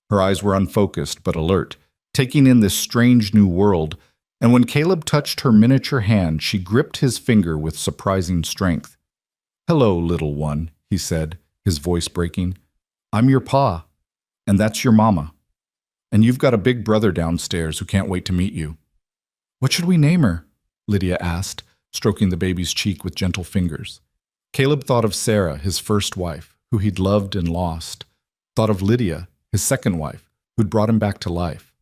Her eyes were unfocused but alert, taking in this strange new world, and when Caleb touched her miniature hand, she gripped his finger with surprising strength. "Hello, little one," he said, his voice breaking. "I'm your pa, and that's your mama. And you've got a big brother downstairs who can't wait to meet you." "What should we name her?" Lydia asked, stroking the baby's cheek with gentle fingers. Caleb thought of Sarah, his first wife, who he'd loved and lost. Thought of Lydia, his second wife, who'd brought him back to life.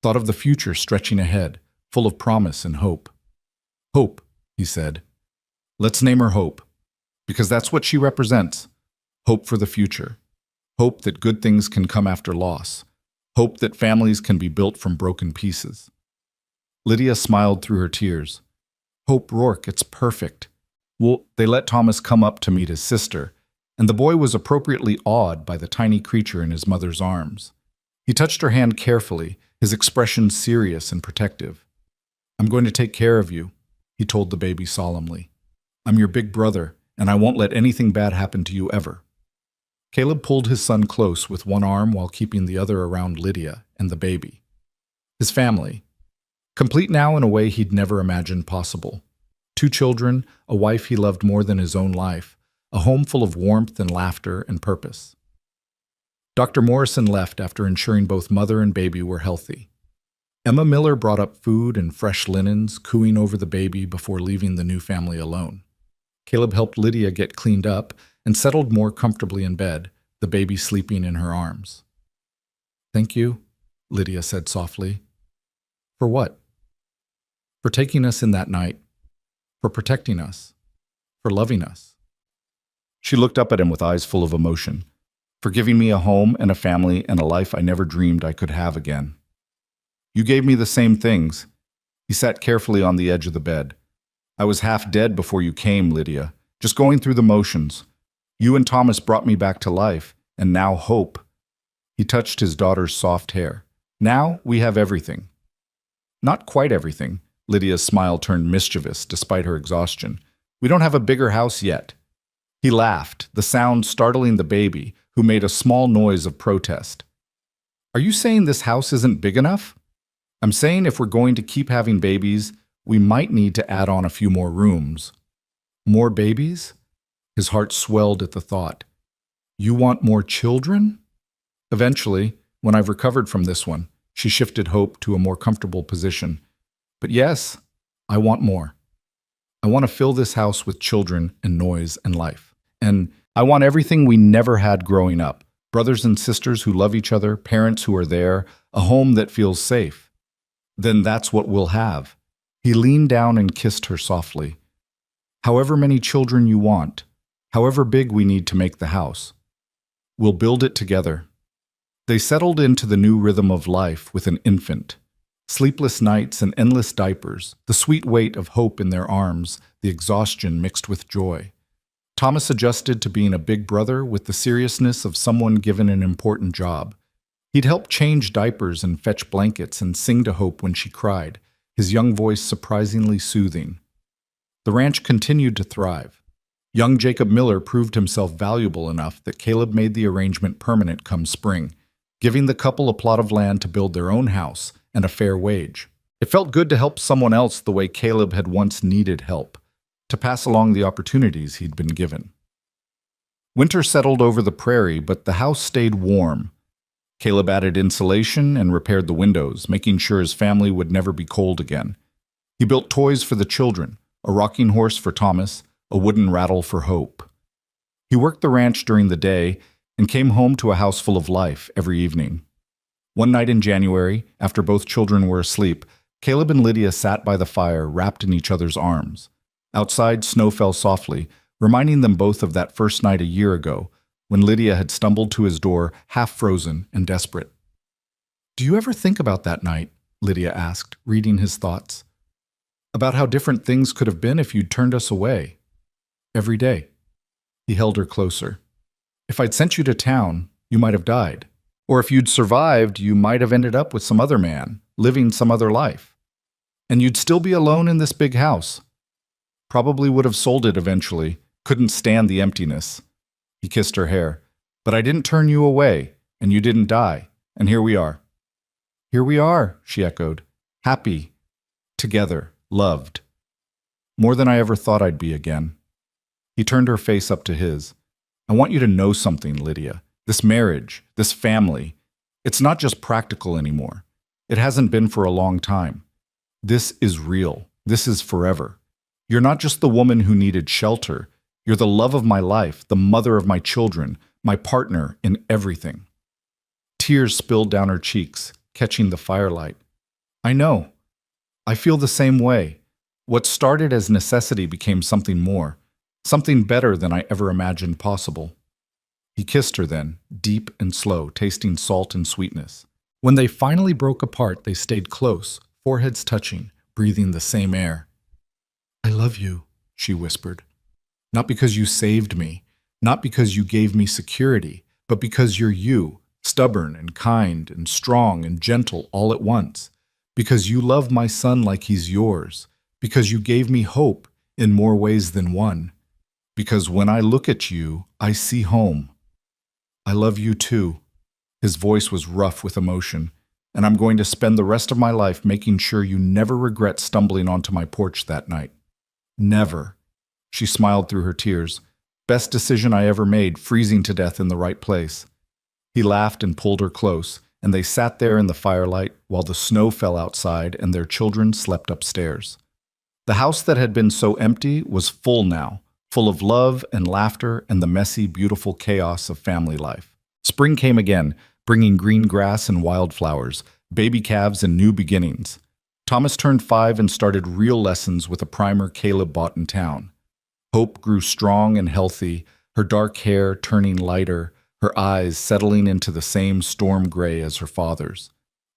Thought of the future stretching ahead, full of promise and hope. "Hope," he said. "Let's name her Hope, because that's what she represents. Hope for the future. Hope that good things can come after loss. Hope that families can be built from broken pieces." Lydia smiled through her tears. "Hope Rourke, it's perfect." Well, they let Thomas come up to meet his sister, and the boy was appropriately awed by the tiny creature in his mother's arms. He touched her hand carefully, his expression serious and protective. "I'm going to take care of you," he told the baby solemnly. "I'm your big brother, and I won't let anything bad happen to you ever." Caleb pulled his son close with one arm while keeping the other around Lydia and the baby. His family, complete now in a way he'd never imagined possible. 2 children, a wife he loved more than his own life, a home full of warmth and laughter and purpose. Dr. Morrison left after ensuring both mother and baby were healthy. Emma Miller brought up food and fresh linens, cooing over the baby before leaving the new family alone. Caleb helped Lydia get cleaned up and settled more comfortably in bed, the baby sleeping in her arms. "Thank you," Lydia said softly. "For what?" "For taking us in that night. For protecting us. For loving us." She looked up at him with eyes full of emotion. "For giving me a home and a family and a life I never dreamed I could have again." "You gave me the same things." He sat carefully on the edge of the bed. "I was half dead before you came, Lydia, just going through the motions. You and Thomas brought me back to life, and now hope." He touched his daughter's soft hair. "Now we have everything." "Not quite everything." Lydia's smile turned mischievous despite her exhaustion. "We don't have a bigger house yet." He laughed, the sound startling the baby, who made a small noise of protest. "Are you saying this house isn't big enough?" "I'm saying if we're going to keep having babies, we might need to add on a few more rooms." "More babies?" His heart swelled at the thought. "You want more children?" "Eventually, when I've recovered from this one." She shifted Hope to a more comfortable position. "But yes, I want more. I want to fill this house with children and noise and life. And I want everything we never had growing up. Brothers and sisters who love each other, parents who are there, a home that feels safe. Then that's what we'll have." He leaned down and kissed her softly. "However many children you want, however big we need to make the house, we'll build it together." They settled into the new rhythm of life with an infant. Sleepless nights and endless diapers, the sweet weight of hope in their arms, the exhaustion mixed with joy. Thomas adjusted to being a big brother with the seriousness of someone given an important job. He'd help change diapers and fetch blankets and sing to Hope when she cried, his young voice surprisingly soothing. The ranch continued to thrive. Young Jacob Miller proved himself valuable enough that Caleb made the arrangement permanent come spring, giving the couple a plot of land to build their own house and a fair wage. It felt good to help someone else the way Caleb had once needed help, to pass along the opportunities he'd been given. Winter settled over the prairie, but the house stayed warm. Caleb added insulation and repaired the windows, making sure his family would never be cold again. He built toys for the children, a rocking horse for Thomas, a wooden rattle for Hope. He worked the ranch during the day and came home to a house full of life every evening. One night in January, after both children were asleep, Caleb and Lydia sat by the fire, wrapped in each other's arms. Outside, snow fell softly, reminding them both of that first night a year ago, when Lydia had stumbled to his door, half frozen and desperate. "Do you ever think about that night?" Lydia asked, reading his thoughts. "About how different things could have been if you'd turned us away?" "Every day." He held her closer. "If I'd sent you to town, you might have died. Or if you'd survived, you might have ended up with some other man, living some other life. And you'd still be alone in this big house. Probably would have sold it eventually, couldn't stand the emptiness." He kissed her hair. "But I didn't turn you away, and you didn't die, and here we are." "Here we are," she echoed. "Happy, together, loved. More than I ever thought I'd be again." He turned her face up to his. I want you to know something, Lydia. This marriage, this family, it's not just practical anymore. It hasn't been for a long time. This is real. This is forever. You're not just the woman who needed shelter. You're the love of my life, the mother of my children, my partner in everything. Tears spilled down her cheeks, catching the firelight. I know. I feel the same way. What started as necessity became something more, something better than I ever imagined possible. He kissed her then, deep and slow, tasting salt and sweetness. When they finally broke apart, they stayed close, foreheads touching, breathing the same air. I love you, she whispered. Not because you saved me, not because you gave me security, but because you're you, stubborn and kind and strong and gentle all at once. Because you love my son like he's yours. Because you gave me hope in more ways than one. Because when I look at you, I see home. I love you too. His voice was rough with emotion, and I'm going to spend the rest of my life making sure you never regret stumbling onto my porch that night. Never. She smiled through her tears. Best decision I ever made, freezing to death in the right place. He laughed and pulled her close, and they sat there in the firelight while the snow fell outside and their children slept upstairs. The house that had been so empty was full now, full of love and laughter and the messy, beautiful chaos of family life. Spring came again, bringing green grass and wildflowers, baby calves and new beginnings. Thomas turned 5 and started real lessons with a primer Caleb bought in town. Hope grew strong and healthy, her dark hair turning lighter, her eyes settling into the same storm gray as her father's.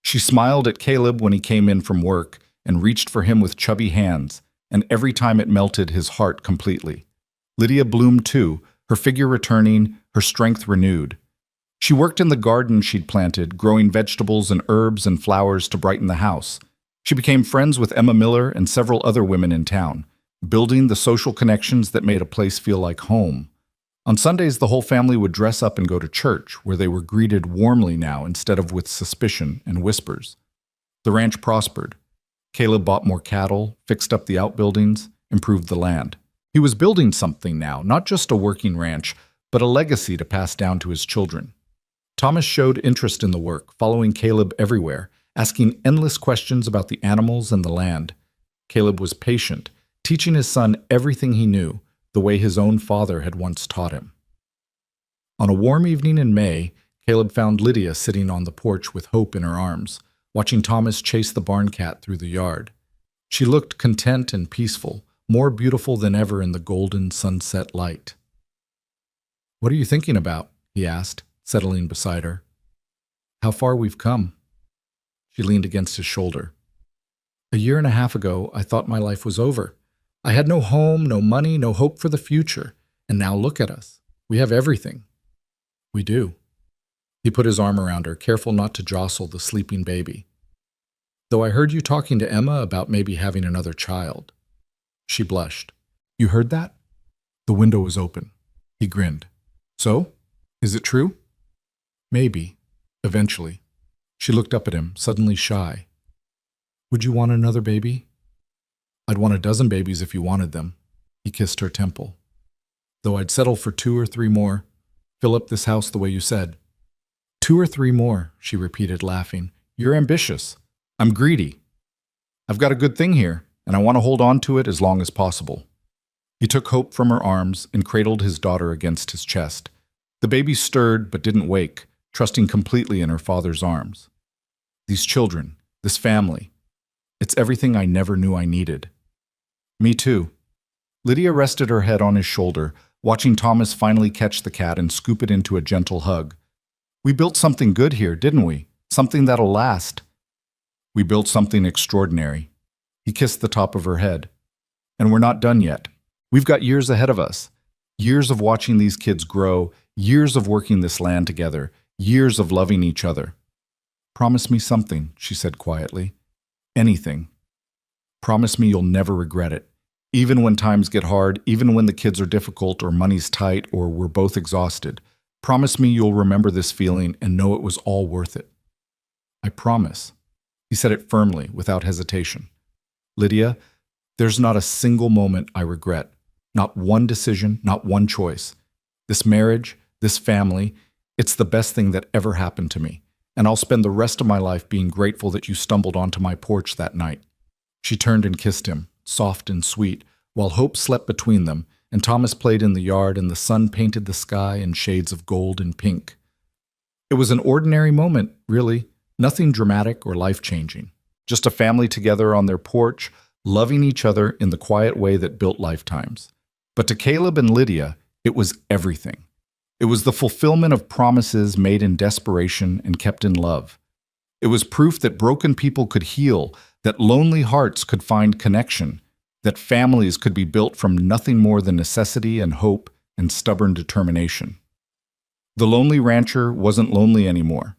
She smiled at Caleb when he came in from work and reached for him with chubby hands, and every time it melted his heart completely. Lydia bloomed too, her figure returning, her strength renewed. She worked in the garden she'd planted, growing vegetables and herbs and flowers to brighten the house. She became friends with Emma Miller and several other women in town, building the social connections that made a place feel like home. On Sundays, the whole family would dress up and go to church, where they were greeted warmly now instead of with suspicion and whispers. The ranch prospered. Caleb bought more cattle, fixed up the outbuildings, improved the land. He was building something now, not just a working ranch, but a legacy to pass down to his children. Thomas showed interest in the work, following Caleb everywhere, asking endless questions about the animals and the land. Caleb was patient, teaching his son everything he knew, the way his own father had once taught him. On a warm evening in May, Caleb found Lydia sitting on the porch with Hope in her arms, watching Thomas chase the barn cat through the yard. She looked content and peaceful, more beautiful than ever in the golden sunset light. "What are you thinking about?" he asked, settling beside her. "How far we've come." She leaned against his shoulder. "A year and a half ago, I thought my life was over. I had no home, no money, no hope for the future. And now look at us. We have everything." "We do." He put his arm around her, careful not to jostle the sleeping baby. "Though I heard you talking to Emma about maybe having another child." She blushed. "You heard that?" The window was open. He grinned. "So? Is it true?" "Maybe. Eventually." She looked up at him, suddenly shy. "Would you want another baby?" "I'd want a dozen babies if you wanted them." He kissed her temple. "Though I'd settle for 2 or 3 more. Fill up this house the way you said." 2 or 3 more, she repeated, laughing. "You're ambitious. I'm greedy. I've got a good thing here, and I want to hold on to it as long as possible." He took Hope from her arms and cradled his daughter against his chest. The baby stirred but didn't wake, trusting completely in her father's arms. "These children, this family, it's everything I never knew I needed." "Me too." Lydia rested her head on his shoulder, watching Thomas finally catch the cat and scoop it into a gentle hug. "We built something good here, didn't we? Something that'll last." "We built something extraordinary." He kissed the top of her head. "And we're not done yet. We've got years ahead of us. Years of watching these kids grow, years of working this land together, years of loving each other." "Promise me something," she said quietly. "Anything. Promise me you'll never regret it. Even when times get hard, even when the kids are difficult or money's tight or we're both exhausted. Promise me you'll remember this feeling and know it was all worth it." "I promise." He said it firmly, without hesitation. "Lydia, there's not a single moment I regret. Not one decision, not one choice. This marriage, this family, it's the best thing that ever happened to me, and I'll spend the rest of my life being grateful that you stumbled onto my porch that night." She turned and kissed him, soft and sweet, while Hope slept between them, and Thomas played in the yard and the sun painted the sky in shades of gold and pink. It was an ordinary moment, really, nothing dramatic or life-changing. Just a family together on their porch, loving each other in the quiet way that built lifetimes. But to Caleb and Lydia, it was everything. It was the fulfillment of promises made in desperation and kept in love. It was proof that broken people could heal, that lonely hearts could find connection, that families could be built from nothing more than necessity and hope and stubborn determination. The lonely rancher wasn't lonely anymore.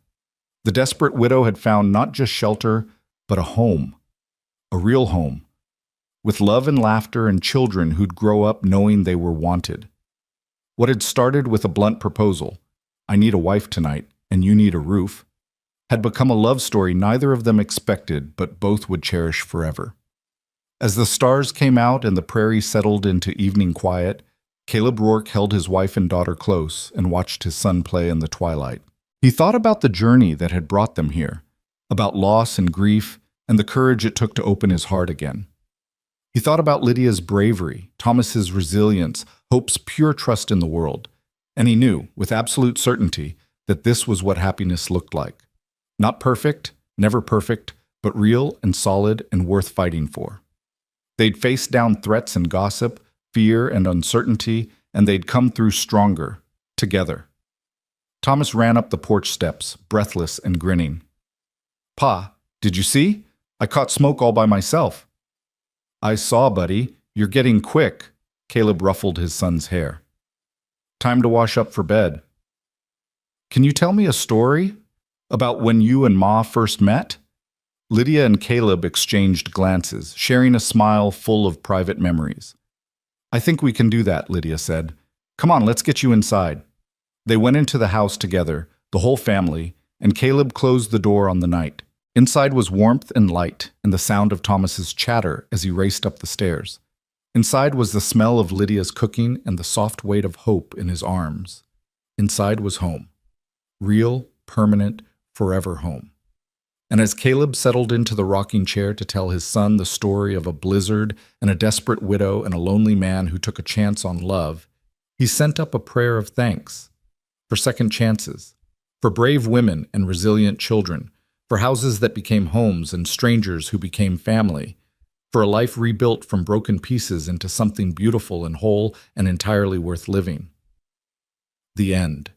The desperate widow had found not just shelter, but a home, a real home, with love and laughter and children who'd grow up knowing they were wanted. What had started with a blunt proposal, "I need a wife tonight, and you need a roof," had become a love story neither of them expected, but both would cherish forever. As the stars came out and the prairie settled into evening quiet, Caleb Rourke held his wife and daughter close and watched his son play in the twilight. He thought about the journey that had brought them here, about loss and grief and the courage it took to open his heart again. He thought about Lydia's bravery, Thomas's resilience, Hope's pure trust in the world, and he knew, with absolute certainty, that this was what happiness looked like. Not perfect, never perfect, but real and solid and worth fighting for. They'd faced down threats and gossip, fear and uncertainty, and they'd come through stronger, together. Thomas ran up the porch steps, breathless and grinning. "Pa, did you see? I caught smoke all by myself." "I saw, buddy. You're getting quick." Caleb ruffled his son's hair. "Time to wash up for bed." "Can you tell me a story about when you and Ma first met?" Lydia and Caleb exchanged glances, sharing a smile full of private memories. "I think we can do that," Lydia said. "Come on, let's get you inside." They went into the house together, the whole family, and Caleb closed the door on the night. Inside was warmth and light, and the sound of Thomas's chatter as he raced up the stairs. Inside was the smell of Lydia's cooking and the soft weight of hope in his arms. Inside was home. Real, permanent, forever home. And as Caleb settled into the rocking chair to tell his son the story of a blizzard and a desperate widow and a lonely man who took a chance on love, he sent up a prayer of thanks for second chances, for brave women and resilient children, for houses that became homes and strangers who became family, for a life rebuilt from broken pieces into something beautiful and whole and entirely worth living. The end.